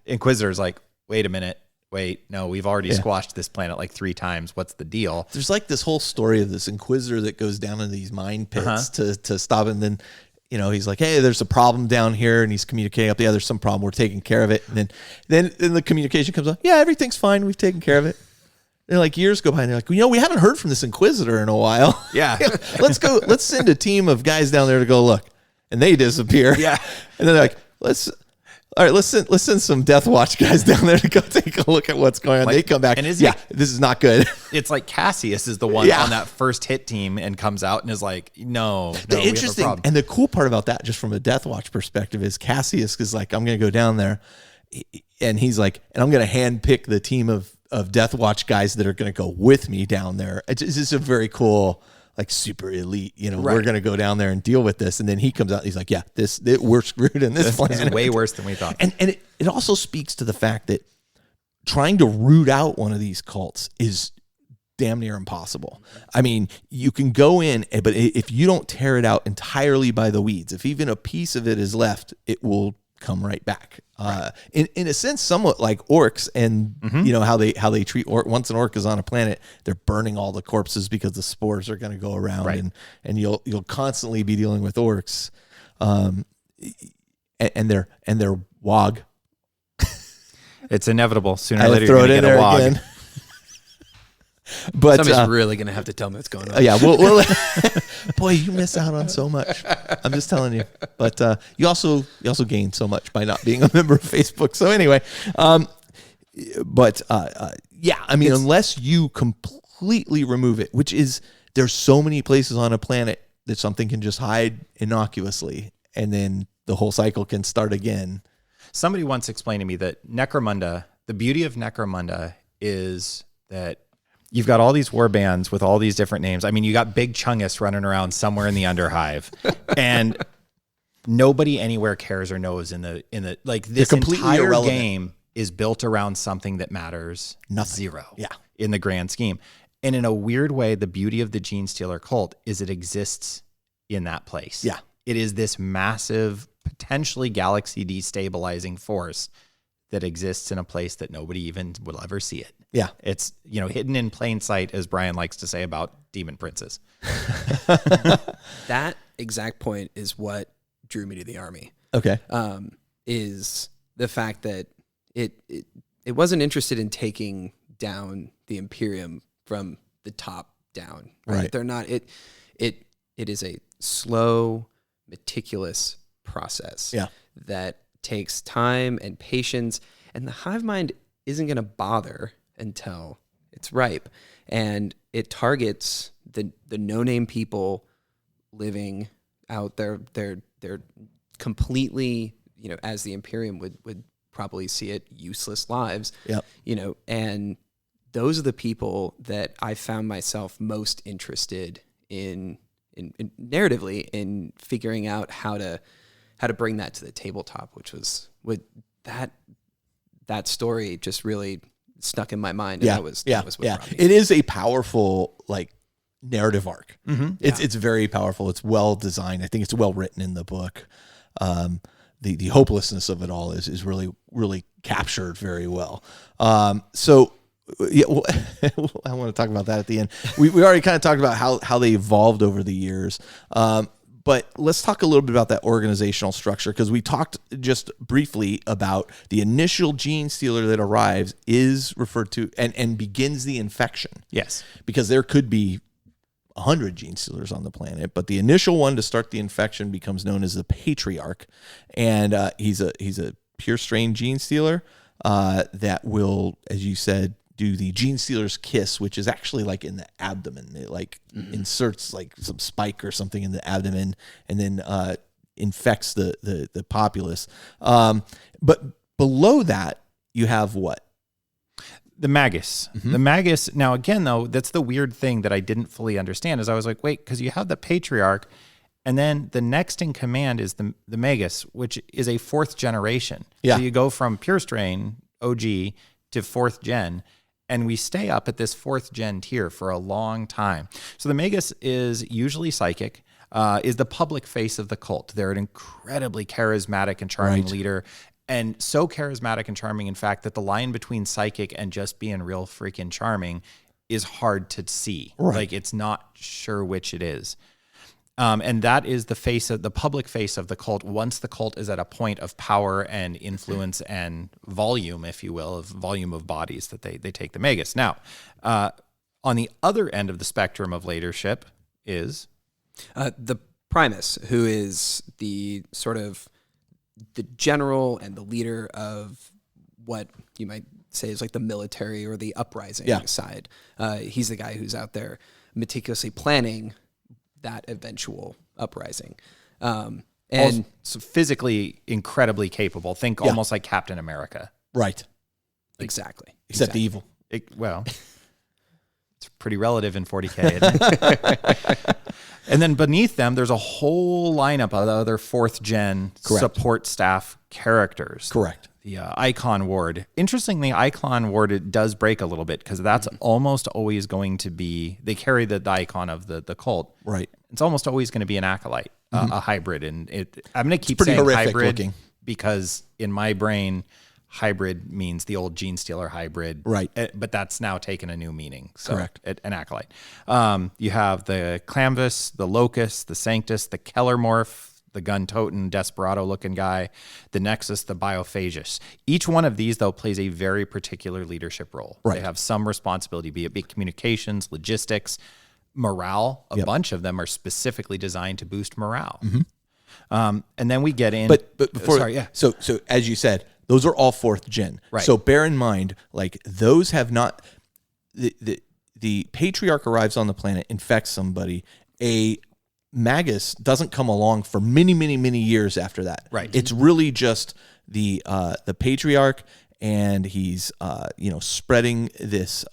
Inquisitor's like, wait a minute. Wait, no, we've already squashed this planet like 3 times. What's the deal? There's like this whole story of this Inquisitor that goes down into these mine pits to stop him. Then, he's like, hey, there's a problem down here. And he's communicating up. Yeah, there's some problem. We're taking care of it. And then the communication comes up. Yeah, everything's fine. We've taken care of it. And like years go by and they're like, we haven't heard from this Inquisitor in a while. Yeah. Let's send a team of guys down there to go look. And they disappear. Yeah. And then they're like, let's send some Death Watch guys down there to go take a look at what's going on. They come back, and this is not good. It's like Cassius is the one on that first hit team and comes out and is like, no. The interesting and the cool part about that, just from a Death Watch perspective, is Cassius is like, I'm going to go down there, and he's like, and I'm going to handpick the team of Death Watch guys that are going to go with me down there. It's just a very cool, like super elite, we're going to go down there and deal with this. And then he comes out and he's like, we're screwed in this planet. This is way worse than we thought. And it also speaks to the fact that trying to root out one of these cults is damn near impossible. I mean, you can go in, but if you don't tear it out entirely by the weeds, if even a piece of it is left, it will come right back. In a sense, somewhat like orcs, and you know how they treat once an orc is on a planet, they're burning all the corpses because the spores are going to go around, and you'll constantly be dealing with orcs, and their wog. It's inevitable. Sooner or I later, throw you're it going to in get a there wog. again. But Somebody's really going to have to tell me what's going on. yeah, well, boy, you miss out on so much. I'm just telling you. But you also gain so much by not being a member of Facebook. So anyway, yeah, I mean, unless you completely remove it, which is, there's so many places on a planet that something can just hide innocuously, and then the whole cycle can start again. Somebody once explained to me that Necromunda, the beauty of Necromunda is that you've got all these war bands with all these different names. I mean, you got Big Chungus running around somewhere in the Underhive, and nobody anywhere cares or knows in the like, this entire game is built around something that matters zero in the grand scheme. And in a weird way, the beauty of the Genestealer cult is it exists in that place. Yeah. It is this massive, potentially galaxy destabilizing force that exists in a place that nobody even will ever see it. Yeah. It's, hidden in plain sight, as Brian likes to say about demon princes. That exact point is what drew me to the army. Okay. Is the fact that it wasn't interested in taking down the Imperium from the top down. Right. They're not, it is a slow, meticulous process that takes time and patience, and the hive mind isn't going to bother until it's ripe, and it targets the no-name people living out their completely, as the Imperium would probably see it, useless lives. And those are the people that I found myself most interested in narratively in figuring out how to bring that to the tabletop, which was with that story just really stuck in my mind. And that was what brought me. It is a powerful, narrative arc. It's very powerful. It's well designed. I think it's well written in the book. The hopelessness of it all is really, really captured very well. So yeah, well, I want to talk about that at the end. We already kind of talked about how they evolved over the years. But let's talk a little bit about that organizational structure, because we talked just briefly about the initial Genestealer that arrives is referred to and begins the infection. Yes. Because there could be 100 Genestealers on the planet, but the initial one to start the infection becomes known as the Patriarch, and he's a pure strain Genestealer that will, as you said, do the Genestealer's kiss, which is actually in the abdomen. It inserts some spike or something in the abdomen, and then infects the populace. But below that, you have what? The Magus. The Magus. Now, again, though, that's the weird thing that I didn't fully understand. Is I was like, wait, because you have the Patriarch, and then the next in command is the Magus, which is a fourth generation. Yeah. So you go from pure strain OG to fourth gen. And we stay up at this fourth gen tier for a long time. So the Magus is usually psychic, is the public face of the cult. They're an incredibly charismatic and charming leader. And so charismatic and charming, in fact, that the line between psychic and just being real freaking charming is hard to see. Right. It's not sure which it is. And that is the public face of the cult once the cult is at a point of power and influence and volume, if you will, of volume of bodies that they take the Magus. Now, on the other end of the spectrum of leadership is the Primus, who is the sort of the general and the leader of what you might say is the military or the uprising side. He's the guy who's out there meticulously planning that eventual uprising. And also physically incredibly capable. Think almost like Captain America. Right. Exactly. Except evil. Well, it's pretty relative in 40K. Isn't it? And then beneath them, there's a whole lineup of other fourth gen support staff characters. Correct. icon ward. Interestingly, icon ward, it does break a little bit because that's almost always going to be, they carry the icon of the cult. Right. It's almost always going to be an acolyte, a hybrid. And I'm going to keep pretty saying horrific hybrid looking. because in my brain, hybrid means the old Genestealer hybrid. Right. But that's now taken a new meaning. So Correct. An acolyte. You have the Clamvus, the Locust, the Sanctus, the Kellermorph, the gun-toting, desperado-looking guy, the Nexus, the Biophagus. Each one of these, though, plays a very particular leadership role. Right. They have some responsibility, be it communications, logistics, morale. A bunch of them are specifically designed to boost morale. And then we get in... But before... Sorry, yeah. So as you said, those are all 4th gen. Right. So bear in mind, like, those have not... The Patriarch arrives on the planet, infects somebody, a Magus doesn't come along for many, many, many years after that. Right. It's really just the Patriarch, and he's spreading this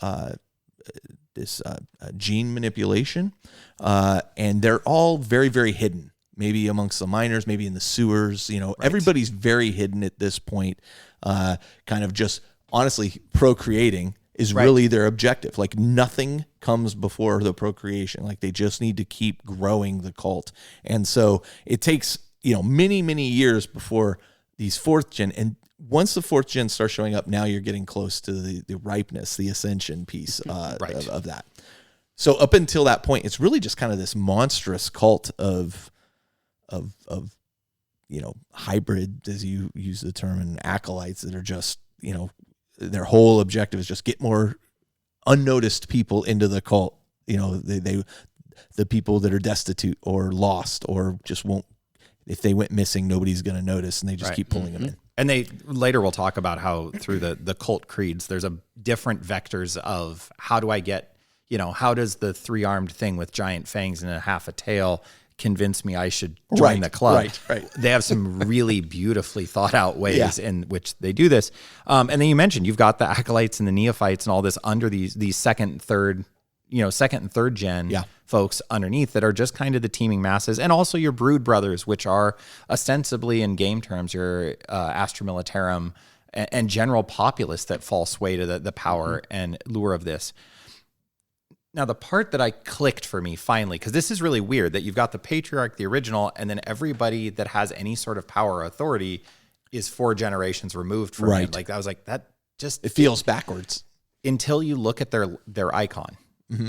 gene manipulation, and they're all very, very hidden. Maybe amongst the miners, maybe in the sewers. Everybody's very hidden at this point. Kind of just honestly procreating is really their objective. Like, nothing comes before the procreation. Like, they just need to keep growing the cult. And so it takes, many, many years before these 4th gen. And once the 4th gen starts showing up, now you're getting close to the ripeness, the ascension piece of that. So up until that point, it's really just kind of this monstrous cult of hybrid, as you use the term, and acolytes that are just, their whole objective is just get more unnoticed people into the cult. The people that are destitute or lost or just won't, if they went missing, nobody's going to notice, and they just keep pulling them in. And they later we'll talk about how through the cult creeds, there's a different vectors of how do I get, how does the 3-armed thing with giant fangs and a half a tail convince me I should join the club. Right. They have some really beautifully thought out ways in which they do this. And then you mentioned you've got the acolytes and the neophytes and all this under these second and third gen folks underneath that are just kind of the teeming masses, and also your brood brothers, which are ostensibly in game terms your Astra Militarum and general populace that fall sway to the power and lure of this. Now, the part that I clicked for me finally, because this is really weird that you've got the Patriarch, the original, and then everybody that has any sort of power or authority is 4 generations removed from it. Like, I was like, that just... It feels backwards. Until you look at their icon.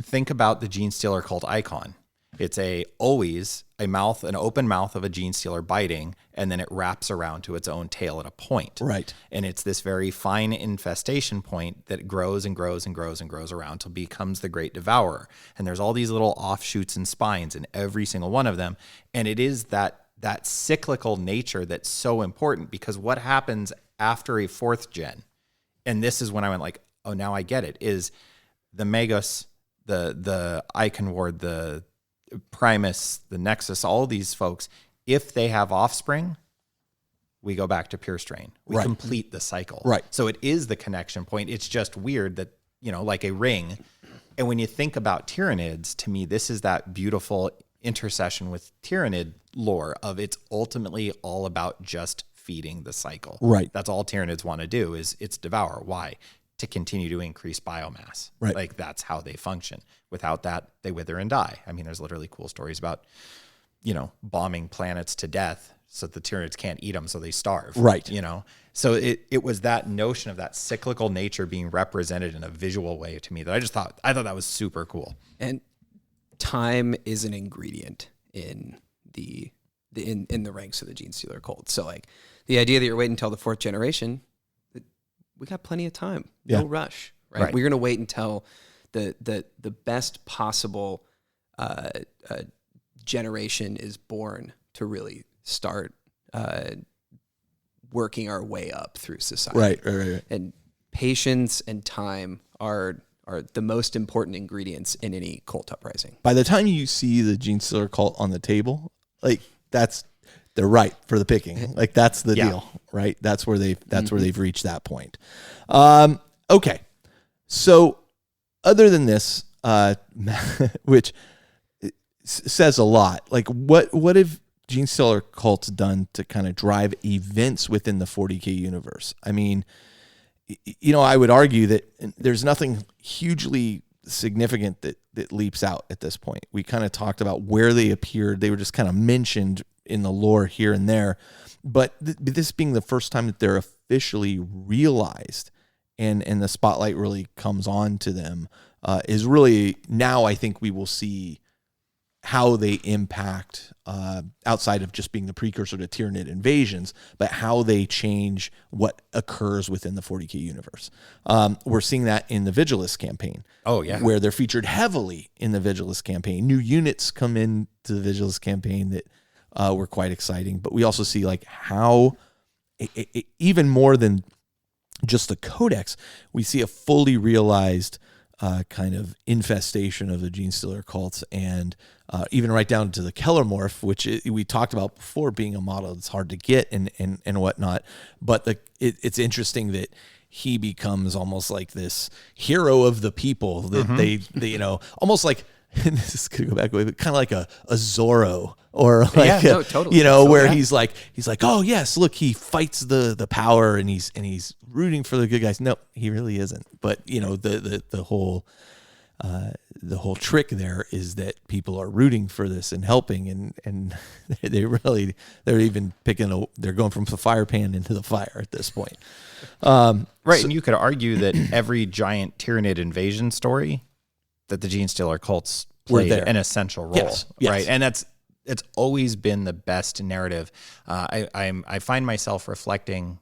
Think about the Genestealer Cult icon. It's always an open mouth of a Genestealer biting, and then it wraps around to its own tail at a point. Right. And it's this very fine infestation point that grows and grows and grows and grows around till becomes the Great Devourer. And there's all these little offshoots and spines in every single one of them. And it is that cyclical nature that's so important, because what happens after a 4th gen, and this is when I went like, oh, now I get it, is the Magus, the Icon Ward, the Primus, the Nexus, all these folks, if they have offspring, we go back to pure strain. We complete the cycle. Right. So it is the connection point. It's just weird that, like a ring. And when you think about Tyranids, to me, this is that beautiful intercession with Tyranid lore of it's ultimately all about just feeding the cycle. Right. That's all Tyranids want to do is it's devour. Why? To continue to increase biomass. Right. Like, that's how they function. Without that, they wither and die. I mean, there's literally cool stories about, bombing planets to death so the Tyranids can't eat them, so they starve. Right. So it was that notion of that cyclical nature being represented in a visual way to me that I thought that was super cool. And time is an ingredient in the ranks of the Genestealer Cult. So, like, the idea that you're waiting until the 4th generation, we got plenty of time. No rush, right? We're going to wait until the best possible generation is born to really start working our way up through society. Right. And patience and time are the most important ingredients in any cult uprising. By the time you see the Genestealer Cult on the table, like, they're ripe for the picking. Like, that's the deal, right? That's where they've reached that point. Okay. So other than this, which says a lot, like, what have Genestealer Cults done to kind of drive events within the 40K universe? I mean, I would argue that there's nothing hugely significant that leaps out at this point. We kind of talked about where they appeared. They were just kind of mentioned in the lore here and there. But this being the first time that they're officially realized and the spotlight really comes on to them is really, now I think we will see how they impact, outside of just being the precursor to Tyranid invasions, but how they change what occurs within the 40K universe. We're seeing that in the Vigilus campaign. Oh, yeah. Where they're featured heavily in the Vigilus campaign. New units come into the Vigilus campaign that were quite exciting, but we also see like how, even more than just the codex, we see a fully realized kind of infestation of the Genestealer Cults, and even right down to the Kellermorph, which we talked about before being a model that's hard to get and whatnot. But it's interesting that he becomes almost like this hero of the people that they almost like, and this is gonna go back away, but kind of like a Zorro, or like totally. Where he's like, oh yes, look, he fights the power and he's rooting for the good guys. No, he really isn't. But the whole trick there is that people are rooting for this and helping, and they're even they're going from the fire pan into the fire at this point. Right, and you could argue that every giant Tyranid invasion story, that the Genestealer Cults played an essential role, yes. right? And it's always been the best narrative. I find myself reflecting.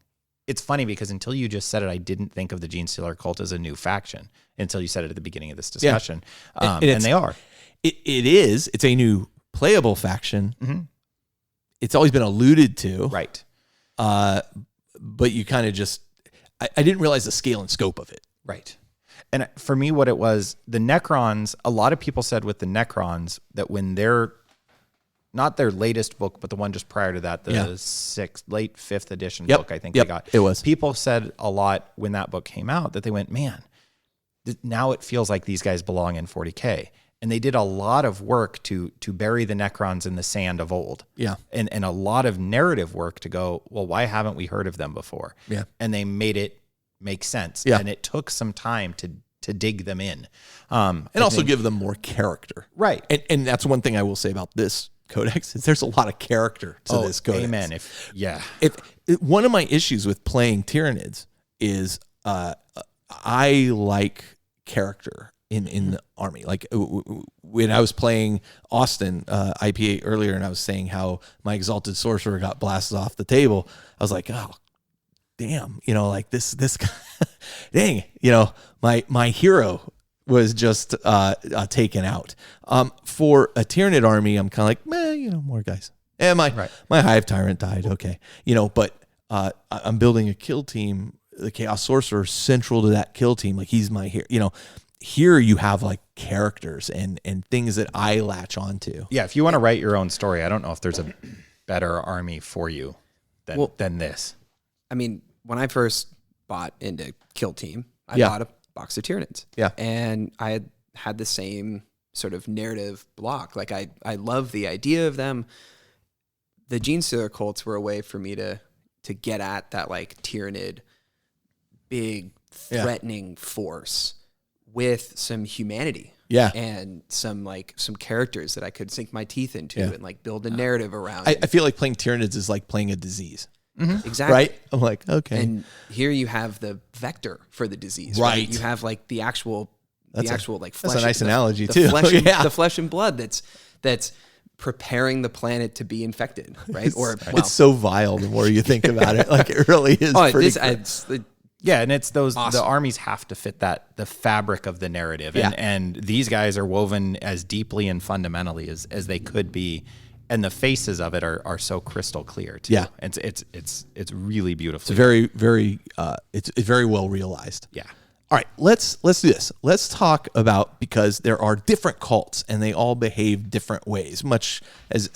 It's funny because until you just said it, I didn't think of the Genestealer Cult as a new faction until you said it at the beginning of this discussion. And they are. It is. It's a new playable faction. Mm-hmm. It's always been alluded to, right? But you kind of just, I didn't realize the scale and scope of it, right? And for me, what it was, the Necrons, a lot of people said with the Necrons that when they're, not their latest book, but the one just prior to that, the late 5th edition book, I think they got. It was. People said a lot when that book came out that they went, man, now it feels like these guys belong in 40K. And they did a lot of work to bury the Necrons in the sand of old. Yeah. And a lot of narrative work to go, well, why haven't we heard of them before? Yeah. And they made it make sense. Yeah. And it took some time to dig them in. And also give them more character. Right. And that's one thing I will say about this codex is there's a lot of character to this codex. Amen. If one of my issues with playing Tyranids is I like character in the army. Like when I was playing Austin IPA earlier, and I was saying how my Exalted Sorcerer got blasted off the table, I was like, oh damn, like this guy, dang, my hero was just taken out. For a Tyranid army, I'm kind of like, more guys. And my Hive Tyrant died, okay. But I'm building a kill team, the Chaos Sorcerer central to that kill team. Like he's my hero. Here you have like characters and things that I latch onto. Yeah, if you want to write your own story, I don't know if there's a better army for you than this. I mean, when I first bought into Kill Team, I bought a box of Tyranids. Yeah. And I had the same sort of narrative block. Like I love the idea of them. The Genestealer Cults were a way for me to get at that like Tyranid big threatening force with some humanity. Yeah. And some characters that I could sink my teeth into and like build a narrative around. I feel like playing Tyranids is like playing a disease. Mm-hmm. Exactly. Right? I'm like, okay. And here you have the vector for the disease. Right. You have like the actual like flesh. That's a nice analogy the too. The flesh and blood that's preparing the planet to be infected, right? It's so vile the more you think about it. Like it really is. And it's those awesome. The armies have to fit the fabric of the narrative, and these guys are woven as deeply and fundamentally as they could be. And the faces of it are so crystal clear too. Yeah, it's really beautiful. It's very very it's very well realized. Yeah. All right, let's do this. Let's talk about, because there are different cults and they all behave different ways. Much as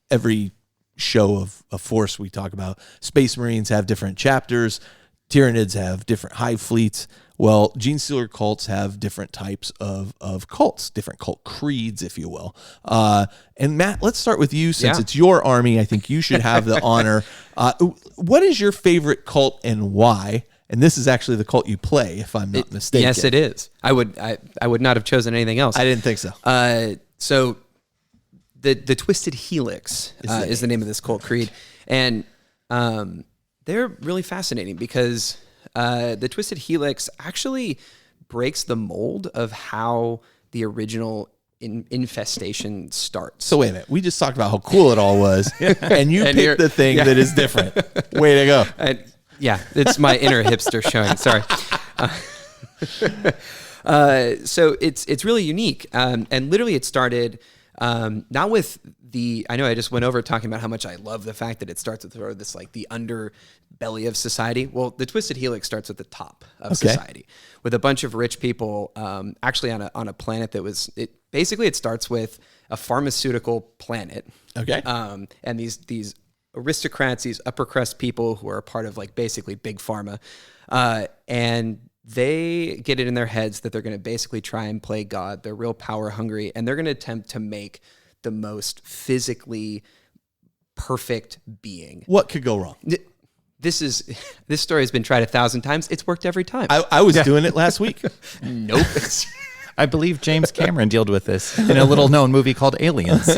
every show of Force we talk about, Space Marines have different chapters, Tyranids have different hive fleets. Well, Genestealer cults have different types of cults, different cult creeds, if you will. And Matt, let's start with you since it's your army. I think you should have the honor. What is your favorite cult and why? And this is actually the cult you play, if I'm not mistaken. Yes, it is. I would not have chosen anything else. I didn't think so. So the Twisted Helix is the name of this cult creed. And they're really fascinating because the Twisted Helix actually breaks the mold of how the original infestation starts. So wait a minute. We just talked about how cool it all was, and you picked the thing that is different. Way to go. Yeah, it's my inner hipster showing. Sorry. So it's really unique. And literally it started not with I know I just went over talking about how much I love the fact that it starts with sort of this like the underbelly of society. Well, the Twisted Helix starts at the top of society with a bunch of rich people actually on a planet that was, it starts with a pharmaceutical planet. Okay. And these aristocrats, these upper crust people who are a part of like basically big pharma, and they get it in their heads that they're going to basically try and play God. They're real power hungry, and they're going to attempt to make the most physically perfect being. What could go wrong? This story has been tried 1,000 times. It's worked every time. I was doing it last week. Nope. I believe James Cameron dealt with this in a little known movie called Aliens.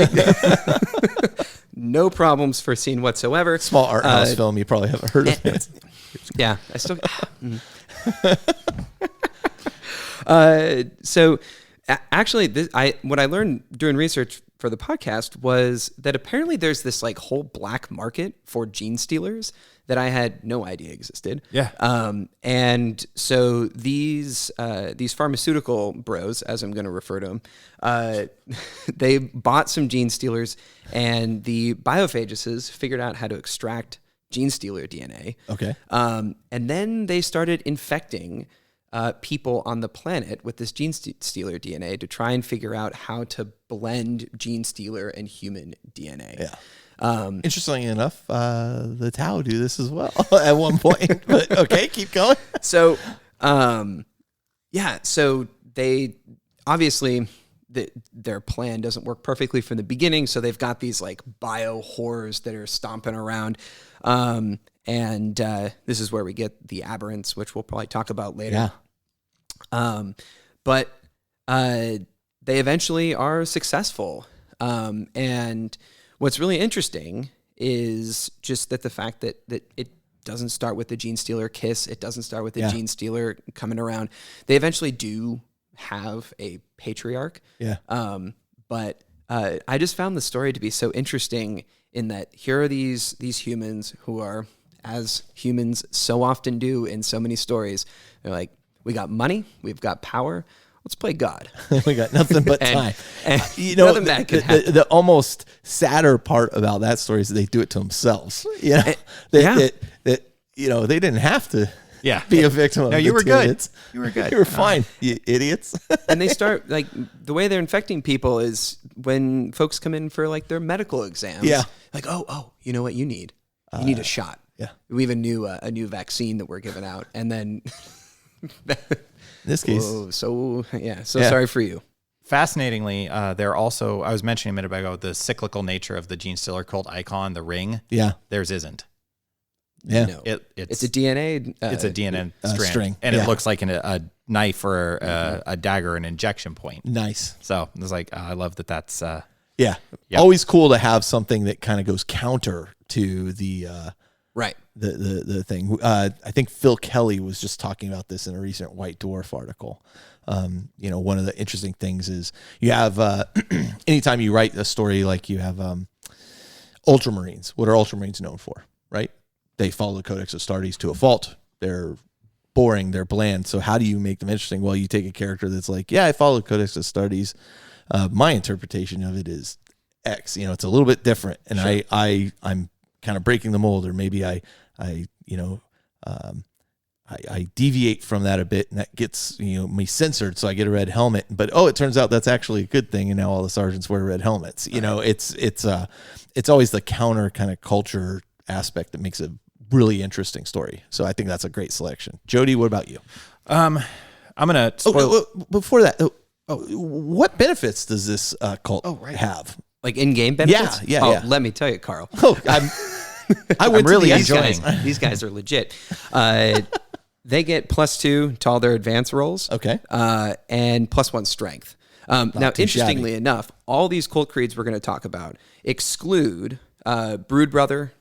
No problems foreseen whatsoever. Small art house film you probably haven't heard of it. Yeah, I still. So actually, what I learned doing research for the podcast was that apparently there's this like whole black market for gene stealers that I had no idea existed. Yeah. And so these pharmaceutical bros, as I'm going to refer to them, they bought some gene stealers, and the biophaguses figured out how to extract gene stealer DNA. Okay. And then they started infecting people on the planet with this gene stealer DNA to try and figure out how to blend gene stealer and human DNA. Yeah. Interestingly enough, the Tau do this as well at one point. But okay, keep going. So, so they obviously their plan doesn't work perfectly from the beginning. So they've got these like bio horrors that are stomping around. And this is where we get the aberrants, which we'll probably talk about later. Yeah. But they eventually are successful. And what's really interesting is just that the fact that it doesn't start with the gene stealer kiss. It doesn't start with the gene stealer coming around. They eventually do have a patriarch. Yeah. But I just found the story to be so interesting in that here are these humans who are, as humans so often do in so many stories, they're like, we got money, we've got power, let's play God. We got nothing but time. And you know, nothing bad can happen. the almost sadder part about that story is that they do it to themselves. You know, that you know, they didn't have to be a victim of you were good. Idiots. You were good. You were fine, you idiots. And they start, like, the way they're infecting people is when folks come in for, like, their medical exams. Yeah. Like, oh, you know what you need? You need a shot. Yeah. We have a new vaccine that we're giving out. And then... In this case. Sorry for you. Fascinatingly, they're also, I was mentioning a minute ago, the cyclical nature of the Genestealer cult icon, the ring. Yeah. Theirs isn't. Yeah. No. It's a DNA. it's a DNA string. And it looks like a knife or a dagger, an injection point. Nice. So it was like, I love that that's... Yeah. Always cool to have something that kind of goes counter to the... Right. The thing. I think Phil Kelly was just talking about this in a recent White Dwarf article. You know, one of the interesting things is you have, anytime you write a story, like you have Ultramarines. What are Ultramarines known for, right? They follow the Codex Astartes to a fault. They're boring. They're bland. So how do you make them interesting? Well, you take a character that's like, I follow the Codex Astartes. My interpretation of it is X. You know, it's a little bit different. And sure. I'm kind of breaking the mold, or maybe I deviate from that a bit, and that gets me censored, so I get a red helmet. But it turns out that's actually a good thing, and now all the sergeants wear red helmets. You know, it's always the counter kind of culture aspect that makes a really interesting story. So I think that's a great selection. Jody, what about you? I'm gonna spoil. Before that, what benefits does this cult have? Like in-game benefits? Yeah. Let me tell you, Carl. I went really to the enjoying. These guys are legit. They get +2 to all their advance rolls. Okay. And +1 strength. Now, too interestingly shabby. enough, all these cult creeds we're going to talk about exclude Brood Brother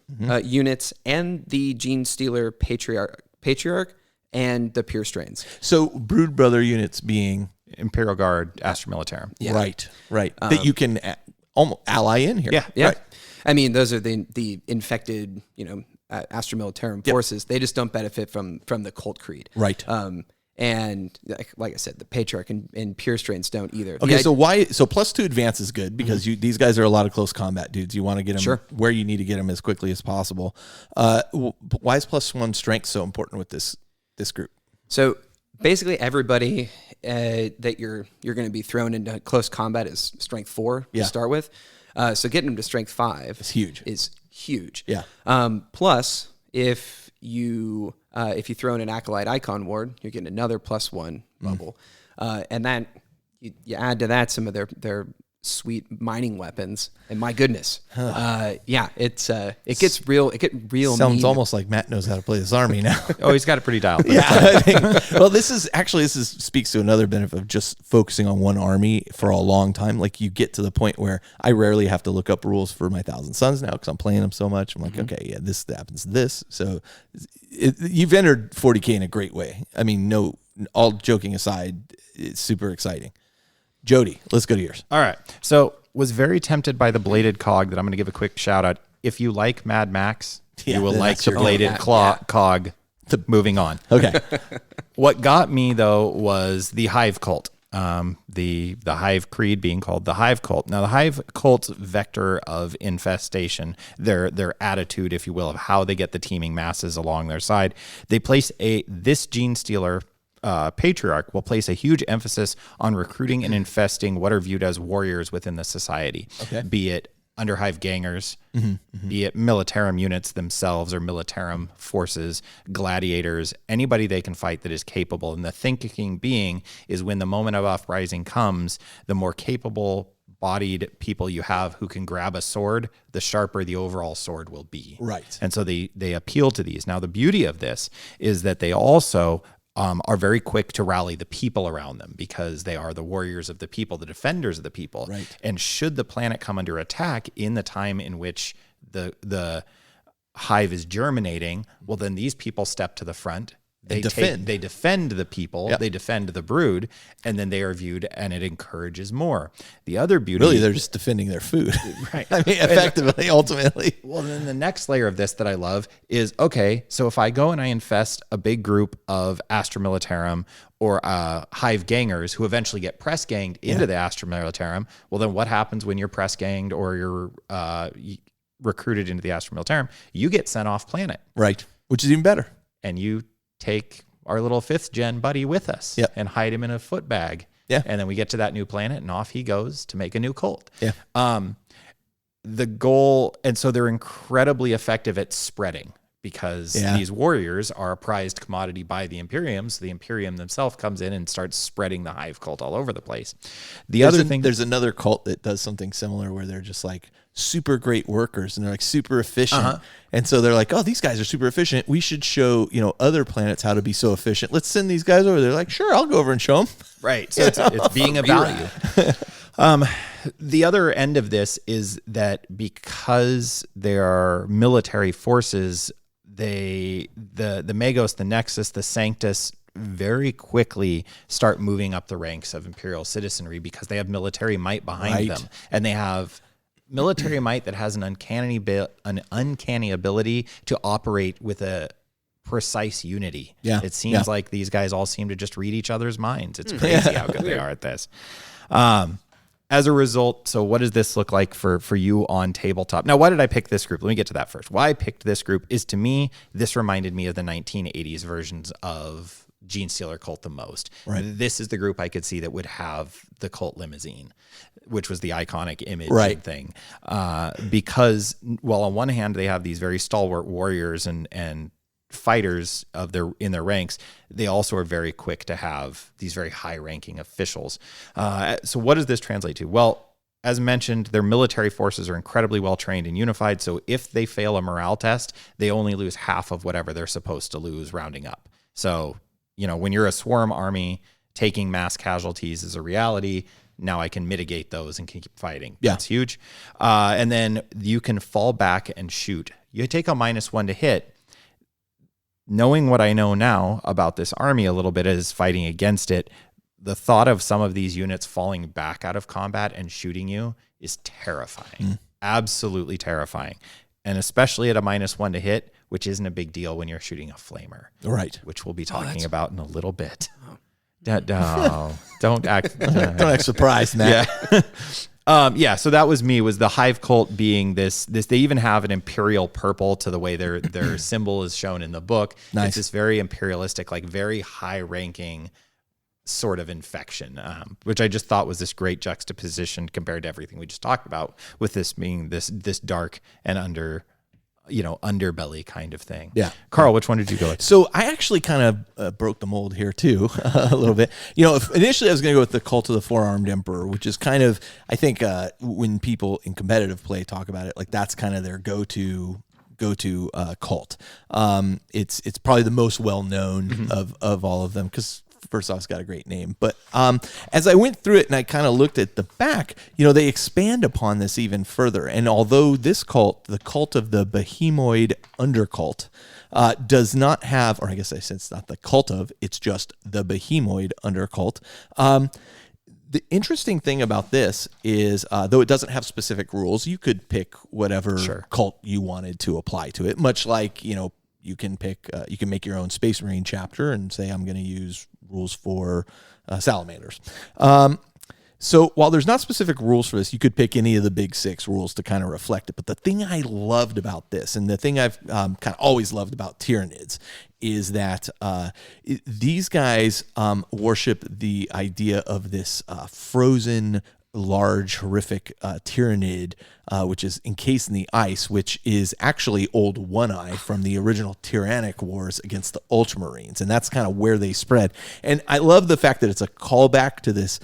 units and the Genestealer Patriarch and the Pure Strains. So Brood Brother units being Imperial Guard, Astra Militarum. right, that you can almost ally in here. Yeah. Right. I mean, those are the infected, Astra Militarum forces. They just don't benefit from the cult creed. Right. And like I said, the Patriarch and Pure Strains don't either. Okay, so +2 advance is good because these guys are a lot of close combat dudes. You want to get them where you need to get them as quickly as possible. Why is +1 strength so important with this group? So basically, everybody that you're going to be thrown into close combat is strength 4 to start with. So getting them to strength 5 is huge. Yeah. Plus, if you throw in an Acolyte Icon Ward, you're getting another +1 bubble, and then you add to that some of their sweet mining weapons, and my goodness, it gets real. It gets real. Sounds mean. almost like Matt knows how to play this army now. Oh, he's got it pretty dialed. Well, this speaks to another benefit of just focusing on one army for a long time. Like you get to the point where I rarely have to look up rules for my Thousand Sons now because I'm playing them so much. I'm like, okay, yeah, this happens. This so you've entered 40K in a great way. I mean, no, all joking aside, it's super exciting. Jody, let's go to yours. All right. So was very tempted by the bladed cog that I'm going to give a quick shout out. If you like Mad Max, you will like the bladed cog. Moving on. Okay. What got me though was the Hive cult. The Hive creed being called the Hive cult. Now the Hive cult's vector of infestation, their attitude, if you will, of how they get the teeming masses along their side. They place this Genestealer Patriarch will place a huge emphasis on recruiting and infesting what are viewed as warriors within the society, be it Underhive gangers, be it Militarum units themselves or Militarum forces, gladiators, anybody they can fight that is capable. And the thinking being is when the moment of uprising comes, the more capable bodied people you have who can grab a sword, the sharper the overall sword will be. Right. And so they appeal to these. Now, the beauty of this is that they also are very quick to rally the people around them because they are the warriors of the people, the defenders of the people. Right. And should the planet come under attack in the time in which the hive is germinating, well, then these people step to the front. They defend the people, they defend the brood, and then they are viewed, and it encourages more. The other beauty... Really, they're just defending their food. Right. I mean, effectively, ultimately. Well, then the next layer of this that I love is, okay, so if I go and I infest a big group of Astra Militarum or hive gangers who eventually get press ganged into the Astra Militarum, well, then what happens when you're press ganged or you're recruited into the Astra Militarum? You get sent off planet. Right, which is even better. And you take our little 5th gen buddy with us and hide him in a foot bag. Yeah. And then we get to that new planet and off he goes to make a new cult. Yeah. The goal, and so they're incredibly effective at spreading because these warriors are a prized commodity by the Imperium. So the Imperium themselves comes in and starts spreading the Hive cult all over the place. There's another cult that does something similar where they're just like super great workers and they're like super efficient. And so they're like, oh, these guys are super efficient. We should show, other planets how to be so efficient. Let's send these guys over. They're like, sure, I'll go over and show them. Right. So it's being a value. The other end of this is that because they are military forces, the Magos, the Nexus, the Sanctus very quickly start moving up the ranks of Imperial citizenry because they have military might behind them. And they have military might that has an uncanny ability to operate with a precise unity. Yeah. It seems like these guys all seem to just read each other's minds. It's crazy how good they are at this. As a result, so what does this look like for you on tabletop? Now, why did I pick this group? Let me get to that first. Why I picked this group is, to me, this reminded me of the 1980s versions of Genestealer Cult the most. Right. This is the group I could see that would have the cult limousine, which was the iconic image thing. Because, well, on one hand, they have these very stalwart warriors and fighters in their ranks, they also are very quick to have these very high-ranking officials. So what does this translate to? Well, as mentioned, their military forces are incredibly well trained and unified. So if they fail a morale test, they only lose half of whatever they're supposed to lose, rounding up. So, when you're a swarm army, taking mass casualties is a reality. Now I can mitigate those and keep fighting. Yeah. That's huge. And then you can fall back and shoot. You take a -1 to hit. Knowing what I know now about this army a little bit as fighting against it, the thought of some of these units falling back out of combat and shooting you is terrifying. Absolutely terrifying. And especially at a -1 to hit, which isn't a big deal when you're shooting a flamer. Right. Which we'll be talking about in a little bit. Don't act Don't act surprised, Matt. Yeah. So that was me, was the Hive Cult being this, they even have an imperial purple to the way their symbol is shown in the book. Nice. It's this very imperialistic, like very high ranking sort of infection, which I just thought was this great juxtaposition compared to everything we just talked about, with this being this dark and underbelly kind of thing. Yeah. Carl, which one did you go with? So I actually kind of broke the mold here too, a little bit. Initially I was going to go with the Cult of the Four-Armed Emperor, which is kind of, I think, when people in competitive play talk about it, like that's kind of their go-to cult. It's probably the most well-known of all of them, because first off, it's got a great name. But as I went through it and I kind of looked at the back, they expand upon this even further. And although this cult, the cult of the Behemoid Undercult, does not have, or I guess I said it's not the cult of, it's just the Behemoid Undercult. The interesting thing about this is, though it doesn't have specific rules, you could pick whatever cult you wanted to apply to it, much like, you can pick, you can make your own Space Marine chapter and say, I'm going to use rules for salamanders. So while there's not specific rules for this, you could pick any of the big 6 rules to kind of reflect it. But the thing I loved about this, and the thing I've kind of always loved about Tyranids, is that these guys worship the idea of this frozen, large, horrific Tyranid, which is encased in the ice, which is actually Old One Eye from the original Tyrannic Wars against the Ultramarines, and that's kind of where they spread. And I love the fact that it's a callback to this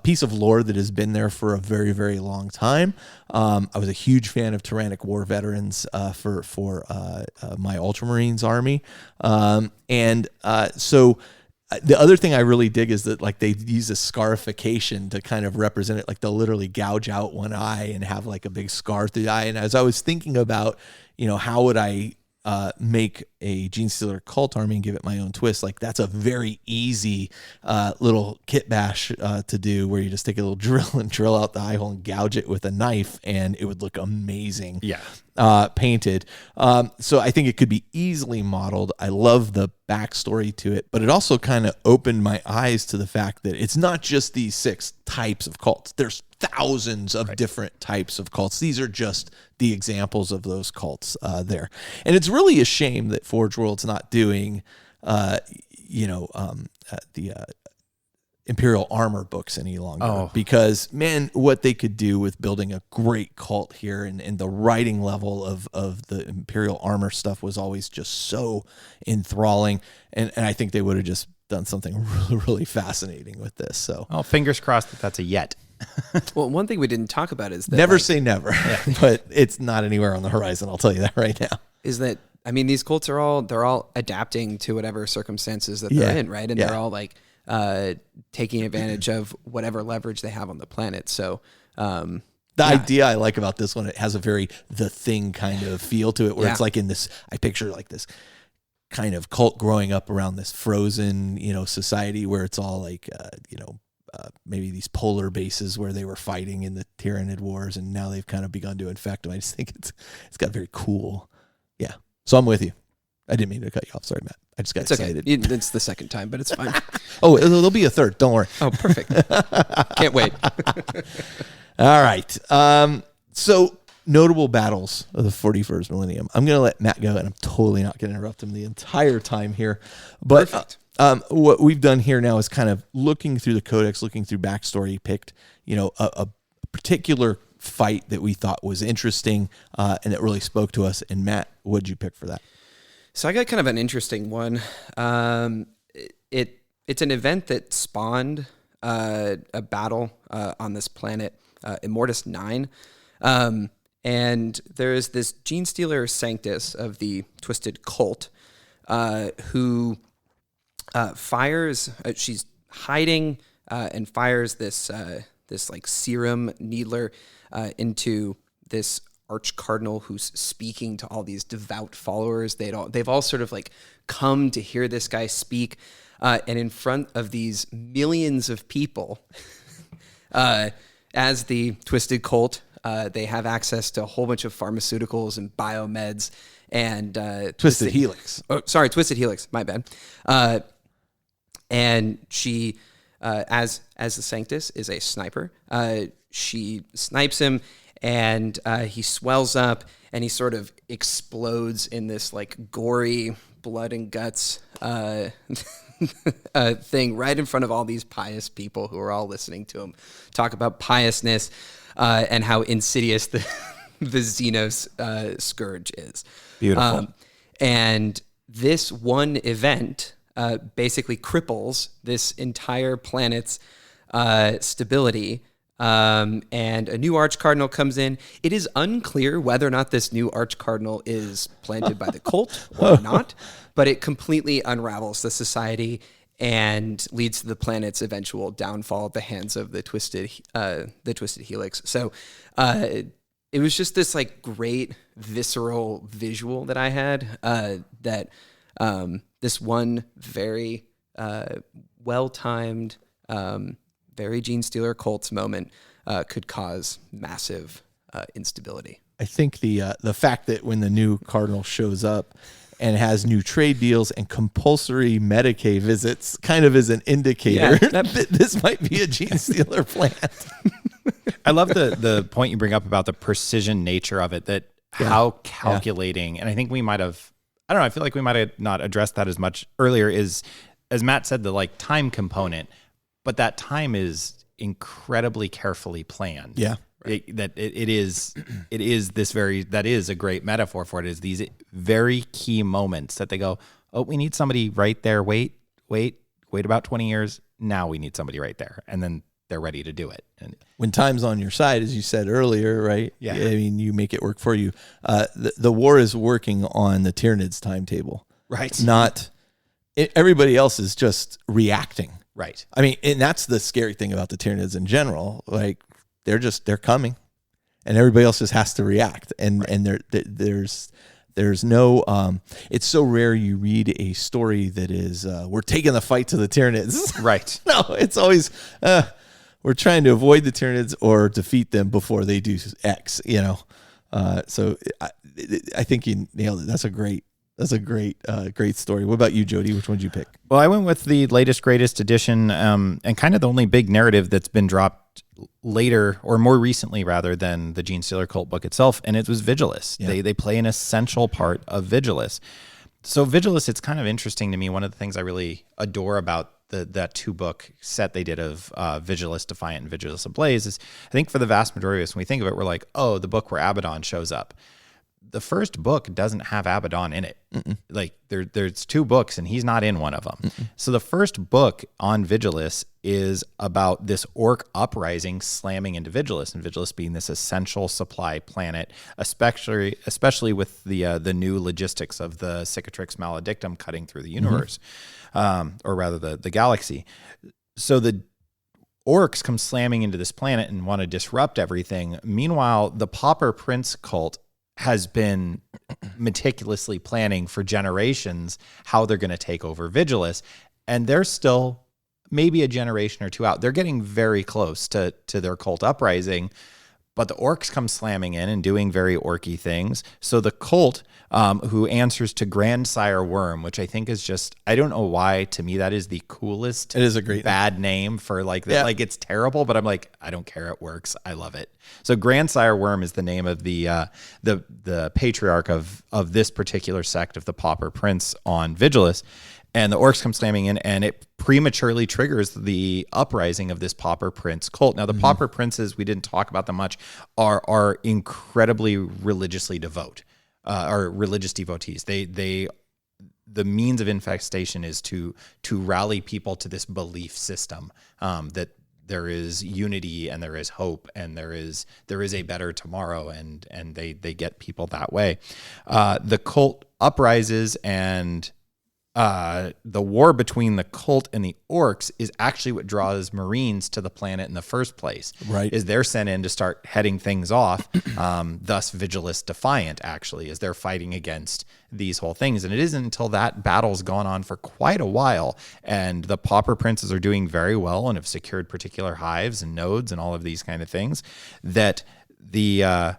piece of lore that has been there for a very, very long time. I was a huge fan of Tyrannic War veterans for my Ultramarines army, so. The other thing I really dig is that, like, they use a scarification to kind of represent it. Like, they'll literally gouge out one eye and have like a big scar through the eye. And as I was thinking about, how would I make a Genestealer Cult army and give it my own twist, like that's a very easy little kit bash to do, where you just take a little drill and drill out the eye hole and gouge it with a knife, and it would look amazing. Painted. So I think it could be easily modeled. I love the backstory to it, but it also kind of opened my eyes to the fact that it's not just these 6 types of cults. There's thousands of different types of cults. These are just the examples of those cults there. And it's really a shame that Forge World's not doing, the Imperial Armor books any longer, because, man, what they could do with building a great cult here, and the writing level of the Imperial Armor stuff was always just so enthralling. And I think they would have just done something really, really fascinating with this. So, fingers crossed that that's a yet. Well, one thing we didn't talk about is that never say never, but it's not anywhere on the horizon. I'll tell you that right now. Is that, I mean, these cults are all adapting to whatever circumstances that they're in, right? And they're all like taking advantage of whatever leverage they have on the planet. So the idea I like about this one, it has a very The Thing kind of feel to it, where it's like in this, I picture like this kind of cult growing up around this frozen, society where it's all like, maybe these polar bases where they were fighting in the Tyranid Wars, and now they've kind of begun to infect them. I just think it's got very cool. Yeah. So I'm with you. I didn't mean to cut you off. Sorry, Matt. I just got excited. Okay. It's the second time, but it's fine. Oh, there'll be a third. Don't worry. Oh, perfect. Can't wait. All right. So notable battles of the 41st millennium. I'm going to let Matt go, and I'm totally not going to interrupt him the entire time here. But what we've done here now is kind of looking through the codex, looking through backstory, picked, a particular fight that we thought was interesting and that really spoke to us. And Matt, what did you pick for that? So I got kind of an interesting one. It's an event that spawned a battle on this planet, Immortus 9. And there is this Genestealer Sanctus of the Twisted Cult who fires. She's hiding and fires this like serum needler into this archcardinal who's speaking to all these devout followers. They've all sort of like come to hear this guy speak, and in front of these millions of people, as the Twisted Cult, they have access to a whole bunch of pharmaceuticals and biomeds and Twisted Helix. Oh, sorry, Twisted Helix. My bad. And she, as the Sanctus, is a sniper. She snipes him, and he swells up, and he sort of explodes in this like gory blood and guts thing right in front of all these pious people who are all listening to him talk about piousness and how insidious the Xenos scourge is. Beautiful. And this one event basically cripples this entire planet's stability. And a new archcardinal comes in. It is unclear whether or not this new archcardinal is planted by the cult or not, but it completely unravels the society and leads to the planet's eventual downfall at the hands of the Twisted Helix. So it was just this like great visceral visual that I had that this one very well-timed, very Genestealer Cults moment could cause massive instability. I think the fact that when the new Cardinal shows up and has new trade deals and compulsory Medicaid visits kind of is an indicator that this might be a Genestealer plant. I love the point you bring up about the precision nature of it, that how calculating, and I think we might have, I don't know, I feel like we might have not addressed that as much earlier, is, as Matt said, the like time component, but that time is incredibly carefully planned. Yeah. It is a great metaphor for it, is these very key moments that they go, oh, we need somebody right there. Wait about 20 years. Now we need somebody right there. And then they're ready to do it. And when time's on your side, as you said earlier, right? Yeah. I mean, you make it work for you. The war is working on the Tyranids timetable. Right. Everybody else is just reacting. Right. I mean, and that's the scary thing about the Tyranids in general. Like, they're coming, and everybody else just has to react. And there's no, it's so rare you read a story that is, we're taking the fight to the Tyranids. Right. No, it's always, we're trying to avoid the Tyranids or defeat them before they do X, you know? So I think you nailed it. That's a great story. What about you, Jody? Which one did you pick? Well, I went with the latest, greatest edition, and kind of the only big narrative that's been dropped later, or more recently rather, than the Genestealer Cult book itself, and it was Vigilus. Yeah. They play an essential part of Vigilus. So Vigilus, it's kind of interesting to me. One of the things I really adore about that 2-book set they did of Vigilus Defiant and Vigilus Ablaze is, I think for the vast majority of us, when we think of it, we're like, oh, the book where Abaddon shows up. The first book doesn't have Abaddon in it. Mm-mm. Like there's 2 books and he's not in one of them. Mm-mm. So the first book on Vigilus is about this orc uprising slamming into Vigilus, and Vigilus being this essential supply planet, especially with the new logistics of the Cicatrix Maledictum cutting through the universe, or rather the galaxy. So the orcs come slamming into this planet and want to disrupt everything. Meanwhile, the Pauper Prince cult has been meticulously planning for generations how they're going to take over Vigilus, and they're still maybe a generation or 2 out. They're getting very close to their cult uprising, but the orcs come slamming in and doing very orky things. So the cult, who answers to Grandsire Worm, which I think is just, I don't know why, to me that is the coolest. It is a great bad name for like that. Yeah. Like, it's terrible, but I'm like, I don't care, it works. I love it. So Grandsire Worm is the name of the patriarch of this particular sect of the Pauper Prince on Vigilus. And the orcs come slamming in, and it prematurely triggers the uprising of this Pauper Prince cult. Now, the Pauper Princes, we didn't talk about them much, are incredibly religiously devout, are religious devotees. They the means of infestation is to rally people to this belief system that there is unity and there is hope and there is a better tomorrow, and they get people that way. The cult uprises, and the war between the cult and the orcs is actually what draws Marines to the planet in the first place. Right. Is they're sent in to start heading things off. Thus Vigilus Defiant, actually, as they're fighting against these whole things. And it isn't until that battle's gone on for quite a while, and the Pauper Princes are doing very well and have secured particular hives and nodes and all of these kind of things, that that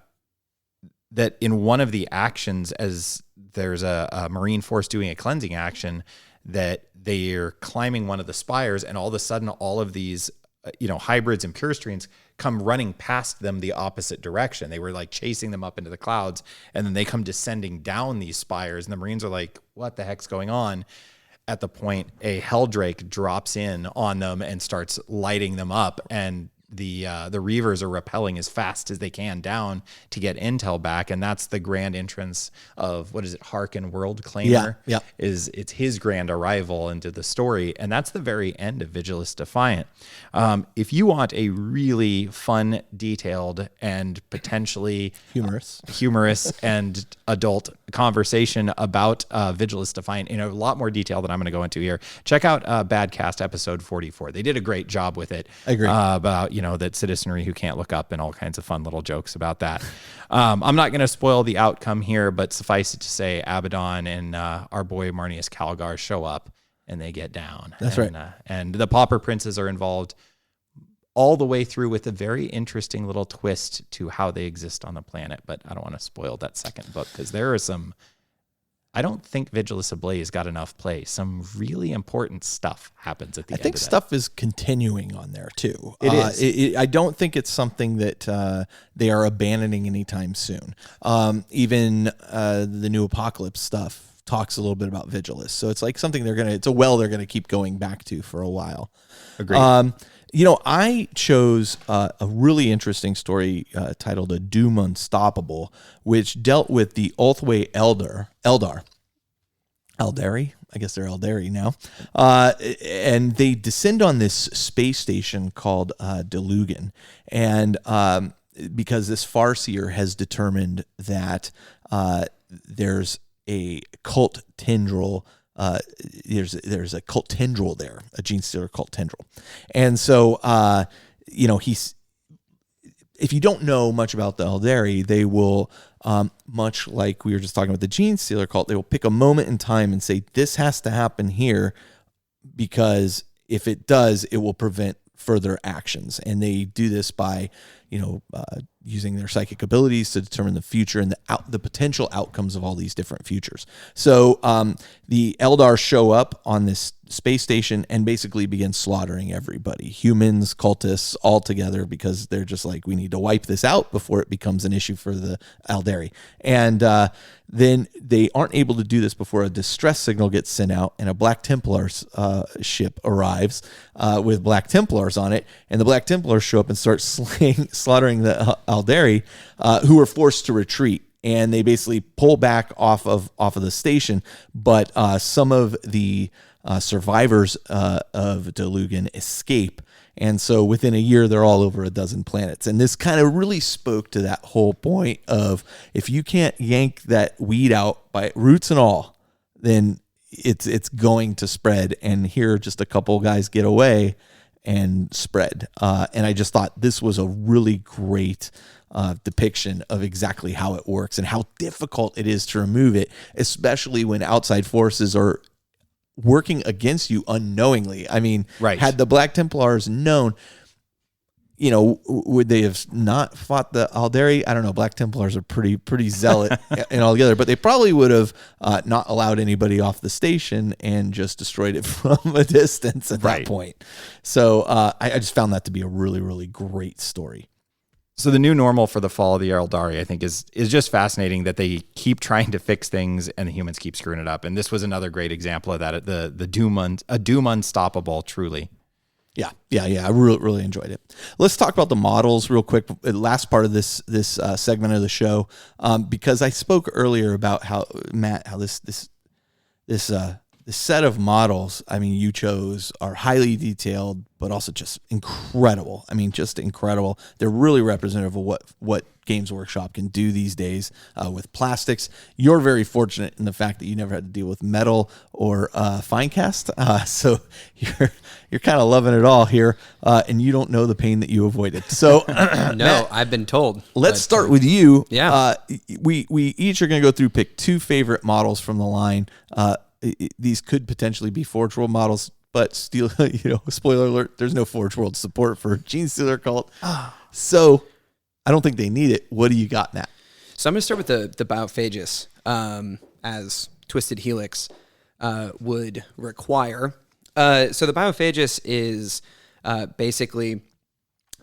in one of the actions, as there's a Marine force doing a cleansing action, that they're climbing one of the spires, and all of a sudden all of these hybrids and pure streams come running past them the opposite direction. They were like chasing them up into the clouds, and then they come descending down these spires, and the Marines are like, what the heck's going on? At the point, a Helldrake drops in on them and starts lighting them up, and the Reavers are rappelling as fast as they can down to get intel back, and that's the grand entrance of, what is it, Harken World Claimer? Yeah. It's his grand arrival into the story, and that's the very end of Vigilus Defiant. If you want a really fun, detailed, and potentially humorous and adult conversation about Vigilus Defiant in a lot more detail than I'm going to go into here, check out Badcast episode 44. They did a great job with it. I agree. About that citizenry who can't look up and all kinds of fun little jokes about that. I'm not going to spoil the outcome here, but suffice it to say, Abaddon and our boy Marnius Calgar show up and they get down. That's right. And the Pauper Princes are involved all the way through with a very interesting little twist to how they exist on the planet. But I don't want to spoil that second book, because there are some, I don't think Vigilus Ablaze got enough play. Some really important stuff happens at the end of that. I think stuff is continuing on there too. It is. I don't think it's something that they are abandoning anytime soon. Even the New Apocalypse stuff talks a little bit about Vigilus. So it's like something they're going to keep going back to for a while. Agreed. I chose a really interesting story titled A Doom Unstoppable, which dealt with the Ulthway Eldari. I guess they're Eldari now. And they descend on this space station called Delugan. And because this Farseer has determined that there's a cult tendril. There's a cult tendril there, a Genestealer cult tendril. And so, he's, if you don't know much about the Eldari, they will, much like we were just talking about the Genestealer cult, they will pick a moment in time and say, this has to happen here, because if it does, it will prevent further actions. And they do this by, using their psychic abilities to determine the future and the potential outcomes of all these different futures. So the Eldar show up on this space station and basically begin slaughtering everybody, humans, cultists, all together, because they're just like, we need to wipe this out before it becomes an issue for the Eldari. And then they aren't able to do this before a distress signal gets sent out, and a Black Templar's ship arrives with Black Templars on it, and the Black Templars show up and start slaughtering the Eldari, who are forced to retreat. And they basically pull back off of the station, but some of the survivors of Delugan escape. And so within a year, they're all over a dozen planets. And this kind of really spoke to that whole point of, if you can't yank that weed out by roots and all, then it's going to spread. And here, just a couple guys get away and spread. And I just thought this was a really great depiction of exactly how it works and how difficult it is to remove it, especially when outside forces are working against you unknowingly. I mean, right. Had the Black Templars known, would they have not fought the Eldari? I don't know. Black Templars are pretty zealot and all together, but they probably would have not allowed anybody off the station and just destroyed it from a distance at that point. So I just found that to be a really, really great story. So the new normal for the fall of the Eldari, I think, is just fascinating, that they keep trying to fix things and the humans keep screwing it up. And this was another great example of that. The Doom Unstoppable, truly. Yeah. I really enjoyed it. Let's talk about the models real quick. Last part of this segment of the show, because I spoke earlier about how, Matt, how this the set of models, I mean, you chose are highly detailed, but also just incredible. I mean, just incredible. They're really representative of what Games Workshop can do these days with plastics. You're very fortunate in the fact that you never had to deal with metal or fine cast, so you're kind of loving it all here, and you don't know the pain that you avoided. So, No, Matt, I've been told. let's start with you. Yeah. We each are going to go through, pick 2 favorite models from the line. These could potentially be Forge World models, but still, spoiler alert, there's no Forge World support for Genestealer Cult. So I don't think they need it. What do you got, Matt? So I'm going to start with the Biophagus, as Twisted Helix would require. So the Biophagus is basically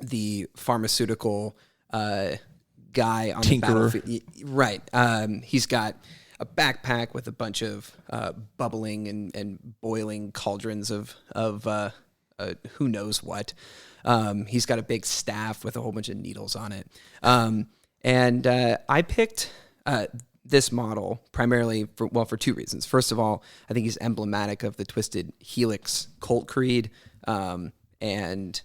the pharmaceutical guy on Tinkerer. the battlefield. Right. He's got a backpack with a bunch of bubbling and boiling cauldrons of who knows what. He's got a big staff with a whole bunch of needles on it. And I picked this model primarily for 2 reasons. First of all, I think he's emblematic of the Twisted Helix cult creed. And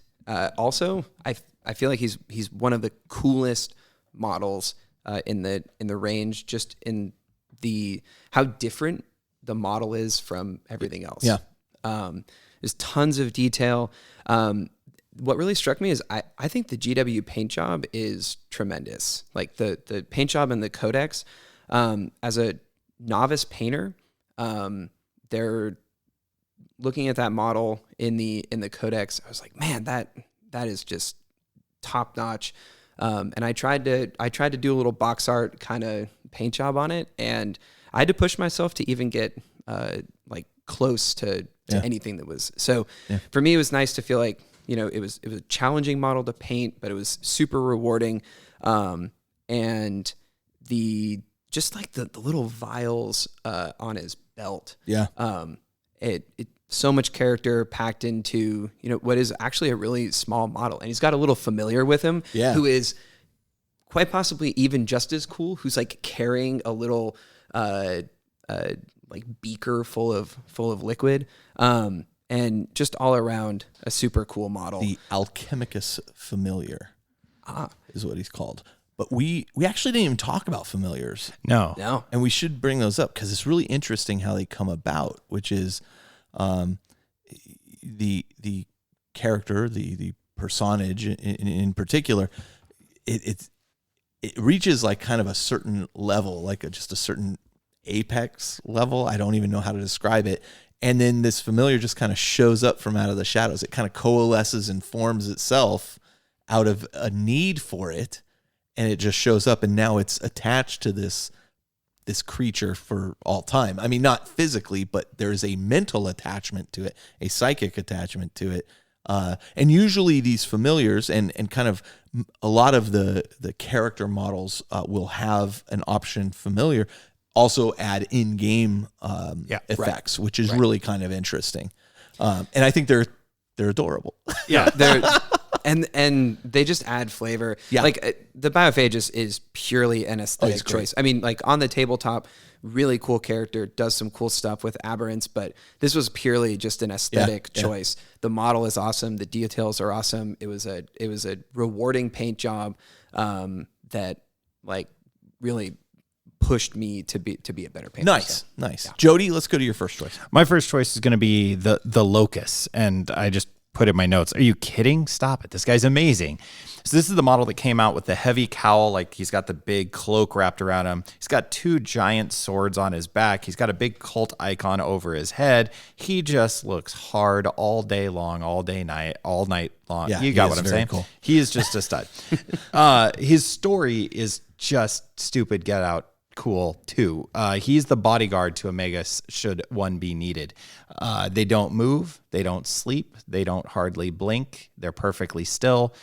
also, I feel like he's one of the coolest models in the range, just in how different the model is from everything else. Yeah. There's tons of detail. What really struck me is I think the GW paint job is tremendous. Like the paint job and the codex, as a novice painter, they're looking at that model in the codex. I was like, man, that is just top notch. And I tried to do a little box art kind of paint job on it, and I had to push myself to even get like close to anything that was. So for me, it was nice to feel like, it was a challenging model to paint, but it was super rewarding. And the little vials on his belt. Yeah. It so much character packed into, what is actually a really small model. And he's got a little familiar with him who is quite possibly even just as cool, who's like carrying a little like beaker full of liquid. And just all around a super cool model. The Alchemicus Familiar is what he's called. But we actually didn't even talk about familiars. No. And we should bring those up because it's really interesting how they come about, which is the character, the personage in particular, it reaches like kind of a certain level, like just a certain apex level. I don't even know how to describe it. And then this familiar just kind of shows up from out of the shadows. It kind of coalesces and forms itself out of a need for it. And it just shows up, and now it's attached to this creature for all time. I mean, not physically, but there's a mental attachment to it, a psychic attachment to it. And usually these familiars and kind of a lot of the character models will have an option familiar, also add in-game effects, which is really kind of interesting. And I think they're adorable. Yeah, and they just add flavor. Yeah. Like the Biophagus is purely an aesthetic choice. I mean, like on the tabletop, really cool character, does some cool stuff with aberrants, but this was purely just an aesthetic choice. The model is awesome. The details are awesome. It was a rewarding paint job that like really pushed me to be a better painter. Nice. Yeah. Jody, let's go to your first choice. My first choice is going to be the Locust, and I just put in my notes. Are you kidding? Stop it. This guy's amazing. So this is the model that came out with the heavy cowl. Like he's got the big cloak wrapped around him. He's got 2 giant swords on his back. He's got a big cult icon over his head. He just looks hard all day long, all night long. Yeah, you got what I'm saying? Cool. He is just a stud. His story is just stupid. Get out. Cool too. He's the bodyguard to a Magus should one be needed. They don't move, they don't sleep, they don't hardly blink. They're perfectly still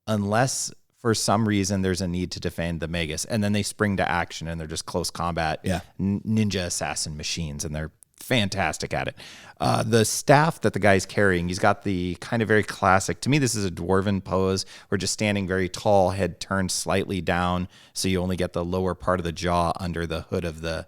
unless for some reason there's a need to defend the Magus, and then they spring to action and they're just close combat ninja assassin machines, and they're fantastic at it. The staff that the guy's carrying, he's got the kind of very classic, to me this is a dwarven pose. We're just standing very tall, head turned slightly down, so you only get the lower part of the jaw under the hood of the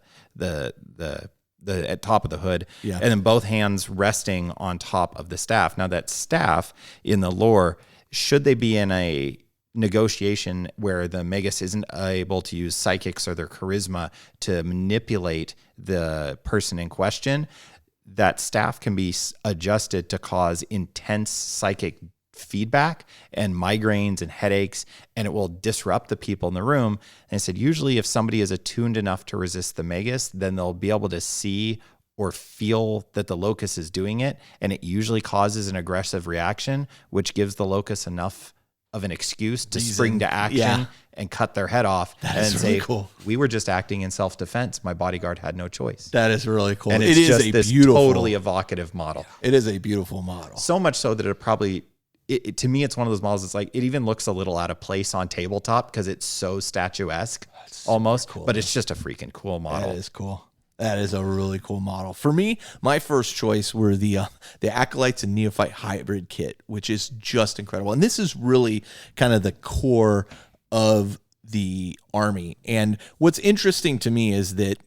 at top of the hood, Yeah. and then both hands resting on top of the staff. Now that staff in the lore, should they be in a negotiation where the Magus isn't able to use psychics or their charisma to manipulate the person in question, that staff can be adjusted to cause intense psychic feedback and migraines and headaches, and it will disrupt the people in the room. And I said, usually if somebody is attuned enough to resist the Magus, then they'll be able to see or feel that the locust is doing it, and it usually causes an aggressive reaction, which gives the locust enough of an excuse to spring to action and cut their head off. That is really cool. We were just acting in self-defense. My bodyguard had no choice. That is really cool. And it's just this totally evocative model. It is a beautiful model. So much so that it probably, to me, it's one of those models. It's like, it even looks a little out of place on tabletop because it's so statuesque almost, cool, but it's just a freaking cool model. That is cool. That is a really cool model. For me, my first choice were the Acolytes and Neophyte hybrid kit, which is just incredible. And this is really kind of the core of the army. And what's interesting to me is that,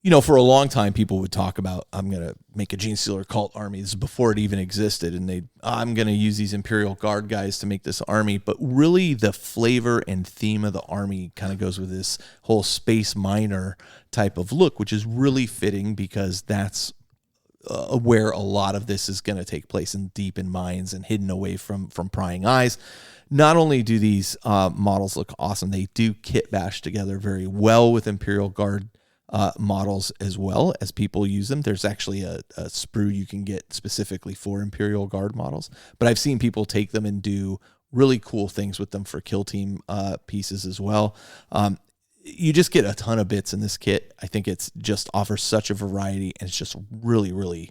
you know, for a long time, people would talk about, I'm going to make a Genestealer Cult army. This is before it even existed. And I'm going to use these Imperial Guard guys to make this army. But really, the flavor and theme of the army kind of goes with this whole space miner type of look, which is really fitting because that's where a lot of this is going to take place, in deep in mines and hidden away from prying eyes. Not only do these models look awesome, they do kit bash together very well with Imperial Guard models as well as people use them. There's actually a sprue you can get specifically for Imperial Guard models, but I've seen people take them and do really cool things with them for kill team pieces as well. You just get a ton of bits in this kit. I think it's just offers such a variety, and it's just really, really,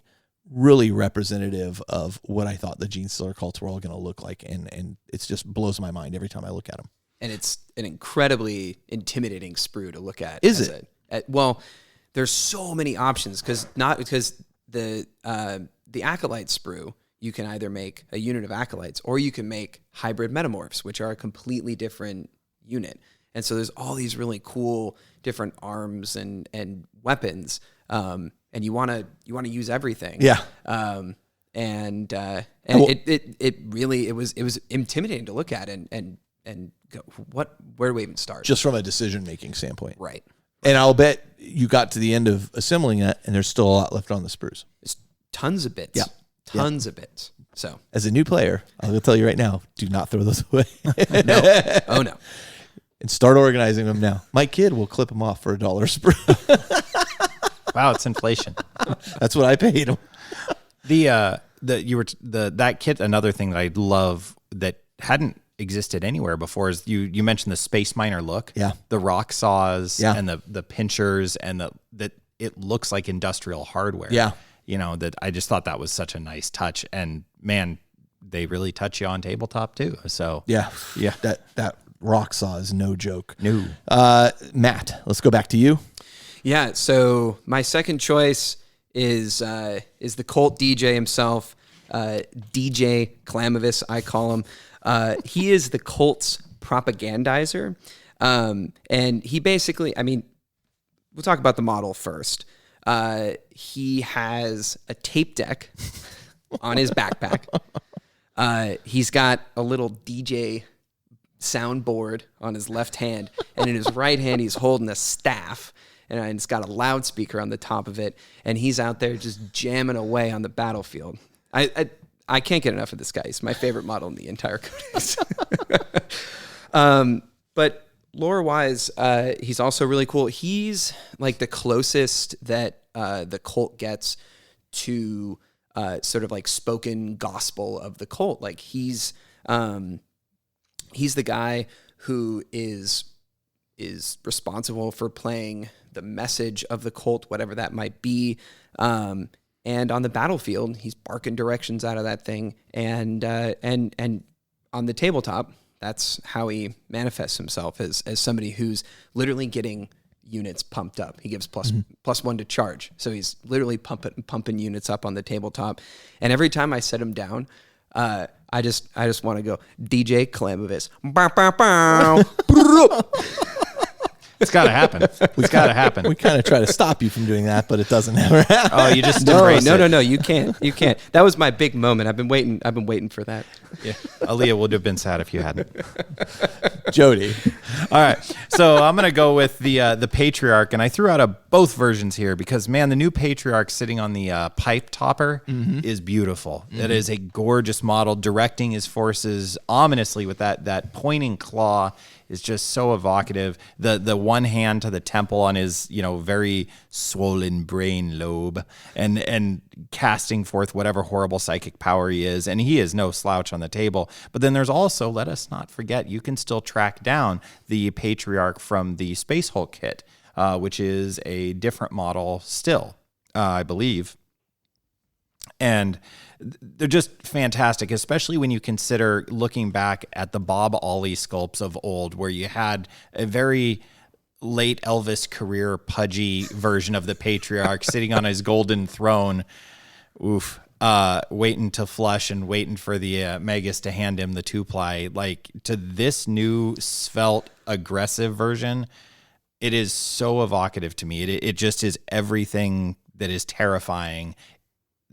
really representative of what I thought the Genestealer Cults were all going to look like, and it just blows my mind every time I look at them. And it's an incredibly intimidating sprue to look at. Is it? Well, there's so many options because the Acolyte sprue, you can either make a unit of Acolytes or you can make hybrid Metamorphs, which are a completely different unit. And so there's all these really cool different arms and weapons, and you want to use everything. Yeah. It really was intimidating to look at and go, where do we even start? Just from a decision-making standpoint. Right. And I'll bet you got to the end of assembling it, and there's still a lot left on the sprues. There's tons of bits. Yeah. Tons of bits. So as a new player, I'll tell you right now, do not throw those away. no. Oh, no. And start organizing them now. My kid will clip them off for $1 sprue. Wow, it's inflation. That's what I paid him. That kit, another thing that I love that hadn't existed anywhere before is you mentioned the space miner look. Yeah. The rock saws Yeah. and the pinchers and that it looks like industrial hardware. Yeah. You know, that I just thought that was such a nice touch, and man, they really touch you on tabletop too. So Yeah. That rock saw is no joke. No. Matt, let's go back to you. Yeah. So my second choice is the Cult DJ himself, DJ Clamovis, I call him. He is the Colt's propagandizer. And he basically, I mean, we'll talk about the model first. He has a tape deck on his backpack. He's got a little DJ soundboard on his left hand, and in his right hand, he's holding a staff, and it's got a loudspeaker on the top of it, and he's out there just jamming away on the battlefield. I can't get enough of this guy. He's my favorite model in the entire codex. But lore-wise, he's also really cool. He's like the closest that the cult gets to sort of like spoken gospel of the cult. Like he's the guy who is responsible for playing the message of the cult, whatever that might be. And on the battlefield, he's barking directions out of that thing. And on the tabletop, that's how he manifests himself as somebody who's literally getting units pumped up. He gives plus one to charge. So he's literally pumping units up on the tabletop. And every time I set him down, I just want to go, DJ Clamovis. It's got to happen. It's got to happen. We kind of try to stop you from doing that, but it doesn't ever happen. Oh, you just No, embrace it. no. You can't. That was my big moment. I've been waiting for that. Yeah. Aaliyah would have been sad if you hadn't. Jody. All right, so I'm gonna go with the Patriarch, and I threw out both versions here because man, the new Patriarch sitting on the pipe topper is beautiful. It is a gorgeous model, directing his forces ominously with that pointing claw is just so evocative. The one hand to the temple on his very swollen brain lobe, and casting forth whatever horrible psychic power he is, and he is no slouch on the table. But then there's also, let us not forget, you can still track down the Patriarch from the Space Hulk kit, which is a different model still, I believe. And they're just fantastic, especially when you consider looking back at the Bob Ollie sculpts of old, where you had a very late Elvis career pudgy version of the Patriarch sitting on his golden throne, waiting to flush and waiting for the Magus to hand him the 2-ply. Like, to this new svelte, aggressive version, it is so evocative to me. It just is everything that is terrifying.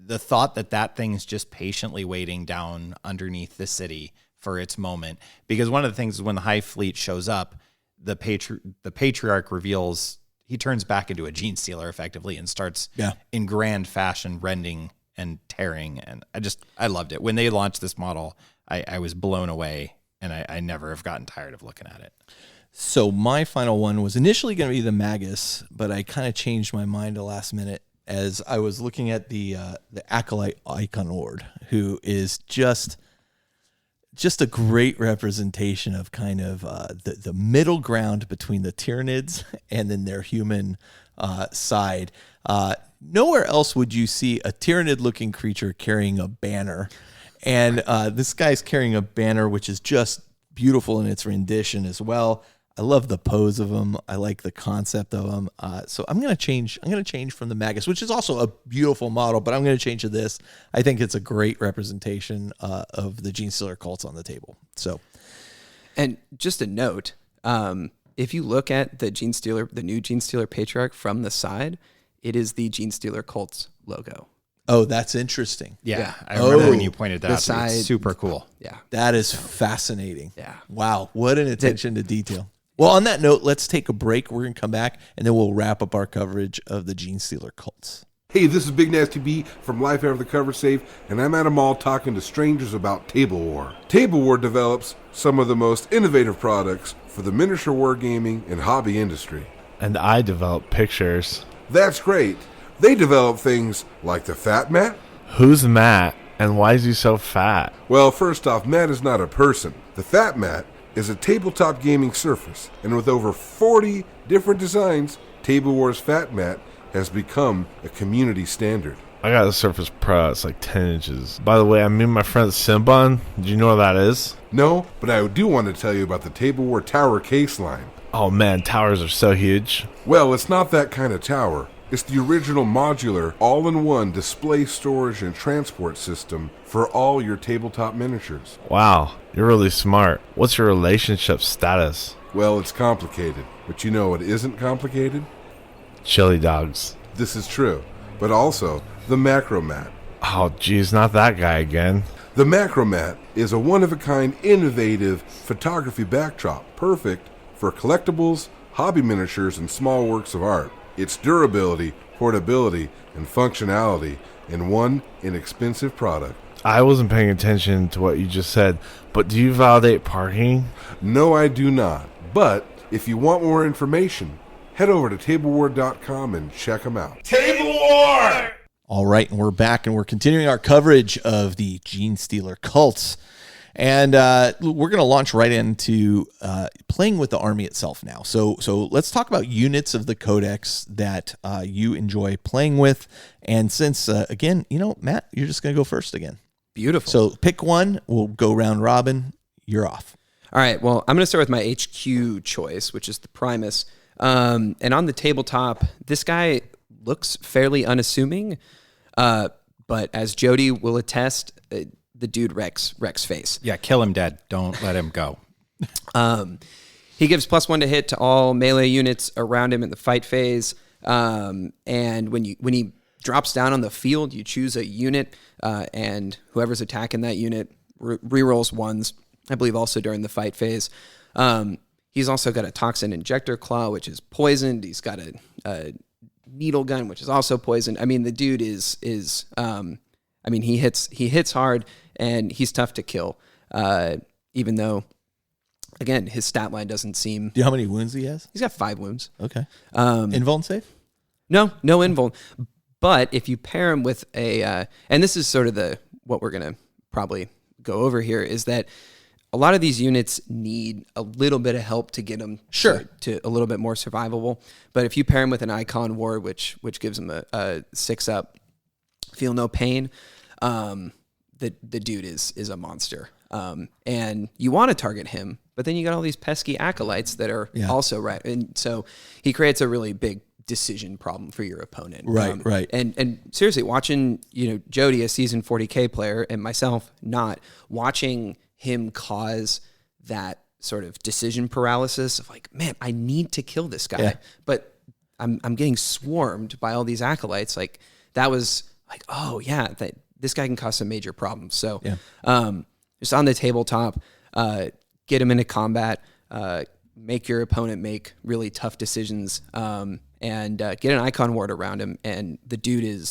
The thought that thing's just patiently waiting down underneath the city for its moment. Because one of the things is when the Hive Fleet shows up, the Patriarch reveals, he turns back into a Genestealer effectively and starts in grand fashion rending and tearing. And I loved it. When they launched this model, I was blown away, and I never have gotten tired of looking at it. So my final one was initially going to be the Magus, but I kind of changed my mind at the last minute as I was looking at the Acolyte Iconord, who is just a great representation of kind of the middle ground between the Tyranids and then their human side. Nowhere else would you see a Tyranid-looking creature carrying a banner. And this guy's carrying a banner, which is just beautiful in its rendition as well. I love the pose of him. I like the concept of him. So I'm going to change. I'm going to change from the Magus, which is also a beautiful model, but I'm going to change to this. I think it's a great representation of the Genestealer Cults on the table. So, and just a note, if you look at the new Genestealer Patriarch from the side, it is the Genestealer Cults logo. Oh, that's interesting. Yeah. I remember when you pointed that out. side- It's super cool. Yeah. That is fascinating. Yeah. Wow. What an attention to detail. Well, on that note, let's take a break. We're going to come back, and then we'll wrap up our coverage of the Genestealer Cults. Hey, this is Big Nasty B from Life After the Cover Safe, and I'm at a mall talking to strangers about Table War. Table War develops some of the most innovative products for the miniature wargaming and hobby industry. And I develop pictures. That's great. They develop things like the Fat Mat. Who's Matt, and why is he so fat? Well, first off, Mat is not a person. The Fat Mat is a tabletop gaming surface, and with over 40 different designs, Table War's Fat Mat has become a community standard. I got a Surface Pro. It's like 10 inches. By the way, I'm meeting my friend Simbon. Do you know what that is? No, but I do want to tell you about the Table War Tower case line. Oh man, towers are so huge. Well, it's not that kind of tower. It's the original modular, all-in-one display, storage, and transport system for all your tabletop miniatures. Wow, you're really smart. What's your relationship status? Well, it's complicated, but you know what isn't complicated? Chili dogs. This is true, but also the Macromat. Oh geez, not that guy again. The Macromat is a one-of-a-kind, innovative photography backdrop, perfect for collectibles, hobby miniatures, and small works of art. Its durability, portability, and functionality in one inexpensive product. I wasn't paying attention to what you just said, but do you validate parking? No, I do not. But if you want more information, head over to tablewar.com and check them out. Table War! All right, and we're back, and we're continuing our coverage of the Genestealer Cults. And we're going to launch right into playing with the army itself now. So let's talk about units of the Codex that you enjoy playing with. And since, again, Matt, you're just going to go first again. Beautiful. So pick one. We'll go round robin. You're off. All right. Well, I'm going to start with my HQ choice, which is the Primus. And on the tabletop, this guy looks fairly unassuming. But as Jody will attest, the dude wrecks face. Yeah, kill him dead. Don't let him go. He gives +1 to hit to all melee units around him in the fight phase. And when he drops down on the field, you choose a unit, and whoever's attacking that unit rerolls 1s, I believe also during the fight phase. He's also got a toxin injector claw, which is poisoned. He's got a needle gun, which is also poisoned. I mean, the dude is he hits hard, and he's tough to kill, even though, again, his stat line doesn't seem... Do you know how many wounds he has? He's got 5 wounds. Okay. Invuln save? No invuln. But if you pair him with a... and this is sort of what we're going to probably go over here, is that a lot of these units need a little bit of help to get them to a little bit more survivable. But if you pair him with an Icon Ward, which gives him a 6-up, feel no pain, the dude is a monster. And you want to target him, but then you got all these pesky acolytes that are also right. And so he creates a really big decision problem for your opponent. Right. And seriously, watching, Jody, a seasoned 40K player, and myself not, watching him cause that sort of decision paralysis of like, man, I need to kill this guy, but I'm getting swarmed by all these acolytes. Like, that was like, oh yeah, this guy can cause some major problems. So, just on the tabletop, get him into combat, make your opponent make really tough decisions, and get an Icon Ward around him. And the dude is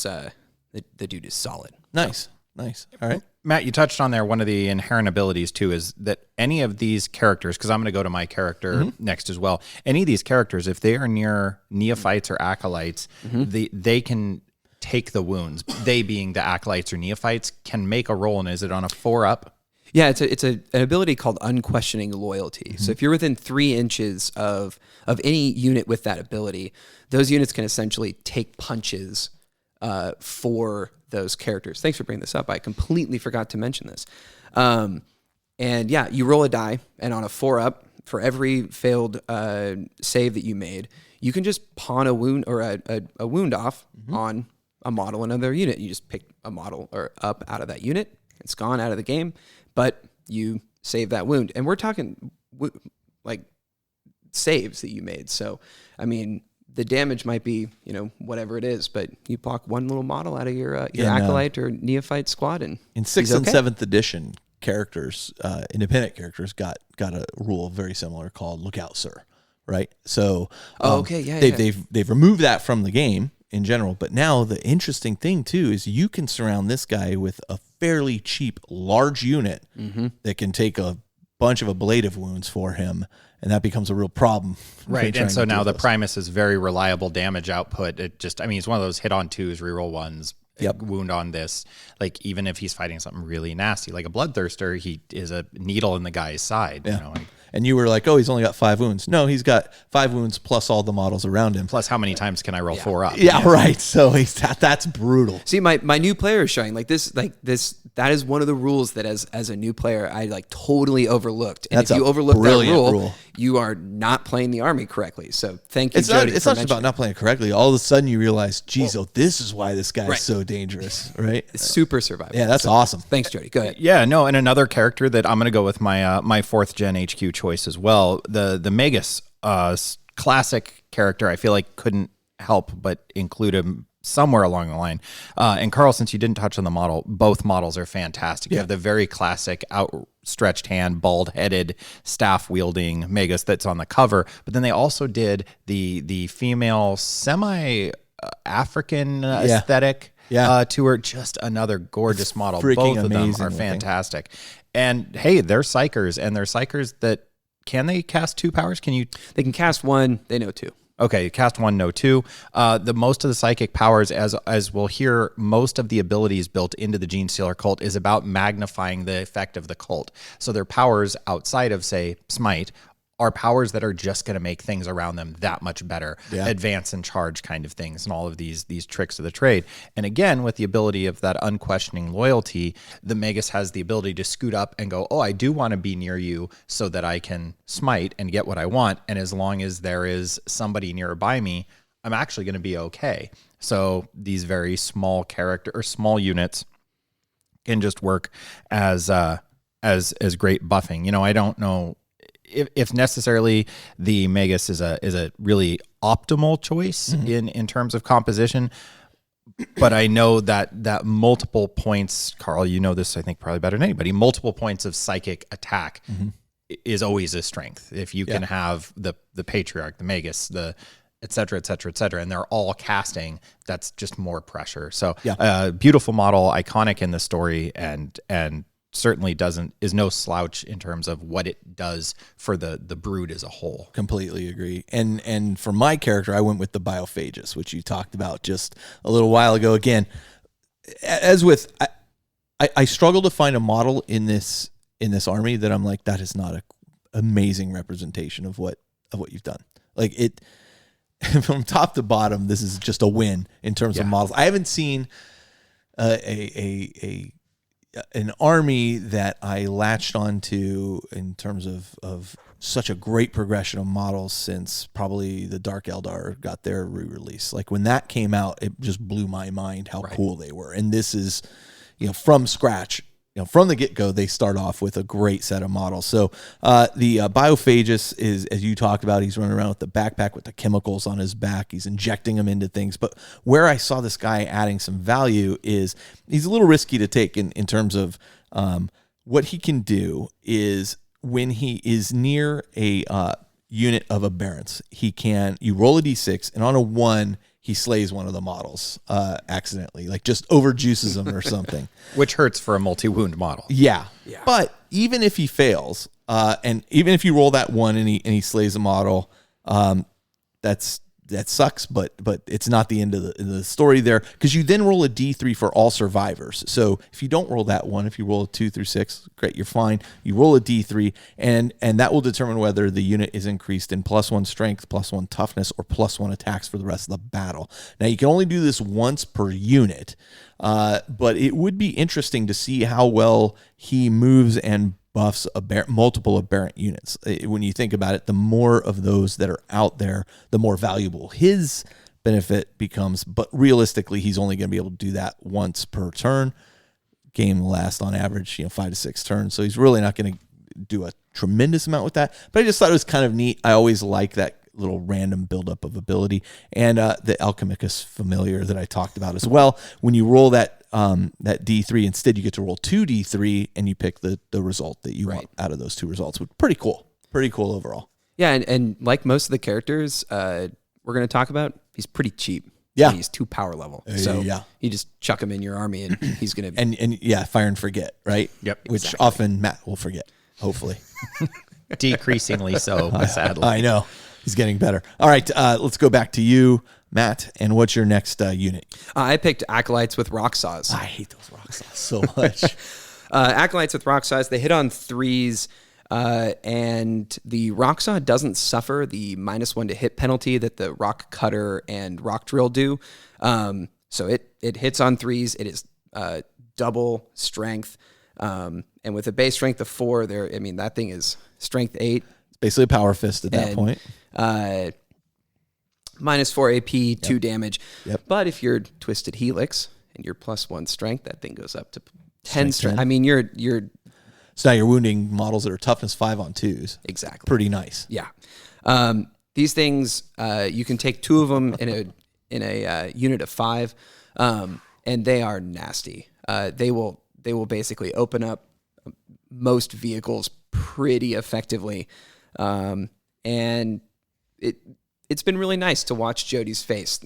solid. Nice. All right. Matt, you touched on there, one of the inherent abilities too is that any of these characters, because I'm going to go to my character next as well, any of these characters, if they are near neophytes or acolytes, they can take the wounds. They, being the acolytes or neophytes, can make a roll. And is it on a 4-up? Yeah, it's an ability called Unquestioning Loyalty. So if you're within 3 inches of any unit with that ability, those units can essentially take punches for those characters. Thanks for bringing this up. I completely forgot to mention this. And yeah, you roll a die, and on a 4-up, for every failed save that you made, you can just pawn a wound or a wound off on a model in another unit. You just pick a model or up out of that unit. It's gone out of the game, but you save that wound. And we're talking like saves that you made. So, I mean, the damage might be, whatever it is, but you block one little model out of your acolyte or neophyte squad, and in 6th and 7th edition, characters, independent characters, got a rule very similar called "Look Out, Sir." Right. So, they've removed that from the game in general, but now the interesting thing too is you can surround this guy with a fairly cheap large unit that can take a bunch of ablative wounds for him, and that becomes a real problem. Right, and so now the Primus is very reliable damage output. He's one of those hit on 2s, reroll 1s, wound on this. Like, even if he's fighting something really nasty, like a Bloodthirster, he is a needle in the guy's side. Yeah. And you were like, oh, he's only got 5 wounds. No, he's got 5 wounds plus all the models around him. Plus, how many times can I roll 4 up? Yeah, right. So that's brutal. See, my new player is showing this. That is one of the rules that as a new player I totally overlooked. And that's if you overlook that rule, you are not playing the army correctly. So thank you, Jody. It's not just about not playing correctly. All of a sudden you realize, geez, this is why this guy is so dangerous, right? It's super survivable. Yeah, that's awesome. Thanks, Jody. Go ahead. Yeah, no, and another character that I'm going to go with my 4th gen HQ choice as well. The Magus, classic character. I feel like couldn't help but include him somewhere along the line. And Carl, since you didn't touch on the model, both models are fantastic. You have the very classic outstretched hand, bald-headed, staff-wielding Magus that's on the cover, but then they also did the female semi-African aesthetic to her. Just another gorgeous model. Both of them are fantastic. And hey, they're psychers, and they're psychers that, can they cast 2 powers? They can cast 1, they know 2. Okay, cast 1, no 2. The most of the psychic powers, as we'll hear, most of the abilities built into the Genestealer Cult is about magnifying the effect of the cult. So their powers outside of, say, Smite are powers that are just going to make things around them that much better, advance and charge kind of things, and all of these tricks of the trade. And again, with the ability of that unquestioning loyalty, the Magus has the ability to scoot up and go, oh, I do want to be near you so that I can smite and get what I want. And as long as there is somebody nearby me, I'm actually going to be okay. So these very small small units can just work as great buffing. I don't know if necessarily the Magus is a really optimal choice in terms of composition. But I know that multiple points, Carl, you know this I think probably better than anybody, multiple points of psychic attack is always a strength. If you can have the Patriarch, the Magus, the et cetera, et cetera, et cetera, and they're all casting, that's just more pressure. So beautiful model, iconic in the story, and certainly is no slouch in terms of what it does for the brood as a whole. Completely agree. And for my character, I went with the Biophagus, which you talked about just a little while ago. Again, as with, I struggle to find a model in this army that I'm like, that is not an amazing representation of what you've done. Like it, from top to bottom, this is just a win in terms of models. I haven't seen an army that I latched onto in terms of such a great progression of models since probably the Dark Eldar got their re-release. Like when that came out, it just blew my mind how cool they were. And this is, from scratch. From the get-go, they start off with a great set of models. So the Biophagus is, as you talked about, he's running around with the backpack with the chemicals on his back. He's injecting them into things. But where I saw this guy adding some value is he's a little risky to take in terms of what he can do is when he is near a unit of aberrants, you roll a d6, and on a 1, he slays one of the models accidentally, like just overjuices them or something. Which hurts for a multi-wound model. Yeah. But even if he fails, and even if you roll that 1 and he slays a model, that sucks, but it's not the end of the story there, because you then roll a d3 for all survivors. So if you don't roll that 1, if you roll a 2 through 6, great, you're fine. You roll a d3, and that will determine whether the unit is increased in +1 strength, +1 toughness, or +1 attacks for the rest of the battle. Now you can only do this once per unit, but it would be interesting to see how well he moves and buffs multiple aberrant units. When you think about it, the more of those that are out there, the more valuable his benefit becomes. But realistically, he's only going to be able to do that once per turn. Game will last on average, 5 to 6 turns. So he's really not going to do a tremendous amount with that. But I just thought it was kind of neat. I always like that little random buildup of ability. And the Alchemicus Familiar that I talked about as well. When you roll that D3, instead you get to roll 2d3 and you pick the result that you want out of those 2 results. Pretty cool overall. Yeah, and like most of the characters we're going to talk about, he's pretty cheap. Yeah, he's 2 power level. So you just chuck him in your army and he's going to and fire and forget, right? Yep, which often Matt will forget, hopefully. Decreasingly so, sadly. I know. He's getting better. All right, let's go back to you, Matt. And what's your next unit? I picked Acolytes with Rock Saws. I hate those Rock Saws so much. Acolytes with Rock Saws, they hit on 3s, and the Rock Saw doesn't suffer the -1 to hit penalty that the Rock Cutter and Rock Drill do. So it hits on 3s. It is double strength. And with a base strength of 4, that thing is strength 8. It's basically a power fist at that point. -4 AP, 2 damage. Yep. But if you're Twisted Helix and you're +1 strength, that thing goes up to 10 strength. 10. I mean, you're so now you're wounding models that are toughness 5 on 2s. Exactly. Pretty nice. Yeah. These things, you can take 2 of them in a unit of 5, and they are nasty. They will basically open up most vehicles pretty effectively, and it's been really nice to watch Jody's face,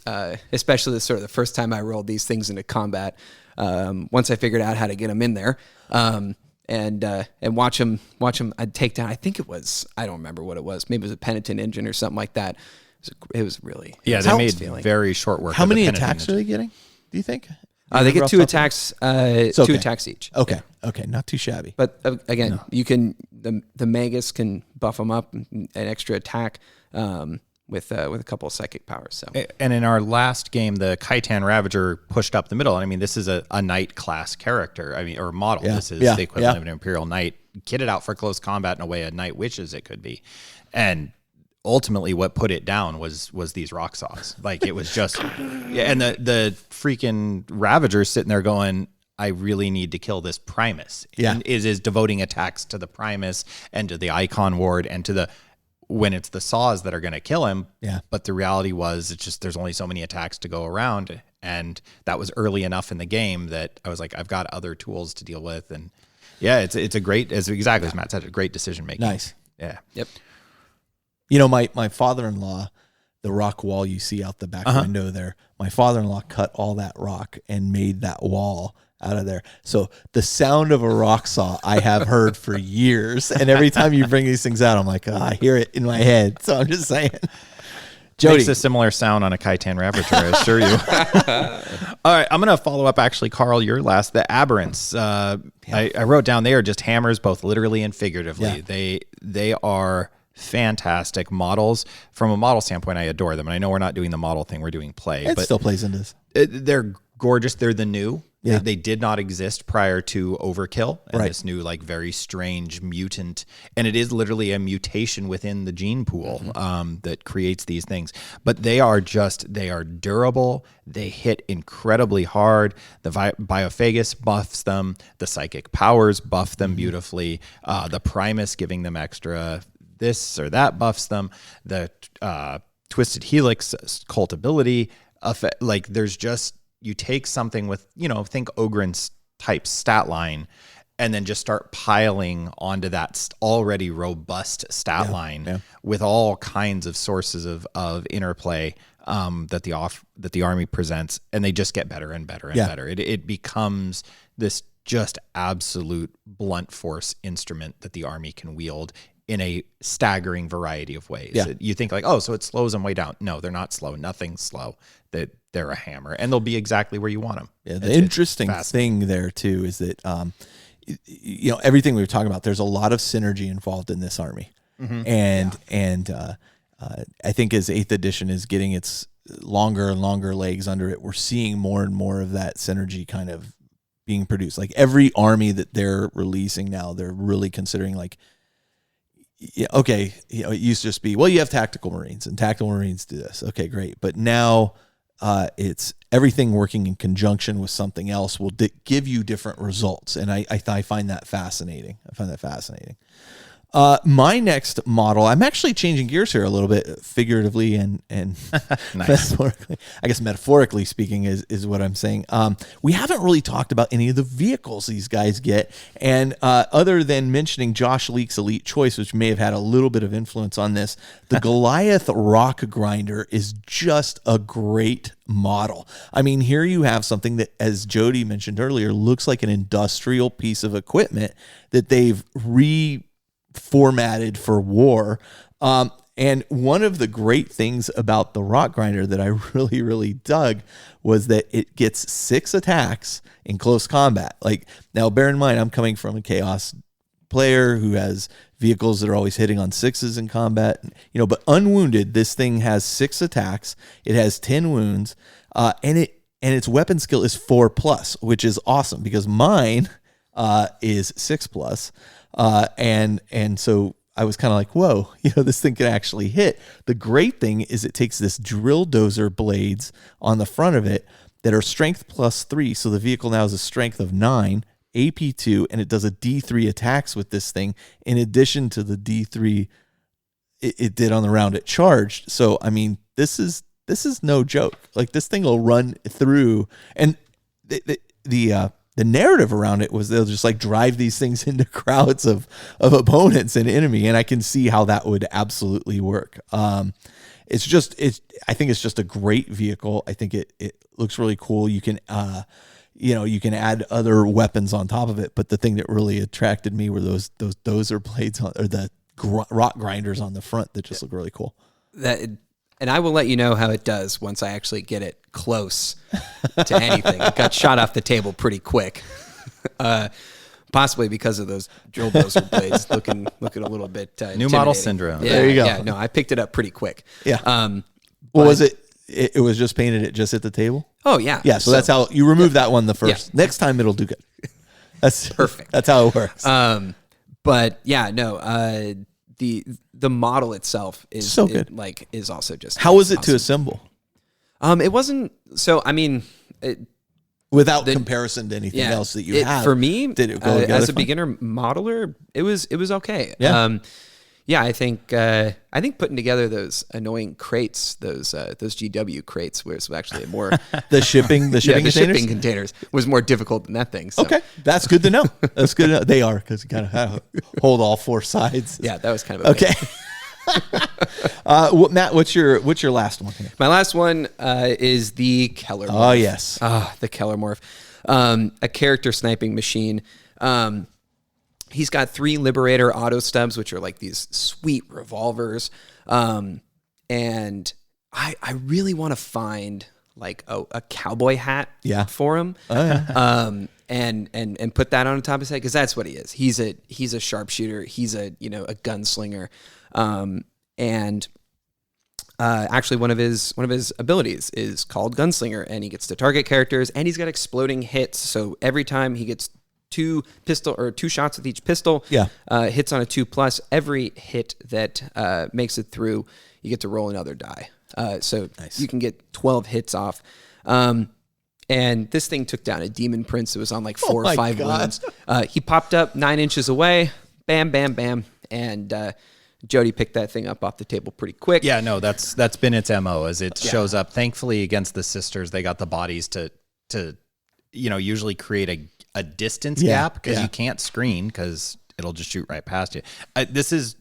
especially the first time I rolled these things into combat. Once I figured out how to get them in there, and watch them. I'd take down. I think it was, I don't remember what it was. Maybe it was a Penitent engine or something like that. It was really they made very short work. How many attacks are they getting? Do you think? They get 2 attacks. 2 attacks each. Okay. Okay. Not too shabby. But again, you can the Magus can buff them up an extra attack with a couple of psychic powers. So, and in our last game, the Khitan Ravager pushed up the middle. I mean, this is a knight class character. I mean, or model. Yeah. This is the equivalent of an Imperial Knight, kitted out for close combat in a way a knight wishes it could be, and ultimately what put it down was these Rock Saws. Like it was just, and the freaking Ravager's sitting there going, I really need to kill this Primus. Yeah. And is devoting attacks to the Primus and to the Icon Ward and to the, when it's the saws that are going to kill him. Yeah. But the reality was it's just, there's only so many attacks to go around. And that was early enough in the game that I was like, I've got other tools to deal with. And yeah, it's a great, as Matt said, a great decision making. Nice. Yeah. Yep. You know, my father-in-law, the rock wall you see out the back window there, my father-in-law cut all that rock and made that wall out of there. So the sound of a rock saw I have heard for years. And every time you bring these things out, I'm like, I hear it in my head. So I'm just saying. Jody. Makes a similar sound on a Khitan Raptor, I assure you. All right, I'm going to follow up, actually, Carl, your last, the Aberrants. I wrote down they are just hammers, both literally and figuratively. Yeah. They are fantastic models. From a model standpoint, I adore them. And I know we're not doing the model thing, we're doing play. It but still plays into this. They're gorgeous. They're the new. Yeah. They did not exist prior to Overkill and Right. this new, like, very strange mutant. And it is literally a mutation within the gene pool that creates these things. But they are durable. They hit incredibly hard. The Biophagus buffs them. The Psychic Powers buff them beautifully. The Primus giving them extra this or that buffs them. The Twisted Helix cult ability. Like, there's just, you take something with, think Ogren's type stat line and then just start piling onto that already robust stat line with all kinds of sources of interplay that the army presents, and they just get better and better and better. It becomes this just absolute blunt force instrument that the army can wield in a staggering variety of ways. Yeah. You think like, so it slows them way down. No, they're not slow. Nothing's slow. They're a hammer, and they'll be exactly where you want them. Yeah, the interesting thing there too is that everything we were talking about, there's a lot of synergy involved in this army, and I think as 8th edition is getting its longer and longer legs under it, we're seeing more and more of that synergy kind of being produced. Like every army that they're releasing now, they're really considering like, it used to just be, well, you have tactical Marines and tactical Marines do this. Okay, great. But now it's everything working in conjunction with something else will give you different results. And I find that fascinating. My next model, I'm actually changing gears here a little bit, figuratively and metaphorically. I guess metaphorically speaking is what I'm saying. We haven't really talked about any of the vehicles these guys get, and other than mentioning Josh Leake's Elite Choice, which may have had a little bit of influence on this, the Goliath Rock Grinder is just a great model. I mean, here you have something that, as Jody mentioned earlier, looks like an industrial piece of equipment that they've reformatted for war. And one of the great things about the Rock Grinder that I really, really dug was that it gets 6 attacks in close combat. Like, now bear in mind, I'm coming from a Chaos player who has vehicles that are always hitting on 6s in combat, but unwounded, this thing has 6 attacks. It has 10 wounds, and its weapon skill is 4+, which is awesome because mine is 6+. And so I was kind of like, whoa, this thing can actually hit. The great thing is it takes this drill dozer blades on the front of it that are strength +3. So the vehicle now has a strength of 9, AP 2, and it does a D3 attacks with this thing in addition to the D3 it did on the round it charged. So, I mean, this is no joke. Like, this thing will run through, and the narrative around it was they'll just like drive these things into crowds of opponents and enemy. And I can see how that would absolutely work. I think it's just a great vehicle. I think it looks really cool. You can, you can add other weapons on top of it. But the thing that really attracted me were those dozer blades or the rock grinders on the front that just look really cool. And I will let you know how it does once I actually get it close to anything. It got shot off the table pretty quick, possibly because of those drill dozer blades looking a little bit new model syndrome. Yeah, there you go. Yeah, no, I picked it up pretty quick. Yeah. Well, was it? It was just painted. It just hit the table. Oh yeah. Yeah. So that's how you remove that one the first. Yeah. Next time it'll do good. That's perfect. That's how it works. But yeah, no. The model itself is so good. Is also just how was it awesome to assemble? It wasn't so. I mean, Was without comparison to anything else that you have. For me, did it go as a fine? beginner modeler, it was okay. Yeah. I think putting together those annoying crates, those GW crates, was actually a more the shipping containers? shipping containers was more difficult than that thing. So. Okay, that's good to know. That's good to know. They are, because you kind of have to hold all four sides. Yeah, that was kind of okay. Matt, what's your last one here? My last one is the Keller morph. Oh, yes. The Keller morph. A character sniping machine. He's got 3 Liberator auto stubs, which are like these sweet revolvers. And I really want to find like a cowboy hat for him. Oh, yeah. And put that on the top of his head, because that's what he is. He's a sharpshooter. He's a gunslinger. Actually one of his abilities is called Gunslinger, and he gets to target characters, and he's got exploding hits. So every time he gets 2 shots with each pistol, hits on a 2+, every hit that makes it through, you get to roll another die. So nice. You can get 12 hits off. And this thing took down a demon prince that was on like 4 or 5 wounds. He popped up 9 inches away, bam, bam, bam, and Jody picked that thing up off the table pretty quick. Yeah, no, that's been its MO as it shows up. Thankfully, against the sisters, they got the bodies to usually create a distance gap, because you can't screen because it'll just shoot right past you. This is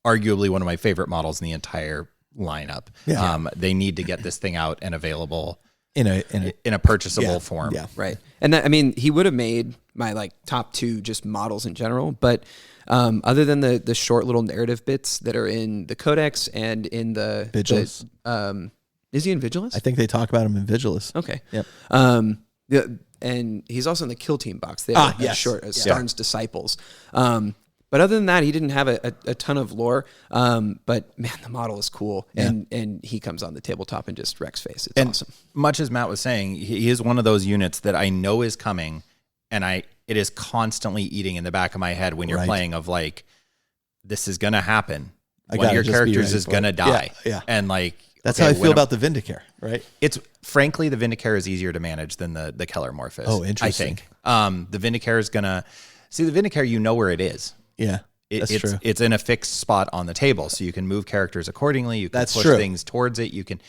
arguably one of my favorite models in the entire lineup. Yeah. They need to get this thing out and available in a purchasable form. Yeah, right. And that, I mean, he would have made my like top 2 just models in general, but other than the short little narrative bits that are in the Codex and in the Vigilus. Is he in Vigilus? I think they talk about him in Vigilus. Okay. Yep. And he's also in the Kill Team box. They have Starn's Disciples. But other than that, he didn't have a ton of lore. But man, the model is cool, and he comes on the tabletop and just wrecks face. It's awesome. Much as Matt was saying, he is one of those units that I know is coming, and it is constantly eating in the back of my head when you're playing of like, this is gonna happen. One of your characters is gonna die. Yeah. And like, that's how I feel about the Vindicare, right? It's frankly, the Vindicare is easier to manage than the Keller morph is. Oh, interesting. I think. The Vindicare is gonna see the Vindicare. You know where it is. Yeah, that's true. It's in a fixed spot on the table, so you can move characters accordingly. You can push things towards it. You can.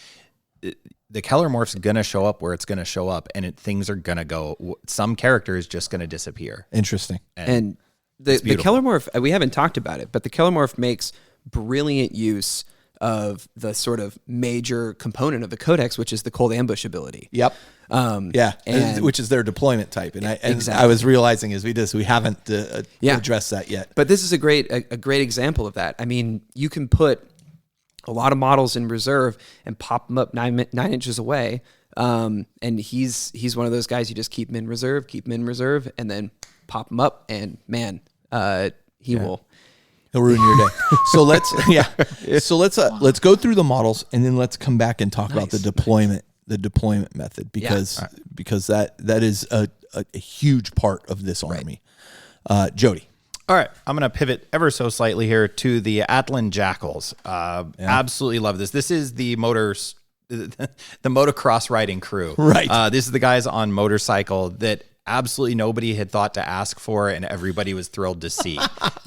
The Keller morph's gonna show up where it's gonna show up, and things are gonna go. Some character is just gonna disappear. Interesting. And the Keller morph, we haven't talked about it, but the Keller morph makes brilliant use of the sort of major component of the Codex, which is the cold ambush ability. Yep. Which is their deployment type, and I was realizing as we haven't addressed that yet. But this is a great example of that. I mean, you can put a lot of models in reserve and pop them up 9 inches away, and he's one of those guys you just keep him in reserve, and then pop him up, and man, he will. He'll ruin your day. So let's go through the models, and then let's come back and talk about the deployment method, because that is a huge part of this army. Jody. All right, I'm going to pivot ever so slightly here to the Atlan Jackals. Absolutely love this. This is the motocross riding crew. Right. This is the guys on motorcycle that absolutely nobody had thought to ask for, and everybody was thrilled to see.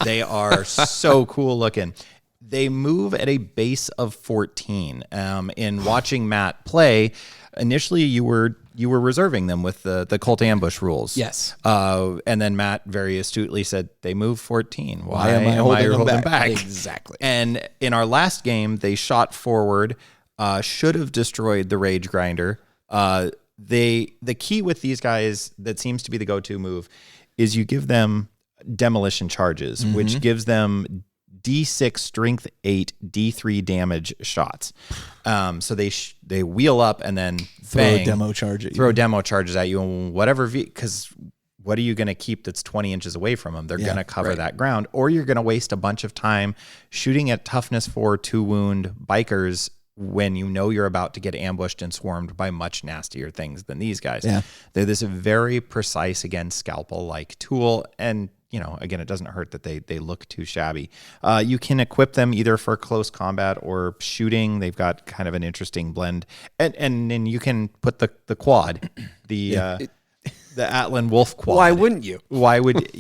They are so cool looking. They move at a base of 14. In watching Matt play, initially you were reserving them with the cult ambush rules. Yes. And then Matt very astutely said, they move 14. Why am I holding them back? Exactly. And in our last game, they shot forward, should have destroyed the Rage Grinder. The key with these guys that seems to be the go-to move is you give them demolition charges, which gives them D6 strength 8 D3 damage shots. So they wheel up and then throw a demo charge at you. Throw demo charges at you, and whatever, because what are you going to keep that's 20 inches away from them? They're going to cover that ground, or you're going to waste a bunch of time shooting at toughness 4 2 wound bikers when you know you're about to get ambushed and swarmed by much nastier things than these guys. Yeah. They're this very precise, again, scalpel-like tool. And, again, it doesn't hurt that they look too shabby. You can equip them either for close combat or shooting. They've got kind of an interesting blend. And then you can put the quad, the Atlan Wolf quad. Why wouldn't you? Why would,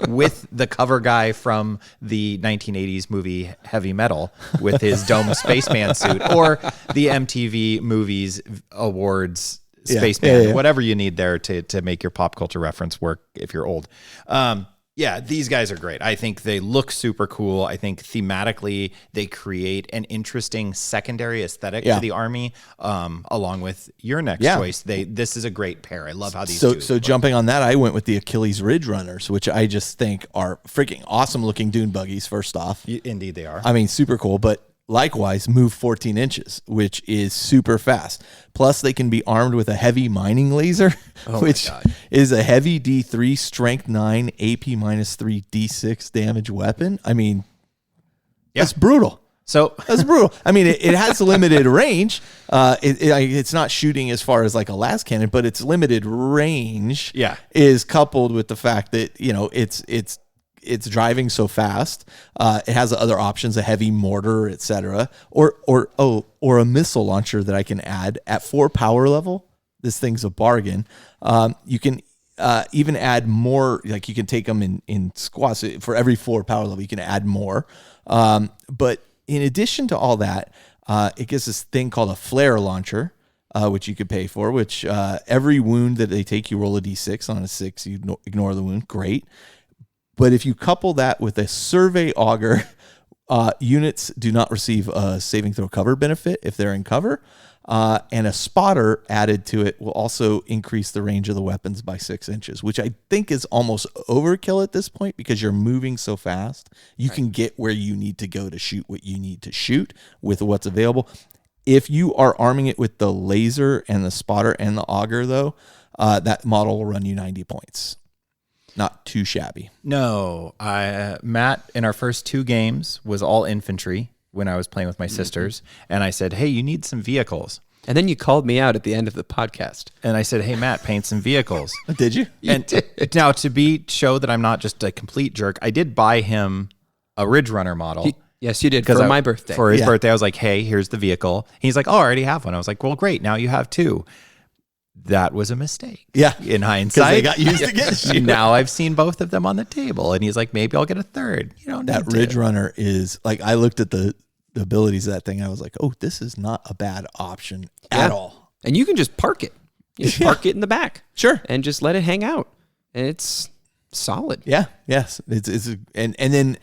with the cover guy from the 1980s movie Heavy Metal with his dome spaceman suit, or the MTV movies awards spaceman, whatever you need there to make your pop culture reference work if you're old. These guys are great. I think they look super cool. I think thematically they create an interesting secondary aesthetic to the army, along with your next choice. This is a great pair. I love how these two So look. jumping on that, I went with the Achilles Ridge Runners, which I just think are freaking awesome looking dune buggies, first off. Indeed they are. I mean, super cool, but likewise move 14 inches, which is super fast. Plus, they can be armed with a heavy mining laser, which is a heavy D3, strength 9, AP -3, D6 damage weapon. I mean, that's brutal. So That's brutal. I mean, it has limited range. It's not shooting as far as like a las cannon, but its limited range is coupled with the fact that, it's driving so fast. It has other options, a heavy mortar, etc., or a missile launcher that I can add at 4 power level. This thing's a bargain. You can even add more. Like you can take them in squads for every 4 power level. You can add more. But in addition to all that, it gives this thing called a flare launcher, which you could pay for. Which every wound that they take, you roll a d6. On a 6, you ignore the wound. Great. But if you couple that with a survey auger, units do not receive a saving throw cover benefit if they're in cover. And a spotter added to it will also increase the range of the weapons by 6 inches, which I think is almost overkill at this point because you're moving so fast. You can get where you need to go to shoot what you need to shoot with what's available. If you are arming it with the laser and the spotter and the auger, though, that model will run you 90 points. Not too shabby. No, Matt in our first 2 games was all infantry when I was playing with my sisters, and I said, "Hey, you need some vehicles." And then you called me out at the end of the podcast. And I said, "Hey, Matt, paint some vehicles." Did you? Now to show that I'm not just a complete jerk, I did buy him a Ridge Runner model. Yes, you did for my birthday. For his birthday, I was like, "Hey, here's the vehicle." He's like, "Oh, I already have one." I was like, "Well, great. Now you have 2." That was a mistake. Yeah. In hindsight. They got used against you. Now I've seen both of them on the table. And he's like, maybe I'll get a third. That Ridge Runner is like, I looked at the abilities of that thing. I was like, oh, this is not a bad option at all. And you can just park it. You just park it in the back. Sure. And just let it hang out. And it's solid. Yeah. Yes. And then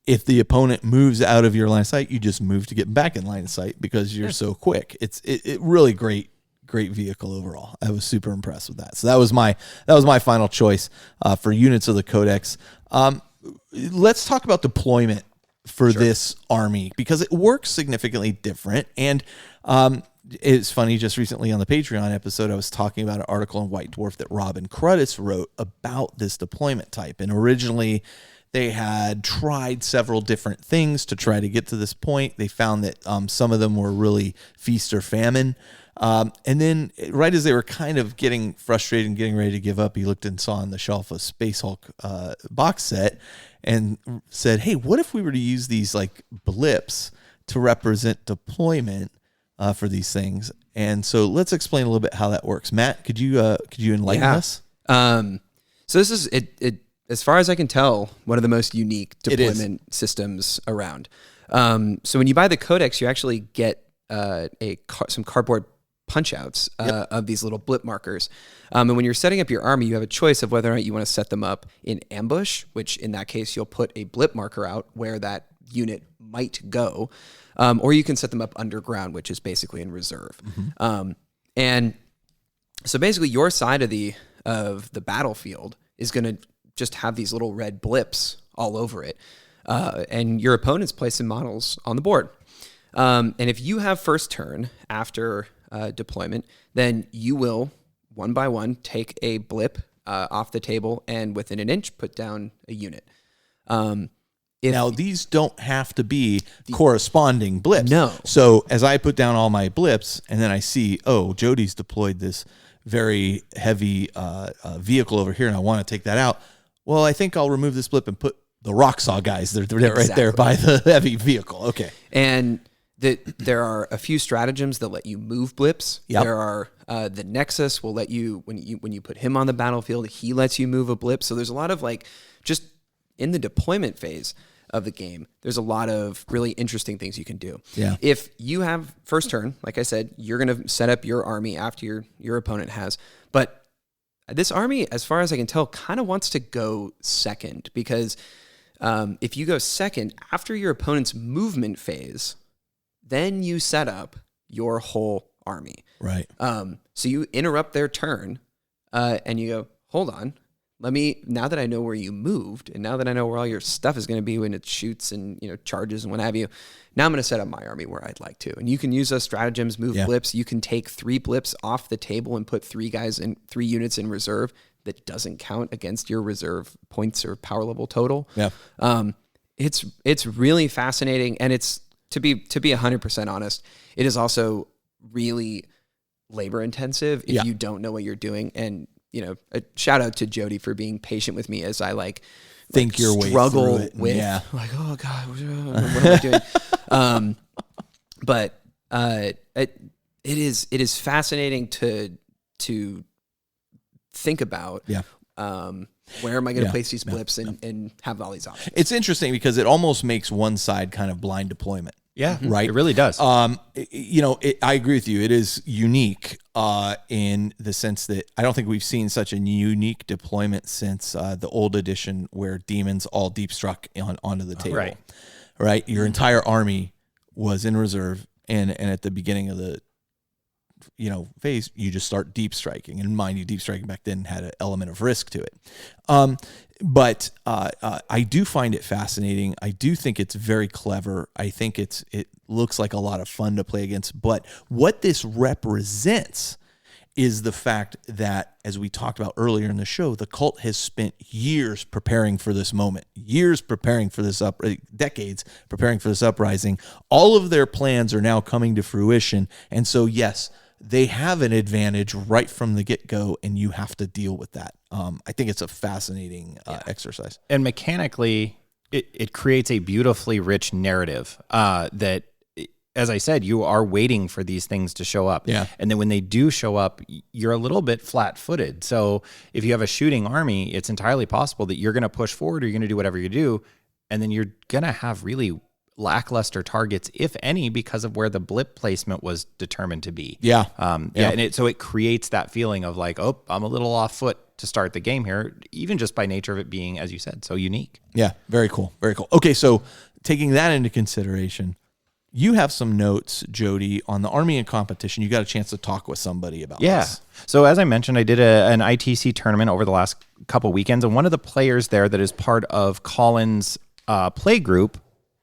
if the opponent moves out of your line of sight, you just move to get back in line of sight because you're so quick. It's really great vehicle overall. I was super impressed with that. So that was my final choice for units of the Codex. Let's talk about deployment for this army because it works significantly different. And it's funny, just recently on the Patreon episode, I was talking about an article in White Dwarf that Robin Crudis wrote about this deployment type. And originally they had tried several different things to try to get to this point. They found that some of them were really feast or famine. And then right as they were kind of getting frustrated and getting ready to give up, he looked and saw on the shelf a Space Hulk box set and said, hey, what if we were to use these like blips to represent deployment for these things? And so let's explain a little bit how that works. Matt, could you enlighten us? So this is it. As far as I can tell, one of the most unique deployment systems around. So when you buy the Codex, you actually get some cardboard punch-outs of these little blip markers. And when you're setting up your army, you have a choice of whether or not you want to set them up in ambush, which in that case, you'll put a blip marker out where that unit might go, or you can set them up underground, which is basically in reserve. Mm-hmm. And so basically your side of the battlefield is going to just have these little red blips all over it. And your opponent's placing models on the board. And if you have first turn after deployment, then you will, one by one, take a blip off the table and within an inch put down a unit. Now, these don't have to be corresponding blips. No. So as I put down all my blips and then I see, oh, Jody's deployed this very heavy vehicle over here and I want to take that out. Well, I think I'll remove this blip and put the rock saw guys. They're right there by the heavy vehicle. Okay. And there are a few stratagems that let you move blips. Yep. There are the Nexus will let you when you put him on the battlefield, he lets you move a blip. So there's a lot of like just in the deployment phase of the game, there's a lot of really interesting things you can do. Yeah. If you have first turn, like I said, you're going to set up your army after your opponent has. But this army, as far as I can tell, kind of wants to go second because if you go second after your opponent's movement phase, then you set up your whole army. Right. So you interrupt their turn and you go, hold on. Now that I know where you moved and now that I know where all your stuff is going to be when it shoots and charges and what have you, now I'm going to set up my army where I'd like to. And you can use those stratagems, move blips. You can take 3 blips off the table and put 3 units in reserve that doesn't count against your reserve points or power level total. Yeah. It's really fascinating, and it's to be 100% honest, it is also really labor intensive if you don't know what you're doing. And a shout out to Jody for being patient with me as I think your way struggle through it. with like, oh God, what am I doing? But it is fascinating to think about. Yeah. Where am I going to place these blips and have all these options? It's interesting because it almost makes one side kind of blind deployment. Yeah, right. It really does. I agree with you. It is unique in the sense that I don't think we've seen such a unique deployment since the old edition where demons all deep struck onto the table. Right. Your entire army was in reserve, and at the beginning of the phase, you just start deep striking. And mind you, deep striking back then had an element of risk to it. But I do find it fascinating. I do think it's very clever. I think it looks like a lot of fun to play against. But what this represents is the fact that, as we talked about earlier in the show, the cult has spent years preparing for this moment, decades preparing for this uprising. All of their plans are now coming to fruition. And so, yes, they have an advantage right from the get-go, and you have to deal with that. I think it's a fascinating exercise. And mechanically, it creates a beautifully rich narrative that, as I said, you are waiting for these things to show up. Yeah. And then when they do show up, you're a little bit flat-footed. So if you have a shooting army, it's entirely possible that you're going to push forward or you're going to do whatever you do, and then you're going to have really lackluster targets, if any, because of where the blip placement was determined to be. Yeah. And so it creates that feeling of like, oh, I'm a little off foot to start the game here, even just by nature of it being, as you said, so unique. Yeah. Very cool. Very cool. Okay. So taking that into consideration, you have some notes, Jody, on the Army and competition. You got a chance to talk with somebody about this. So as I mentioned, I did an ITC tournament over the last couple weekends, and one of the players there that is part of Colin's play group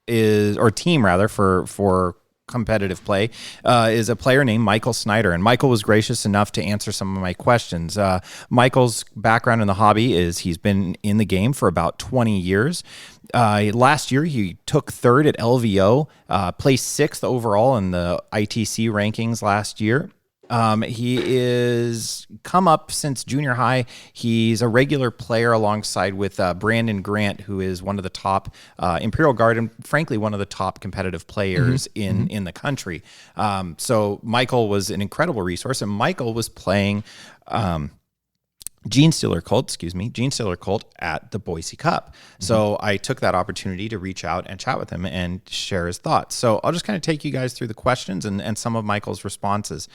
team for competitive play is a player named Michael Snyder. And Michael was gracious enough to answer some of my questions. Michael's background in the hobby is he's been in the game for about 20 years. Last year, he took 3rd at LVO, placed 6th overall in the ITC rankings last year. He is come up since junior high. He's a regular player alongside with Brandon Grant, who is one of the top Imperial Guard and frankly one of the top competitive players in the country. So Michael was an incredible resource, and Michael was playing Genestealer Cult at the Boise Cup. So I took that opportunity to reach out and chat with him and share his thoughts. So I'll just kind of take you guys through the questions and some of Michael's responses.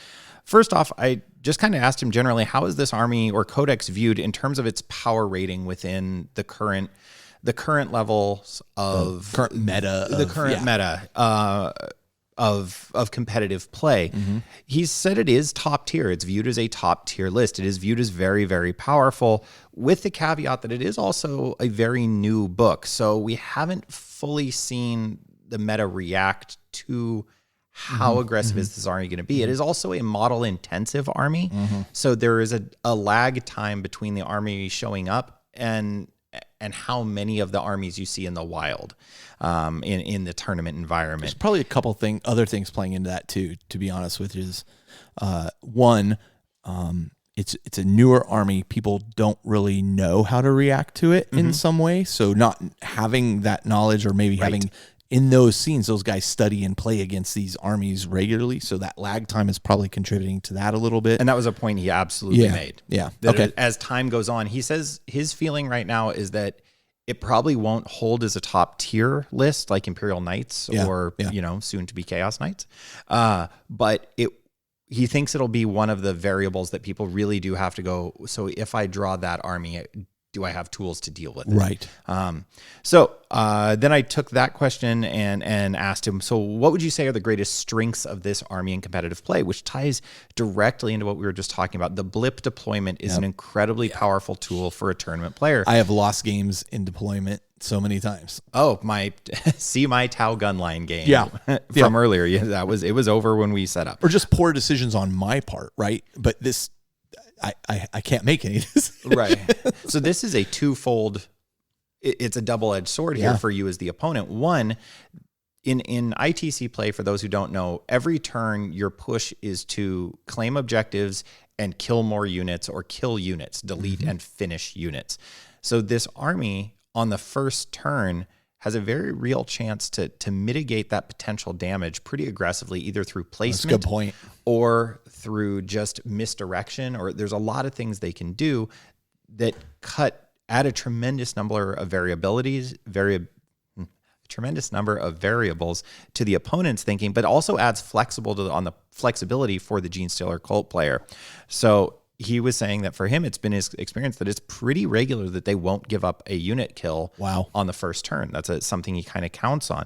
First off, I just kind of asked him generally, how is this army or codex viewed in terms of its power rating within the current levels of current meta, of competitive play. He said it is top tier. It's viewed as a top tier list. It is viewed as very, very powerful, with the caveat that it is also a very new book. So we haven't fully seen the meta react to how aggressive is this army going to be. It is also a model intensive army. So there is a lag time between the army showing up and and how many of the armies you see in the wild, in the tournament environment. There's probably a couple other things playing into that too, to be honest with you. Is one, it's a newer army. People don't really know how to react to it in some way. So not having that knowledge, or maybe having in those scenes, those guys study and play against these armies regularly. So that lag time is probably contributing to that a little bit. And that was a point he absolutely made. Yeah. That as time goes on, he says his feeling right now is that it probably won't hold as a top tier list like Imperial Knights or, soon to be Chaos Knights. But he thinks it'll be one of the variables that people really do have to go, so if I draw that army, do I have tools to deal with it? Right. So then I took that question and asked him, so what would you say are the greatest strengths of this army in competitive play, which ties directly into what we were just talking about. The blip deployment is an incredibly powerful tool for a tournament player. I have lost games in deployment so many times. Oh, my Tau gunline game from earlier. Yeah, it was over when we set up. Or just poor decisions on my part, right? But this, I can't make any of this. Right. So this is a twofold, it's a double-edged sword here for you as the opponent. One, in ITC play, for those who don't know, every turn your push is to claim objectives and kill more units, or kill units, delete and finish units. So this army on the first turn has a very real chance to mitigate that potential damage pretty aggressively, either through placement That's a good point. or through just misdirection, or there's a lot of things they can do that add a tremendous number of tremendous number of variables to the opponent's thinking, but also adds on the flexibility for the Genestealer Cult player. So he was saying that for him, it's been his experience that it's pretty regular that they won't give up a unit kill on the first turn. That's something he kind of counts on.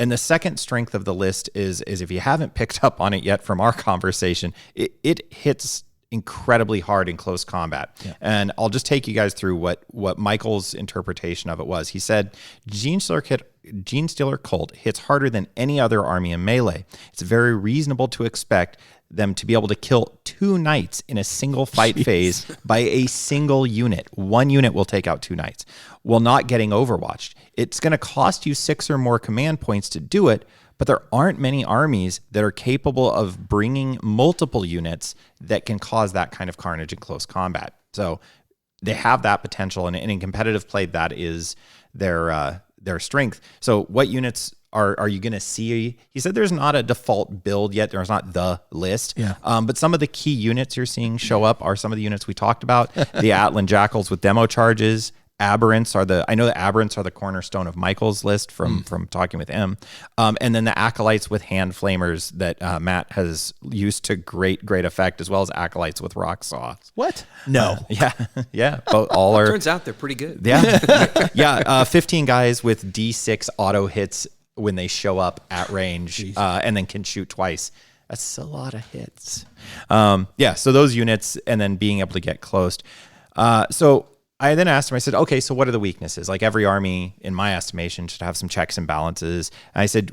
And the second strength of the list is if you haven't picked up on it yet from our conversation, it hits incredibly hard in close combat. Yeah. And I'll just take you guys through what Michael's interpretation of it was. He said, Genestealer Cult hits harder than any other army in melee. It's very reasonable to expect them to be able to kill 2 knights in a single fight phase by a single unit. 1 unit will take out 2 knights while not getting overwatched. It's going to cost you 6 or more command points to do it, but there aren't many armies that are capable of bringing multiple units that can cause that kind of carnage in close combat. So they have that potential, and in competitive play, that is their strength. So what units are you going to see? He said there's not a default build yet. There's not the list. Yeah. But some of the key units you're seeing show up are some of the units we talked about. The Atlan Jackals with demo charges. Aberrants are the cornerstone of Michael's list from talking with him. And then the Acolytes with hand flamers that Matt has used to great effect, as well as Acolytes with rock saw. What? No. Yeah. Both, all are. Turns out they're pretty good. Yeah. Yeah. 15 guys with D6 auto hits when they show up at range, and then can shoot twice. That's a lot of hits. So those units, and then being able to get close. So I then asked him, I said, okay, so what are the weaknesses? Like every army, in my estimation, should have some checks and balances. And I said,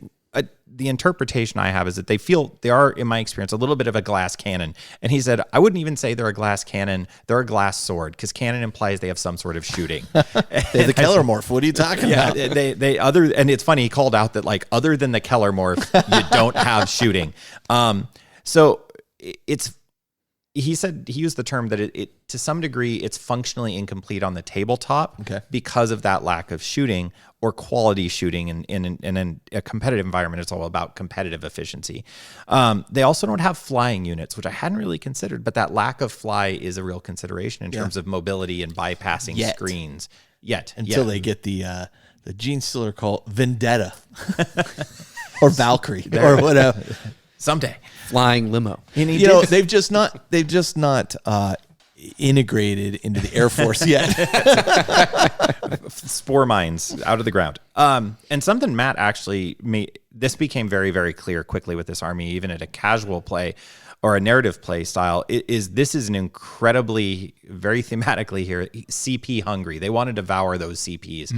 the interpretation I have is that they are, in my experience, a little bit of a glass cannon. And he said, I wouldn't even say they're a glass cannon. They're a glass sword, because cannon implies they have some sort of shooting. They have the Keller morph. What are you talking about? And it's funny, he called out that, like, other than the Keller morph, you don't have shooting. He said, he used the term that it to some degree it's functionally incomplete on the tabletop because of that lack of shooting or quality shooting. In a competitive environment, it's all about competitive efficiency. They also don't have flying units, which I hadn't really considered, but that lack of fly is a real consideration in terms of mobility and bypassing screens. Until they get the Genestealer Cult Vendetta or Valkyrie or whatever. Someday. Flying limo. They've just not integrated into the Air Force yet. Spore mines out of the ground. And something Matt actually made, this became very, very clear quickly with this army, even at a casual play or a narrative play style, this is an incredibly, very thematically here, CP hungry. They want to devour those CPs.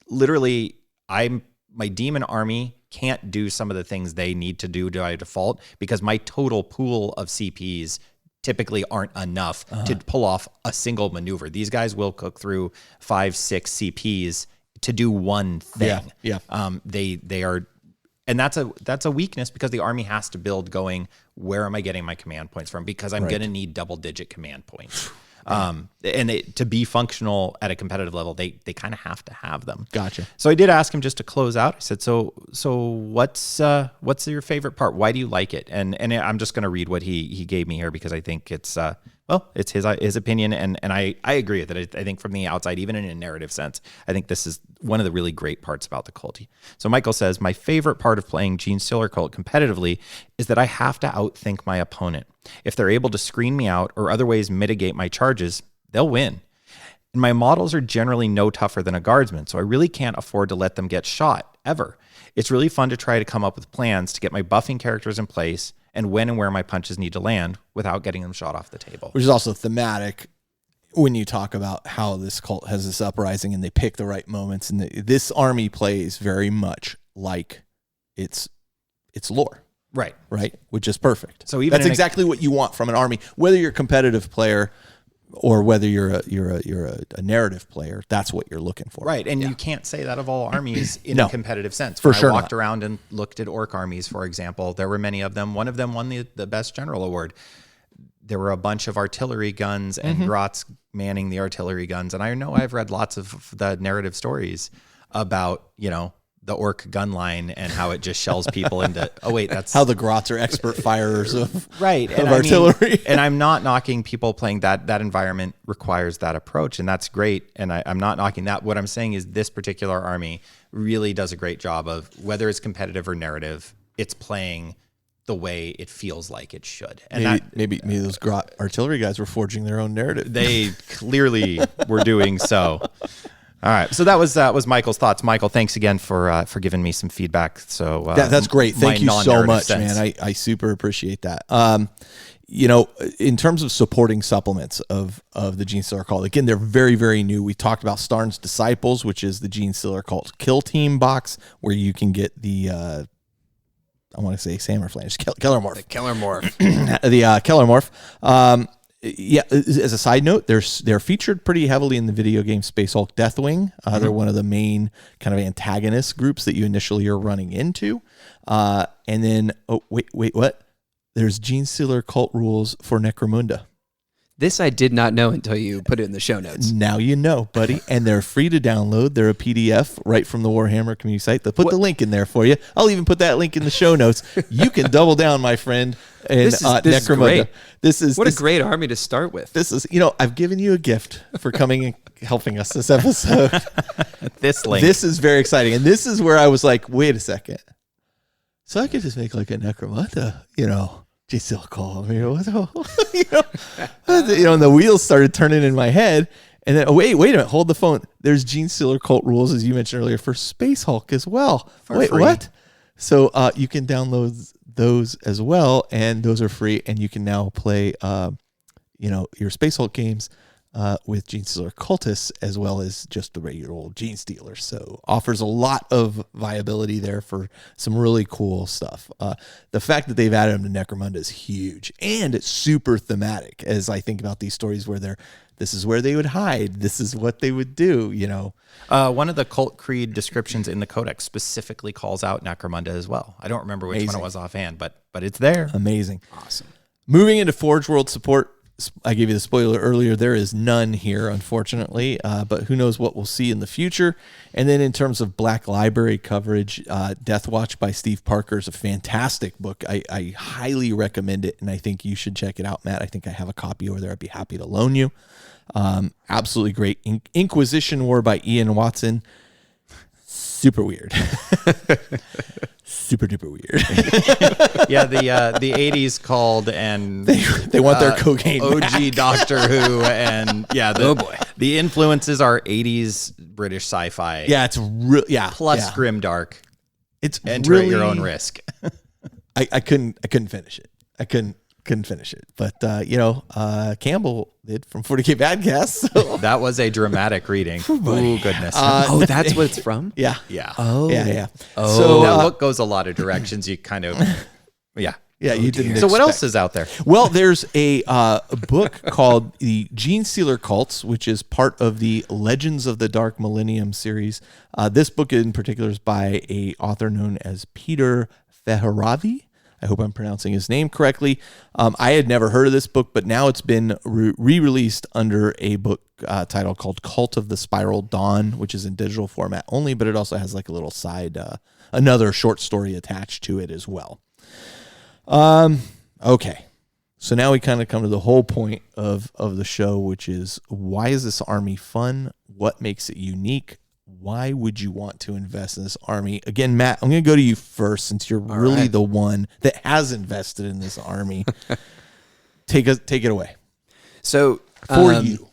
Literally, my demon army can't do some of the things they need to do by default because my total pool of CPs typically aren't enough to pull off a single maneuver. These guys will cook through 5-6 CPs to do one thing. Yeah. They are, and that's a weakness because the army has to build going, where am I getting my command points from? Because I'm going to need double-digit command points. To be functional at a competitive level, they kind of have to have them. Gotcha. So I did ask him just to close out. I said, so what's your favorite part? Why do you like it? And I'm just going to read what he gave me here because I think it's it's his opinion, and I agree with it. I think from the outside, even in a narrative sense, I think this is one of the really great parts about the Culty. So Michael says, my favorite part of playing Genestealer Cult competitively is that I have to outthink my opponent. If they're able to screen me out or other ways mitigate my charges, they'll win. And my models are generally no tougher than a guardsman, so I really can't afford to let them get shot, ever. It's really fun to try to come up with plans to get my buffing characters in place and when and where my punches need to land without getting them shot off the table. Which is also thematic when you talk about how this cult has this uprising and they pick the right moments. And this army plays very much like its lore. Right. Which is perfect. So even that's exactly what you want from an army, whether you're a competitive player or whether you're a narrative player. That's what you're looking for. Right. And you can't say that of all armies in a competitive sense. For When sure I walked around and looked at orc armies, for example, there were many of them. One of them won the best general award. There were a bunch of artillery guns and grots manning the artillery guns. And I know I've read lots of the narrative stories about, the orc gun line and how it just shells people into, that's how the grots are expert firers of, right. of artillery. And I'm not knocking people playing that environment requires that approach. And that's great. And I'm not knocking that. What I'm saying is this particular army really does a great job of, whether it's competitive or narrative, it's playing the way it feels like it should. And maybe those grot artillery guys were forging their own narrative. They clearly were doing so. All right, so that was Michael's thoughts. Michael, thanks again for giving me some feedback. So that's great. Thank you so much, man. I super appreciate that. In terms of supporting supplements of the Genestealer Cult, again, they're very, very new. We talked about Starn's Disciples, which is the Genestealer Cult Kill Team box, where you can get the I want to say Sammer Flange, Keller Morph. The Keller Morph. The Keller Morph. As a side note, they're featured pretty heavily in the video game Space Hulk Deathwing. They're one of the main kind of antagonist groups that you initially are running into. And then, what? There's Genestealer Cult rules for Necromunda. This I did not know until you put it in the show notes. Now you know, buddy. And they're free to download. They're a PDF right from the Warhammer community site. They'll put the link in there for you. I'll even put that link in the show notes. You can double down, my friend, in Necromunda. What a great army to start with. This is, I've given you a gift for coming and helping us this episode. This link. This is very exciting. And this is where I was like, wait a second. So I could just make like a Necromunda, Genestealer Cult. And the wheels started turning in my head. And then, wait a minute, hold the phone. There's Genestealer Cult rules, as you mentioned earlier, for Space Hulk as well. Free. What? So you can download those as well, and those are free. And you can now play, your Space Hulk games with Genestealer Cultists as well as just the regular old Genestealers. So offers a lot of viability there for some really cool stuff. The fact that they've added them to Necromunda is huge, and it's super thematic as I think about these stories where this is where they would hide. This is what they would do, One of the cult creed descriptions in the Codex specifically calls out Necromunda as well. I don't remember which one it was offhand, but it's there. Amazing. Awesome. Moving into Forge World support, I gave you the spoiler earlier. There is none here, unfortunately, but who knows what we'll see in the future. And then in terms of Black Library coverage, Death Watch by Steve Parker is a fantastic book. I highly recommend it, and I think you should check it out, Matt. I think I have a copy over there. I'd be happy to loan you. Absolutely great. Inquisition War by Ian Watson. Super weird. Super duper weird. Yeah, the 80s called, and they want their cocaine OG back. Doctor Who, and the influences are 80s British sci-fi. Yeah, it's real. Yeah, plus grimdark. It's enter really, at your own risk. I couldn't finish it. I couldn't finish it. But Campbell did from 40K Badcast. So. That was a dramatic reading. Oh goodness. That's what it's from? Yeah. Yeah. Oh. Yeah. So that book goes a lot of directions. You kind of, Yeah, you didn't. So what expect. else is out there? Well, there's a book called the Genestealer Cults, which is part of the Legends of the Dark Millennium series. This book in particular is by a author known as Peter Feheravi. I hope I'm pronouncing his name correctly. I had never heard of this book, but now it's been re-released under a book title called Cult of the Spiral Dawn, which is in digital format only, but it also has like a little side, another short story attached to it as well. Okay. So now we kind of come to the whole point of the show, which is, why is this army fun? What makes it unique? Why would you want to invest in this army? Again, Matt, I'm going to go to you first, since you're really the one that has invested in this army. Take it away. So For you.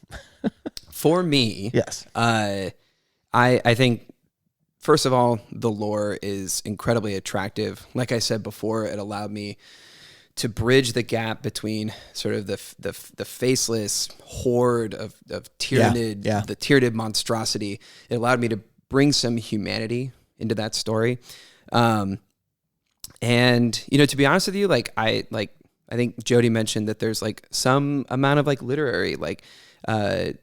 For me, Yes. I think, first of all, the lore is incredibly attractive. Like I said before, it allowed me to bridge the gap between sort of the faceless horde of tyrannid, the tyrannid monstrosity. It allowed me to bring some humanity into that story. And to be honest with you, I think Jody mentioned that there's like some amount of like literary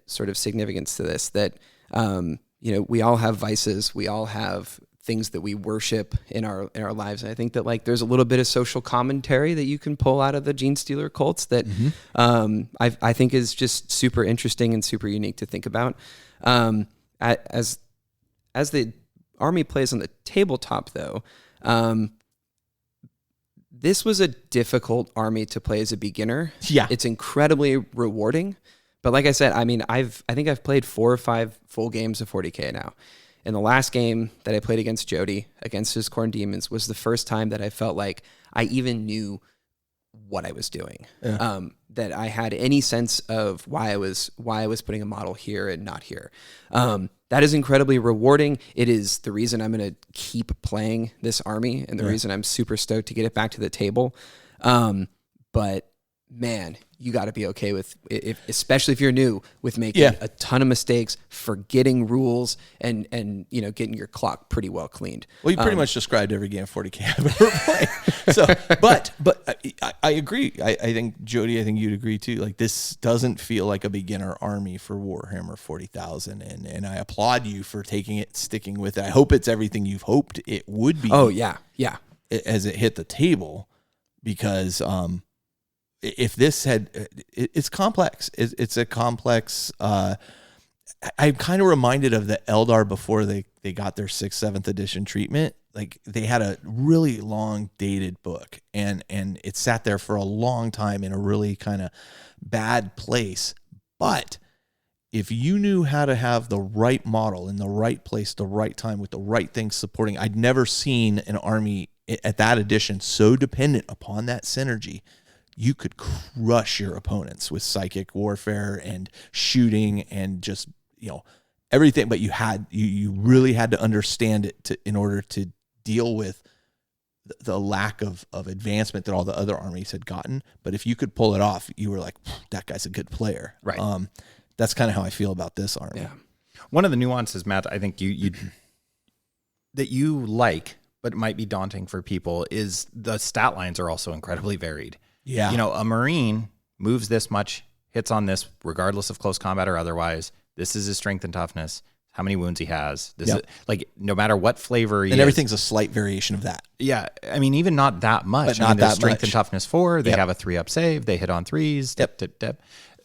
sort of significance to this, that we all have vices, we all have things that we worship in our lives, and I think that like there's a little bit of social commentary that you can pull out of the Genestealer Cults that I think is just super interesting and super unique to think about. As the army plays on the tabletop, though, this was a difficult army to play as a beginner. Yeah, it's incredibly rewarding. But like I said, I mean, I think I've played 4 or 5 full games of 40K now. And the last game that I played against Jody, against his Khorne Demons, was the first time that I felt like I even knew what I was doing. Yeah. That I had any sense of why I was putting a model here and not here. That is incredibly rewarding. It is the reason I'm going to keep playing this army, and the reason I'm super stoked to get it back to the table. But man, you got to be okay with, especially if you're new, with making a ton of mistakes, forgetting rules, and getting your clock pretty well cleaned. Well, you pretty much described every game of 40K I've ever played. So, but I agree. I think, Jody, I think you'd agree too. Like, this doesn't feel like a beginner army for Warhammer 40,000, and I applaud you for taking it, sticking with it. I hope it's everything you've hoped it would be. Oh yeah, as it hit the table, because if this had, it's complex. It's a complex. I'm kind of reminded of the Eldar before they got their 6th, 7th edition treatment. Like, they had a really long dated book, and it sat there for a long time in a really kind of bad place. But if you knew how to have the right model in the right place, the right time, with the right things supporting, I'd never seen an army at that edition so dependent upon that synergy. You could crush your opponents with psychic warfare and shooting and just, everything. But you really had to understand it in order to deal with the lack of advancement that all the other armies had gotten. But if you could pull it off, you were like, that guy's a good player. Right. That's kind of how I feel about this army. Yeah. One of the nuances, Matt, I think that you like, but it might be daunting for people, is the stat lines are also incredibly varied. Yeah. A Marine moves this much, hits on this, regardless of close combat or otherwise. This is his strength and toughness, how many wounds he has. This is, like, no matter what flavor he is. And everything's a slight variation of that. Yeah. I mean, even not that much. But not that strength much. and toughness 4. They have a 3-up save. They hit on 3s. Dip.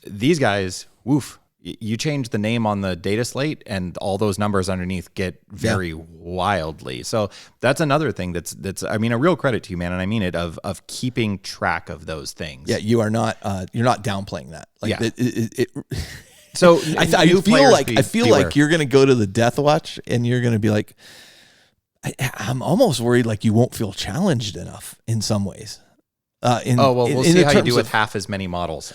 These guys, woof. You change the name on the data slate, and all those numbers underneath get very wildly. So that's another thing that's I mean, a real credit to you, man, and I mean it, of keeping track of those things. Yeah, you are not you're not downplaying that. Like, so I feel like you're going to go to the Death Watch and you're going to be like, I'm almost worried like you won't feel challenged enough in some ways. We'll see how you do with half as many models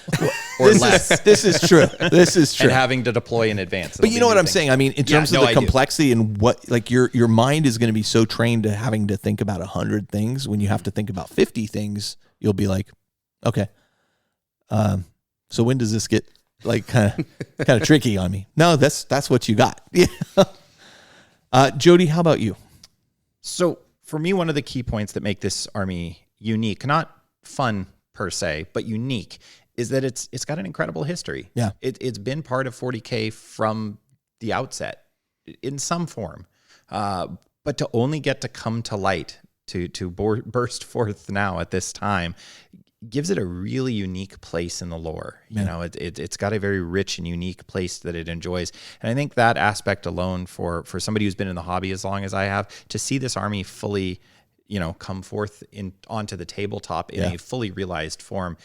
or less. This is true. This is true. And having to deploy in advance. But you know what I'm saying? I mean, in terms of the complexity and what, like, your mind is going to be so trained to having to think about 100 things. When you have to think about 50 things, you'll be like, okay. So when does this get like kind of tricky on me? No, that's what you got. Yeah. Jody, how about you? So for me, one of the key points that make this army unique, not fun per se, but unique, is that it's got an incredible history. Yeah. It's been part of 40K from the outset in some form. But to only get to come to light, to burst forth now at this time, gives it a really unique place in the lore. You know, it's got a very rich and unique place that it enjoys. And I think that aspect alone for somebody who's been in the hobby as long as I have, to see this army fully, you know, come forth onto the tabletop in a fully realized form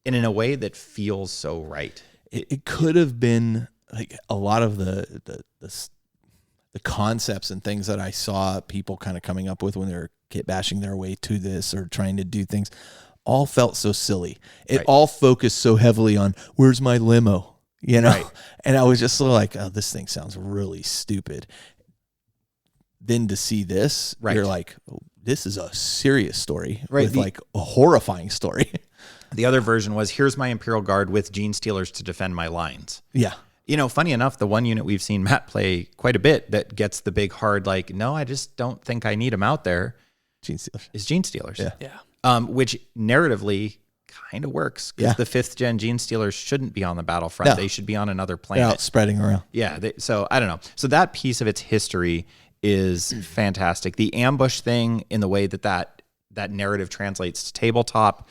and in a way that feels so right. It could have been like a lot of the concepts and things that I saw people kind of coming up with when they're kit bashing their way to this or trying to do things, all felt so silly. It all focused so heavily on where's my limo, you know? Right. And I was just sort of like, oh, this thing sounds really stupid. Then to see this, you're like, oh, this is a serious story with like a horrifying story. The other version was, here's my Imperial Guard with Genestealers to defend my lines. Yeah. You know, funny enough, the one unit we've seen Matt play quite a bit that gets the big hard, like, no, I just don't think I need him out there. Genestealers. Is Genestealers. Yeah. Which narratively kind of works, because the 5th gen Genestealers shouldn't be on the battlefront. No. They should be on another planet. They're out spreading around. Yeah. So I don't know. So that piece of its history is fantastic. The ambush thing, in the way that narrative translates to tabletop,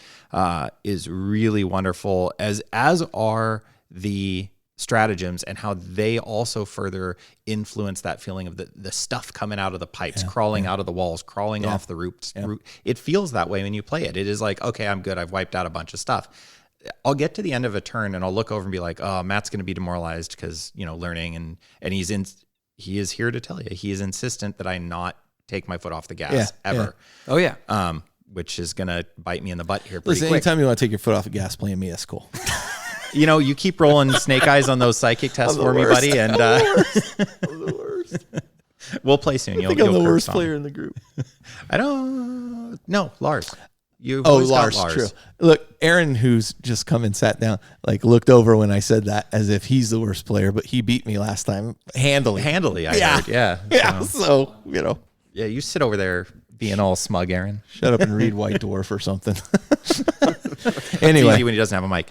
is really wonderful, as are the stratagems and how they also further influence that feeling of the stuff coming out of the pipes, crawling out of the walls, crawling off the roof. It feels that way when you play it. It is like, okay, I'm good. I've wiped out a bunch of stuff. I'll get to the end of a turn and I'll look over and be like, oh, Matt's going to be demoralized because, you know, learning, and he is here to tell you, he is insistent that I not take my foot off the gas ever. Yeah. Oh yeah. Which is going to bite me in the butt here pretty quick. Anytime you want to take your foot off the gas playing me, that's cool. You know, you keep rolling snake eyes on those psychic tests for me, buddy, and I'm the worst. We'll play soon. I think I'm the worst player in the group. I don't know. Lars. Lars, true. Look, Aaron, who's just come and sat down, like looked over when I said that as if he's the worst player, but he beat me last time handily. I heard. Yeah. Yeah. So, you know. Yeah, you sit over there being all smug, Aaron. Shut up and read White Dwarf or something. Anyway. It's easy when he doesn't have a mic.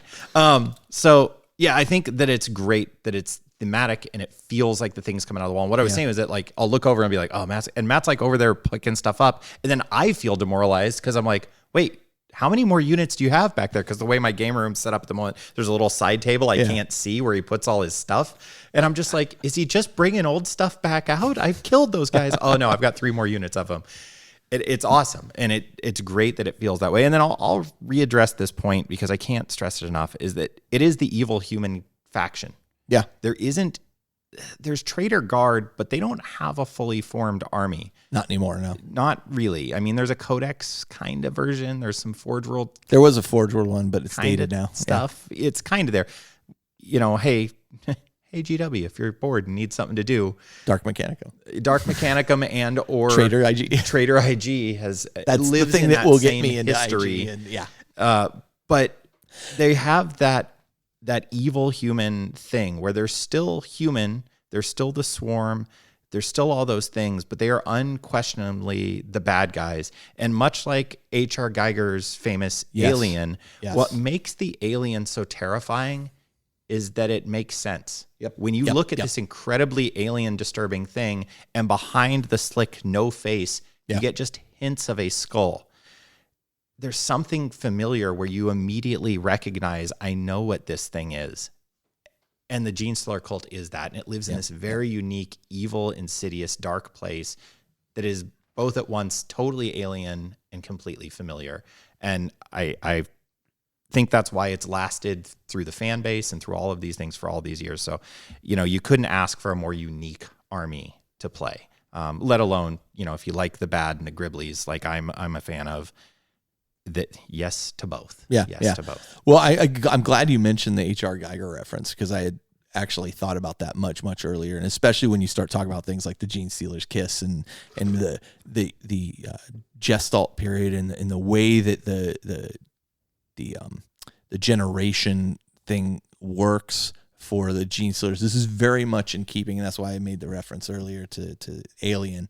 So, yeah, I think that it's great that it's thematic and it feels like the thing's coming out of the wall. And what I was saying is that, like, I'll look over and be like, oh, Matt's like over there picking stuff up. And then I feel demoralized because I'm like, wait, how many more units do you have back there? Because the way my game room's set up at the moment, there's a little side table I can't see where he puts all his stuff. And I'm just like, is he just bringing old stuff back out? I've killed those guys. Oh, no, I've got 3 more units of them. It's awesome. And it's great that it feels that way. And then I'll readdress this point because I can't stress it enough, is that it is the evil human faction. Yeah. There's Traitor Guard, but they don't have a fully formed army. Not anymore, no. Not really. I mean, there's a Codex kind of version. There's some Forge World. There was a Forge World one, but it's dated now. Stuff. Yeah. It's kind of there. You know, hey, GW, if you're bored and need something to do. Dark Mechanicum and or Traitor IG. Traitor IG has that's lives the thing in that will get me into history. IG and but they have that evil human thing where they're still human, they're still the swarm, they're still all those things, but they are unquestionably the bad guys. And much like H.R. Geiger's famous Alien, what makes the alien so terrifying is that it makes sense. When you look at this incredibly alien, disturbing thing, and behind the slick no face, you get just hints of a skull. There's something familiar where you immediately recognize, I know what this thing is. And the Genestealer Cult is that. And it lives in this very unique, evil, insidious, dark place that is both at once totally alien and completely familiar. And I think that's why it's lasted through the fan base and through all of these things for all these years. So, you know, you couldn't ask for a more unique army to play, let alone, you know, if you like the bad and the Gribblies, like I'm a fan of. That yes to both. To both. Well, I'm glad you mentioned the H.R. Geiger reference because I had actually thought about that much earlier, and especially when you start talking about things like the Genestealer's Kiss and the Gestalt period and the way that the generation thing works for the Genestealers. This is very much in keeping, and that's why I made the reference earlier to Alien.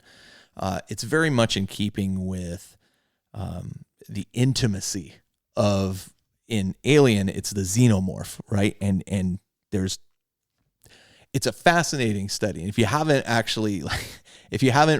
It's very much in keeping with the intimacy in Alien, it's the xenomorph, right? And it's a fascinating study. And if you haven't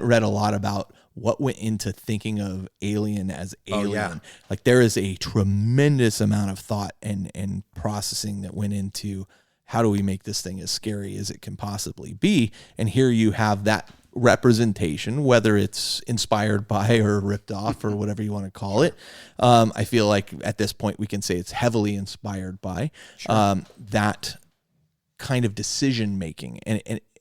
read a lot about what went into thinking of Alien as Alien, like there is a tremendous amount of thought and processing that went into how do we make this thing as scary as it can possibly be. And here you have that representation, whether it's inspired by or ripped off or whatever you want to call it. I feel like at this point we can say it's heavily inspired by that kind of decision making,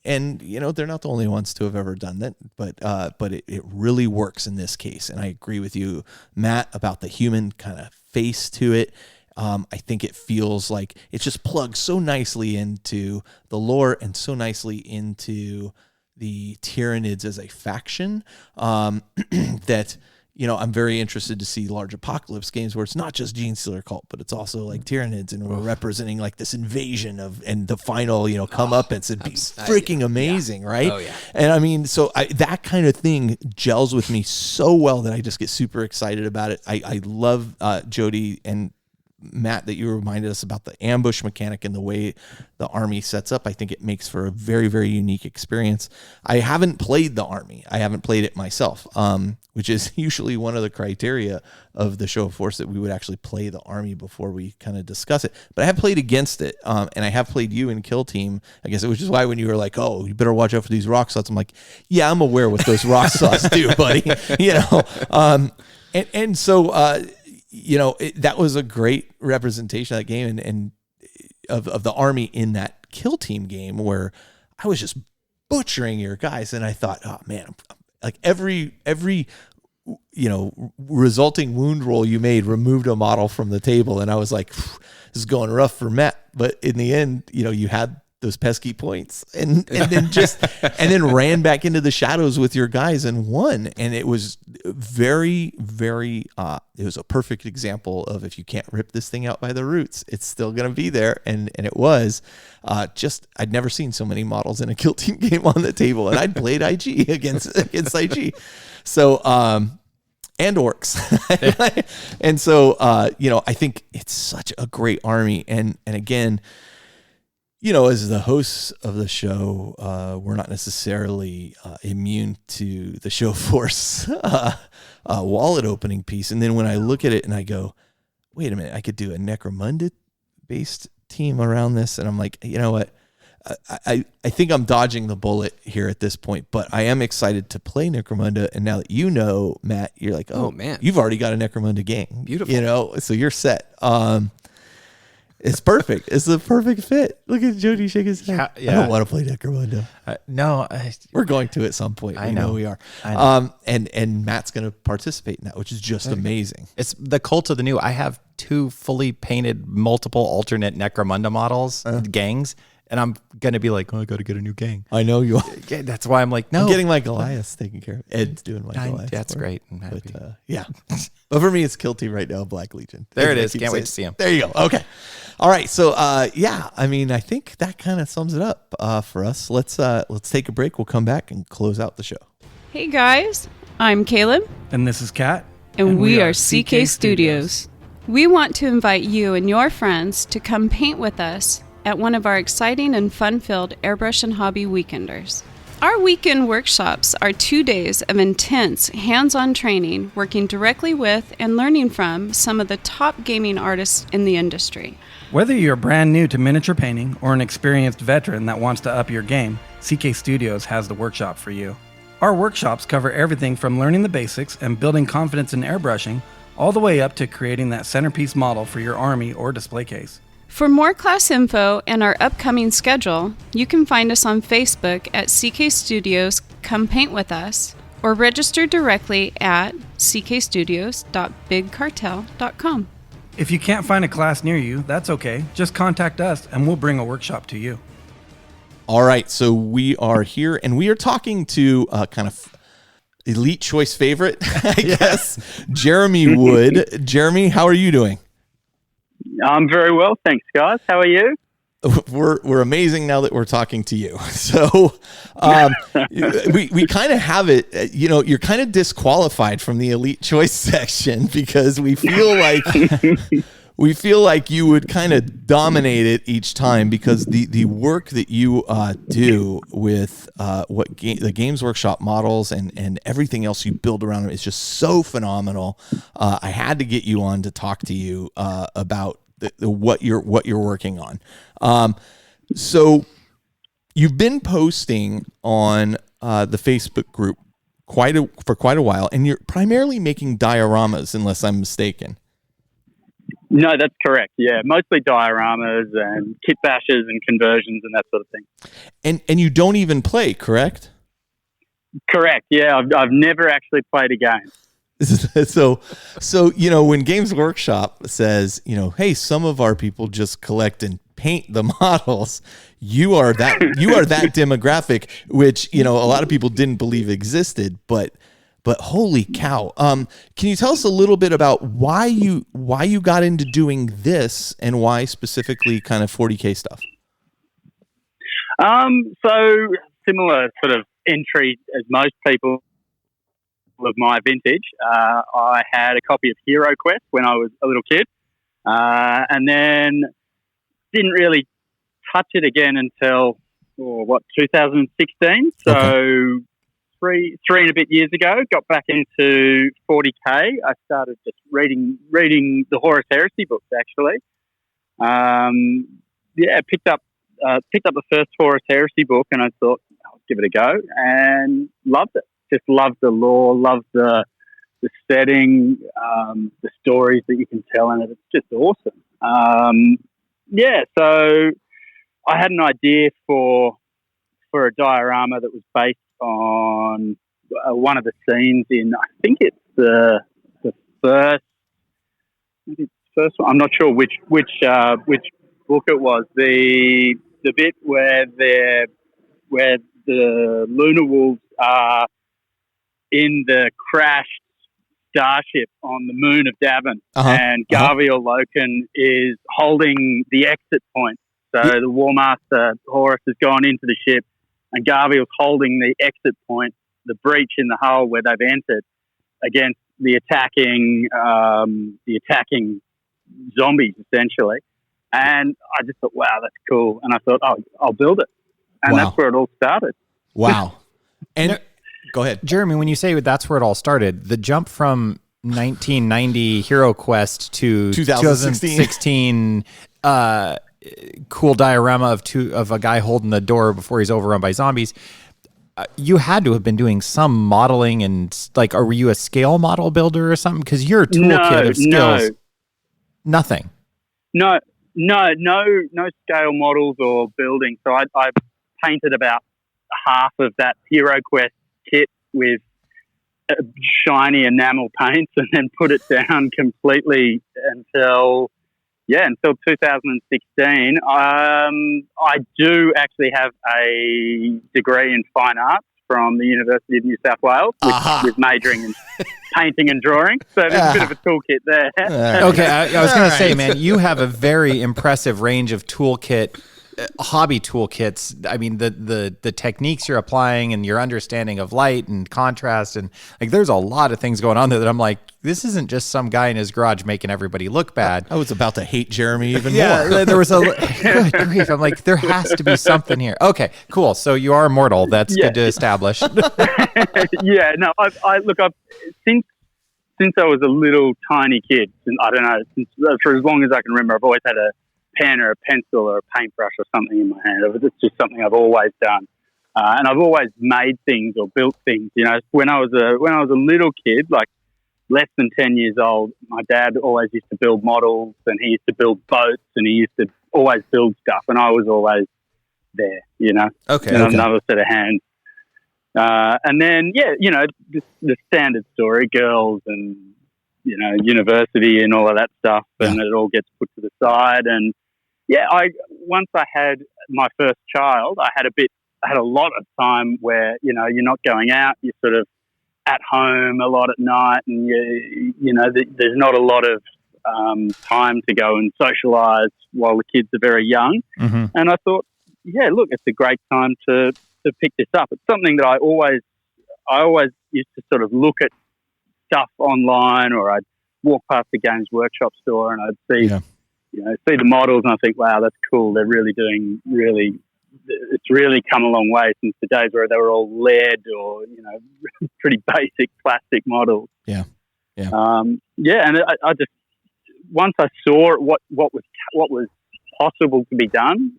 and you know, they're not the only ones to have ever done that, but it really works in this case. And I agree with you, Matt, about the human kind of face to it. I think it feels like it just plugs so nicely into the lore and so nicely into the Tyranids as a faction, that, you know, I'm very interested to see large apocalypse games where it's not just Genestealer Cult, but it's also like Tyranids, and we're representing like this invasion and the final, you know, comeuppance. It'd be freaking amazing, right? Oh, yeah. And I mean, so that kind of thing gels with me so well that I just get super excited about it. I love Jody and Matt that you reminded us about the ambush mechanic and the way the army sets up. I think it makes for a very, very unique experience. I haven't played the army. I haven't played it myself, which is usually one of the criteria of the show of force, that we would actually play the army before we kind of discuss it. But I have played against it, and I have played you in Kill Team. I guess it was just why when you were like, "Oh, you better watch out for these rock slots," I'm like, "Yeah, I'm aware what those rock slots do, buddy." You know, and so. You know, that was a great representation of that game and of the army in that Kill Team game, where I was just butchering your guys. And I thought, oh man, like every, you know, resulting wound roll you made removed a model from the table. And I was like, this is going rough for Matt. But in the end, you know, you had those pesky points and then ran back into the shadows with your guys and won. And it was very, very, it was a perfect example of, if you can't rip this thing out by the roots, it's still going to be there. And it was I'd never seen so many models in a Kill Team game on the table, and I'd played IG against IG. So, and orcs. And so, you know, I think it's such a great army. And again, you know, as the hosts of the show, we're not necessarily immune to the show force wallet opening piece. And then when I look at it and I go, wait a minute, I could do a Necromunda-based team around this. And I'm like, you know what? I think I'm dodging the bullet here at this point, but I am excited to play Necromunda. And now that you know, Matt, you're like, oh man, you've already got a Necromunda game. Beautiful. You know, so you're set. It's perfect. It's the perfect fit. Look at Jody shake his head. Yeah. I don't want to play Necromunda. No. We're going to at some point. I know we are. And Matt's going to participate in that, which is just amazing. It's the cult of the new. I have 2 fully painted, multiple alternate Necromunda models, gangs, and I'm going to be like, oh, I got to get a new gang. I know you are. Yeah, that's why I'm like, no. I'm getting my Goliath taken care of. Ed's doing my Goliath. That's great. I'm happy. But, yeah. But for me, it's Kill Team right now, Black Legion. There it is. Can't wait to see him. There you go. Okay. All right. So, yeah, I mean, I think that kind of sums it up for us. Let's take a break. We'll come back and close out the show. Hey, guys. I'm Caleb. And this is Kat. And we are CK Studios. We want to invite you and your friends to come paint with us at one of our exciting and fun-filled airbrush and hobby weekenders. Our weekend workshops are 2 days of intense hands-on training, working directly with and learning from some of the top gaming artists in the industry. Whether you're brand new to miniature painting or an experienced veteran that wants to up your game, CK Studios has the workshop for you. Our workshops cover everything from learning the basics and building confidence in airbrushing, all the way up to creating that centerpiece model for your army or display case. For more class info and our upcoming schedule, you can find us on Facebook at CK Studios Come Paint With Us, or register directly at ckstudios.bigcartel.com. If you can't find a class near you, that's okay. Just contact us and we'll bring a workshop to you. All right, so we are here and we are talking to kind of elite choice favorite, I guess, Jeremy Wood. Jeremy, how are you doing? I'm very well, thanks, guys. How are you? we're amazing now that we're talking to you. So we kind of have it, you're kind of disqualified from the elite choice section because we feel like you would kind of dominate it each time because the work that you do with the Games Workshop models and everything else you build around them is just so phenomenal. I had to get you on to talk to you about what you're working on. So you've been posting on the Facebook group for quite a while, and you're primarily making dioramas, unless I'm mistaken. No, that's correct. Yeah, mostly dioramas and kit bashes and conversions and that sort of thing. And you don't even play, correct? Correct. Yeah, I've never actually played a game. So when Games Workshop says, hey, some of our people just collect and paint the models, you are that demographic, which a lot of people didn't believe existed, but holy cow. Can you tell us a little bit about why you got into doing this and why specifically kind of 40K stuff? So similar sort of entry as most people of my vintage. I had a copy of Hero Quest when I was a little kid, and then didn't really touch it again until 2016. So okay. three and a bit years ago, got back into 40K. I started just reading the Horus Heresy books actually. Picked up the first Horus Heresy book, and I thought I'll give it a go, and loved it. Just loved the lore, loved the setting, the stories that you can tell in it. It's just awesome. So I had an idea for a diorama that was based on one of the scenes in, I think it's the first one. I'm not sure which book it was. The bit where the Lunar Wolves are in the crashed starship on the moon of Davin, and Garviel Loken is holding the exit point. So the War Master Horus has gone into the ship, and Garviel's holding the exit point, the breach in the hull where they've entered, against the attacking zombies essentially. And I just thought, wow, that's cool. And I thought, I'll build it, and that's where it all started. Wow. And go ahead, Jeremy. When you say that's where it all started, the jump from 1990 Hero Quest to 2016 cool diorama of a guy holding the door before he's overrun by zombies. You had to have been doing some modeling and were you a scale model builder or something? Because your toolkit of skills, nothing. No scale models or building. So I painted about half of that Hero Quest kit with shiny enamel paints, and then put it down completely until 2016. I do actually have a degree in fine arts from the University of New South Wales, with majoring in painting and drawing. So there's a bit of a toolkit there. Okay, I was going to say, man, you have a very impressive range of toolkit. Hobby toolkits. I mean, the techniques you're applying and your understanding of light and contrast, and there's a lot of things going on there that I'm like, this isn't just some guy in his garage making everybody look bad. I was about to hate Jeremy even more. Yeah, there was good grief. I'm like, there has to be something here. Okay, cool. So you are immortal. That's good to establish. Yeah, no, I've since I was a little tiny kid, and I don't know, for as long as I can remember, I've always had a pen or a pencil or a paintbrush or something in my hand. It's just something I've always done, and I've always made things or built things. When I was a little kid, like less than 10 years old, my dad always used to build models, and he used to build boats, and he used to always build stuff, and I was always there. Another set of hands. And then the standard story, girls and university and all of that stuff, and it all gets put to the side. And once I had my first child, I had a lot of time where you're not going out, you're sort of at home a lot at night, and there's not a lot of time to go and socialise while the kids are very young. Mm-hmm. And I thought, yeah, look, it's a great time to pick this up. It's something that I always used to sort of look at stuff online, or I'd walk past the Games Workshop store and I'd see, see the models, and I think, wow, that's cool. They're really it's really come a long way since the days where they were all lead or, pretty basic plastic models. Yeah. And I just, once I saw what was possible to be done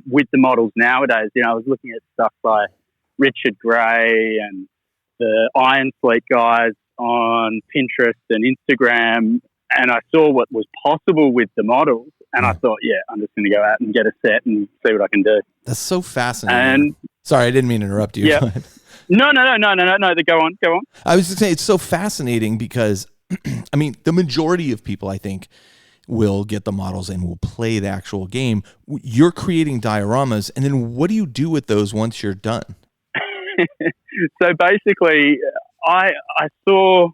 with the models nowadays, I was looking at stuff by Richard Gray and the Iron Fleet guys on Pinterest and Instagram, and I saw what was possible with the models, and I thought, I'm just going to go out and get a set and see what I can do. That's so fascinating. And sorry, I didn't mean to interrupt you. Yeah. No. Go on. I was just saying, it's so fascinating because, I mean, the majority of people, I think, will get the models and will play the actual game. You're creating dioramas, and then what do you do with those once you're done? So basically, I saw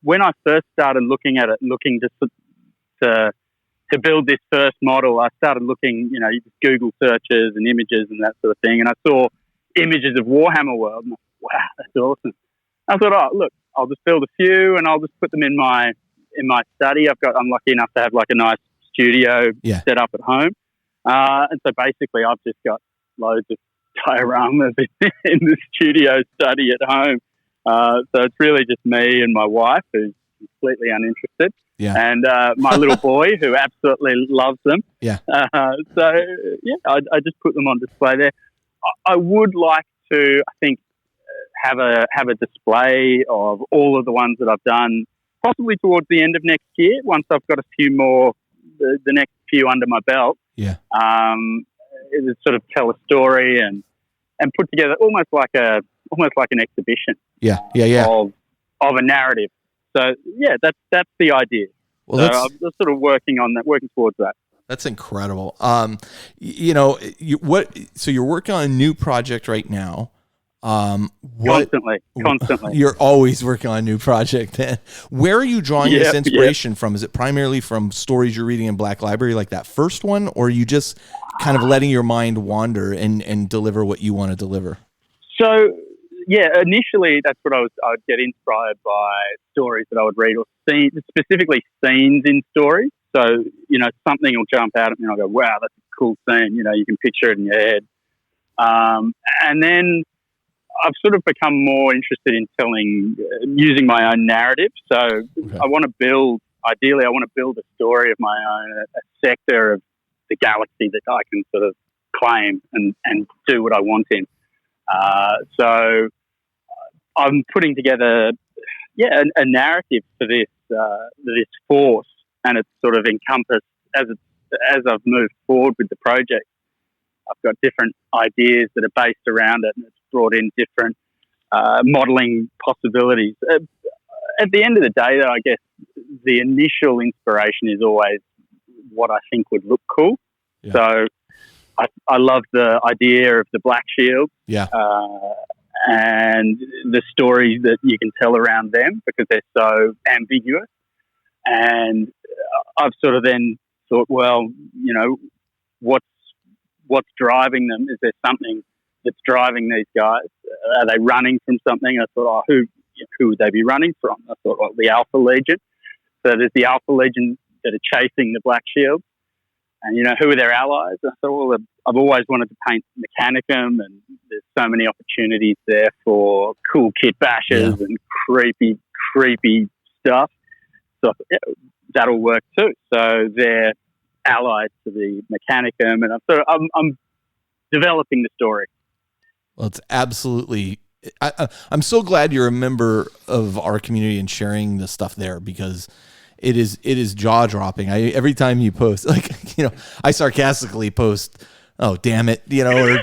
when I first started looking at it, looking to build this first model, I started looking, Google searches and images and that sort of thing, and I saw images of Warhammer World, and I thought, wow, that's awesome. I thought, look, I'll just build a few and I'll just put them in my study. I'm lucky enough to have like a nice studio set up at home, and so basically I've just got loads of dioramas in the studio study at home. So it's really just me and my wife, who's completely uninterested, and my little boy, who absolutely loves them. I just put them on display there. I would like to, I think, have a display of all of the ones that I've done, possibly towards the end of next year, once I've got a few more, the next few under my belt. It would sort of tell a story and put together almost like an exhibition. Of a narrative. So that's the idea. Well, so I'm just sort of working towards that. That's incredible. So you're working on a new project right now. Constantly. You're always working on a new project. Where are you drawing this inspiration from? Is it primarily from stories you're reading in Black Library, like that first one, or are you just kind of letting your mind wander and deliver what you want to deliver? So, initially that's what I would get inspired by stories that I would read, or specifically scenes in stories. So, something will jump out at me and I'll go, wow, that's a cool scene. You can picture it in your head. And then I've sort of become more interested in using my own narrative. So I want to build a story of my own, a sector of the galaxy that I can sort of claim and do what I want in. So I'm putting together, a narrative for this force, and it's sort of encompassed as I've moved forward with the project. I've got different ideas that are based around it, and it's brought in different modelling possibilities. At the end of the day, though, I guess the initial inspiration is always what I think would look cool. Yeah. So I love the idea of the Black Shield, and the stories that you can tell around them because they're so ambiguous. And I've sort of then thought, well, what's driving them? Is there something that's driving these guys? Are they running from something? I thought, who would they be running from? I thought, the Alpha Legion. So there's the Alpha Legion that are chasing the Black Shield. And, who are their allies? I thought, I've always wanted to paint Mechanicum, and there's so many opportunities there for cool kit bashes and creepy stuff. So that'll work too. So they're allies to the Mechanicum, and I'm developing the story. Well, it's absolutely. I'm so glad you're a member of our community and sharing the stuff there, because it is jaw dropping. Every time you post, I sarcastically post, "Oh, damn it," or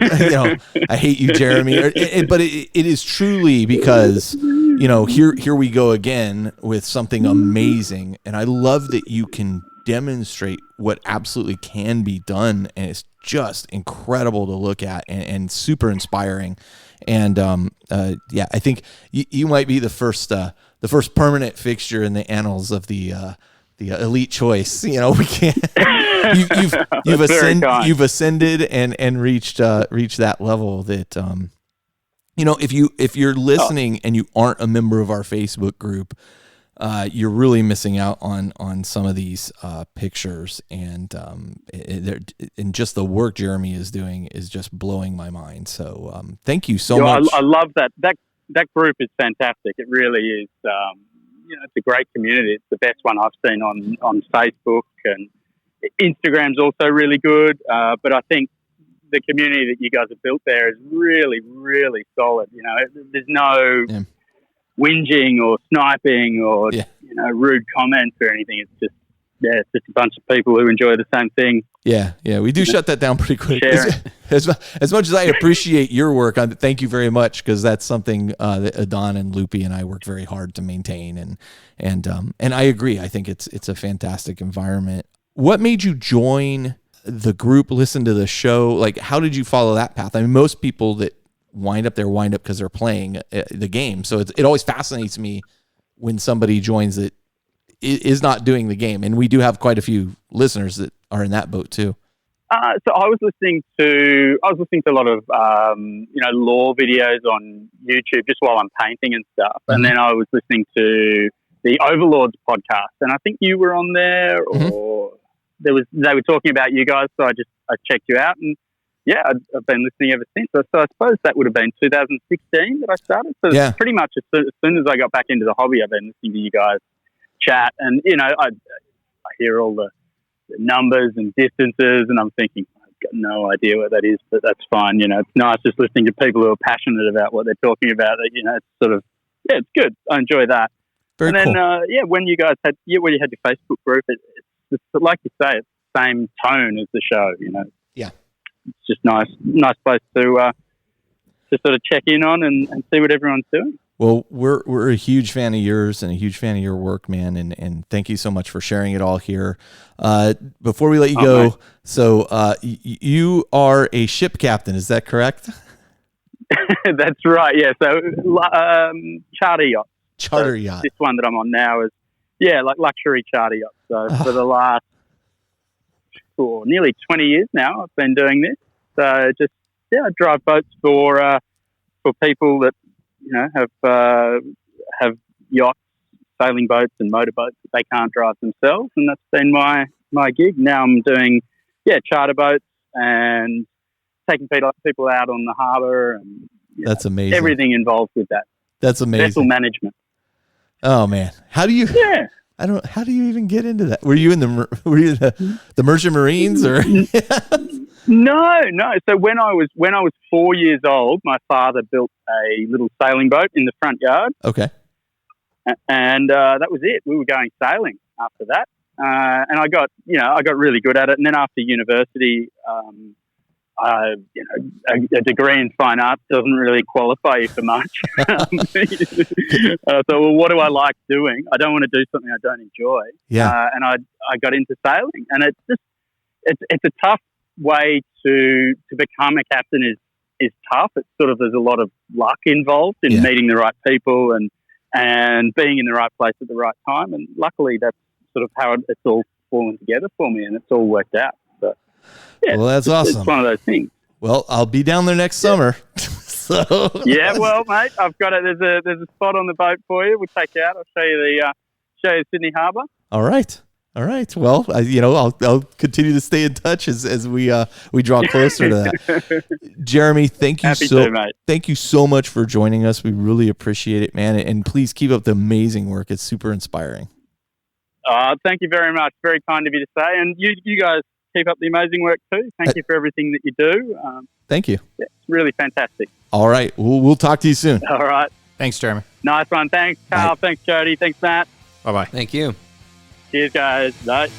"I hate you, Jeremy." But it is truly because here we go again with something amazing, and I love that you can demonstrate what absolutely can be done, and it's just incredible to look at and super inspiring. And I think you might be the first permanent fixture in the annals of the elite choice. We can't. You've ascended and reached that level that if you're listening and you aren't a member of our Facebook group, you're really missing out on some of these pictures, and just the work Jeremy is doing is just blowing my mind. So thank you so much. I love that. That group is fantastic. It really is. It's a great community. It's the best one I've seen on Facebook, and Instagram's also really good. But I think the community that you guys have built there is really, really solid. There's no whinging or sniping or rude comments or anything. It's just a bunch of people who enjoy the same thing. Yeah, we do shut that down pretty quick. As much as I appreciate your work, thank you very much, because that's something that Adon and Loopy and I work very hard to maintain, and I agree. I think it's a fantastic environment. What made you join the group? Listen to the show. Like, how did you follow that path? I mean, most people that wind up because they're playing the game. So it always fascinates me when somebody joins that is not doing the game, and we do have quite a few listeners that are in that boat too. So I was listening to a lot of lore videos on YouTube just while I'm painting and stuff, and then I was listening to the Overlords podcast, and I think you were on there, or they were talking about you guys, so I checked you out, and I've been listening ever since. So I suppose that would have been 2016 that I started. So pretty much as soon as I got back into the hobby, I've been listening to you guys chat, and I hear all the numbers and distances, and I'm thinking, I've got no idea what that is, but that's fine. It's nice just listening to people who are passionate about what they're talking about. It's sort of, it's good. I enjoy that. Very and then, cool. When you guys had your Facebook group, it's like you say, it's the same tone as the show. Yeah, it's just nice place to sort of check in on and see what everyone's doing. Well, we're a huge fan of yours and a huge fan of your work, man, and thank you so much for sharing it all here. Before we let you go, nice. So you are a ship captain, is that correct? That's right, yeah. So charter yacht. Charter yacht. This one that I'm on now is, like luxury charter yacht. So for the last nearly 20 years now, I've been doing this. So just I drive boats for people that have yachts, sailing boats, and motorboats that they can't drive themselves, and that's been my gig. Now I'm doing charter boats and taking people out on the harbour, and that's amazing. Everything involved with that. That's amazing. Vessel management. Oh man, how do you? Yeah. How do you even get into that? Were you in the Merchant Marines or? No. So when I was 4 years old, my father built a little sailing boat in the front yard. Okay. And that was it. We were going sailing after that, and I got really good at it. And then after university, a degree in fine arts doesn't really qualify you for much. So, what do I like doing? I don't want to do something I don't enjoy. Yeah. And I got into sailing, and it's a tough way to become a captain. Is tough. It's sort of, there's a lot of luck involved in meeting the right people and being in the right place at the right time. And luckily, that's sort of how it's all fallen together for me, and it's all worked out. So, well, that's awesome. It's one of those things. Well, I'll be down there next summer. So well, mate, I've got it. There's a spot on the boat for you. We'll take you out. I'll show you the Sydney Harbour. All right. Well, I'll continue to stay in touch as we draw closer to that. Jeremy, thank you thank you so much for joining us. We really appreciate it, man. And please keep up the amazing work. It's super inspiring. Thank you very much. Very kind of you to say. And you guys keep up the amazing work too. Thank you for everything that you do. Thank you. It's really fantastic. All right. We'll talk to you soon. All right. Thanks, Jeremy. Nice one. Thanks, Carl. Bye. Thanks, Jody. Thanks, Matt. Bye-bye. Thank you. Cheers, guys. Bye.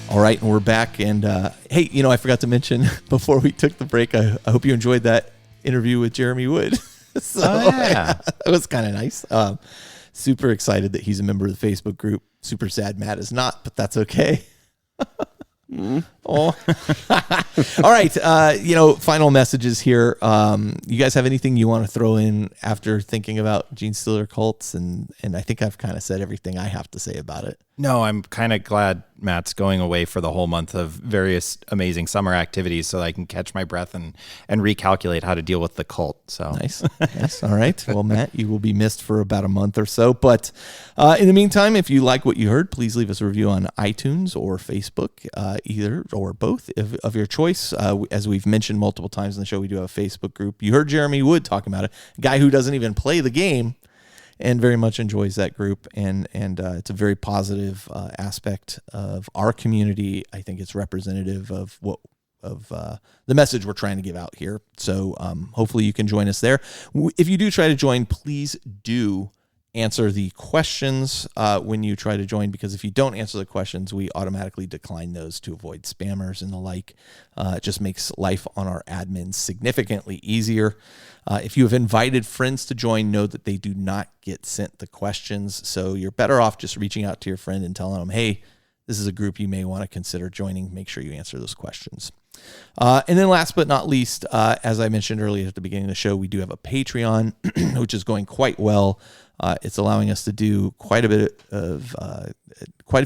All right, and we're back. And hey, I forgot to mention before we took the break, I hope you enjoyed that interview with Jeremy Wood. So yeah. it was kind of nice. Super excited that he's a member of the Facebook group. Super sad Matt is not, but that's okay. Oh. All right. Final messages here. You guys have anything you want to throw in after thinking about Genestealer Cults? And I think I've kind of said everything I have to say about it. No, I'm kind of glad Matt's going away for the whole month of various amazing summer activities so that I can catch my breath and recalculate how to deal with the cult. So nice. All right. Well, Matt, you will be missed for about a month or so. But in the meantime, if you like what you heard, please leave us a review on iTunes or Facebook, either or both of your choice. As we've mentioned multiple times in the show, we do have a Facebook group. You heard Jeremy Wood talking about it, a guy who doesn't even play the game and very much enjoys that group. And it's a very positive aspect of our community. I think it's representative of the message we're trying to give out here. So hopefully you can join us there. If you do try to join, please do answer the questions when you try to join, because if you don't answer the questions, we automatically decline those to avoid spammers and the like. It just makes life on our admins significantly easier. If you have invited friends to join, know that they do not get sent the questions. So you're better off just reaching out to your friend and telling them, hey, this is a group you may want to consider joining. Make sure you answer those questions. And then last but not least, as I mentioned earlier at the beginning of the show, we do have a Patreon, which is going quite well. It's allowing us to do quite a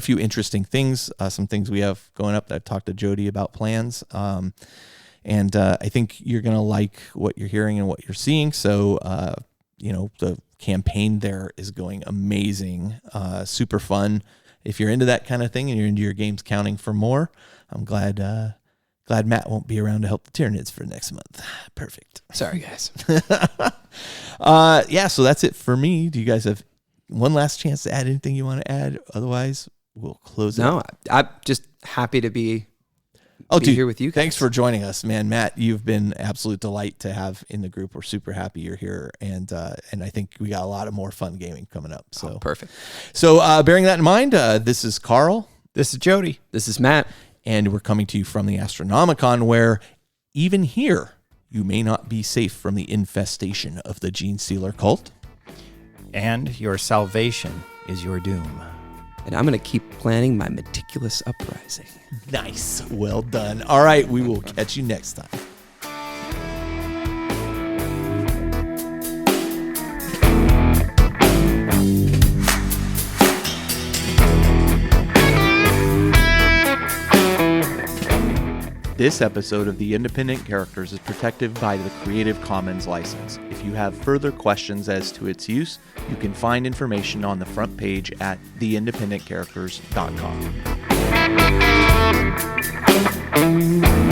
few interesting things, some things we have going up that I've talked to Jody about plans. And I think you're going to like what you're hearing and what you're seeing. So, the campaign there is going amazing, super fun. If you're into that kind of thing and you're into your games counting for more, I'm glad Matt won't be around to help the Tyranids for next month. Perfect. Sorry, guys. So that's it for me. Do you guys have one last chance to add anything you want to add? Otherwise, we'll close it. No, I'm just happy to be here with you guys. Thanks for joining us, man. Matt, you've been absolute delight to have in the group. We're super happy you're here, and I think we got a lot of more fun gaming coming up. So perfect. So bearing that in mind, this is Carl. This is Jody. This is Matt. And we're coming to you from the Astronomicon, where even here, you may not be safe from the infestation of the Genestealer Cult. And your salvation is your doom. And I'm going to keep planning my meticulous uprising. Nice. Well done. All right. We will catch you next time. This episode of The Independent Characters is protected by the Creative Commons license. If you have further questions as to its use, you can find information on the front page at theindependentcharacters.com.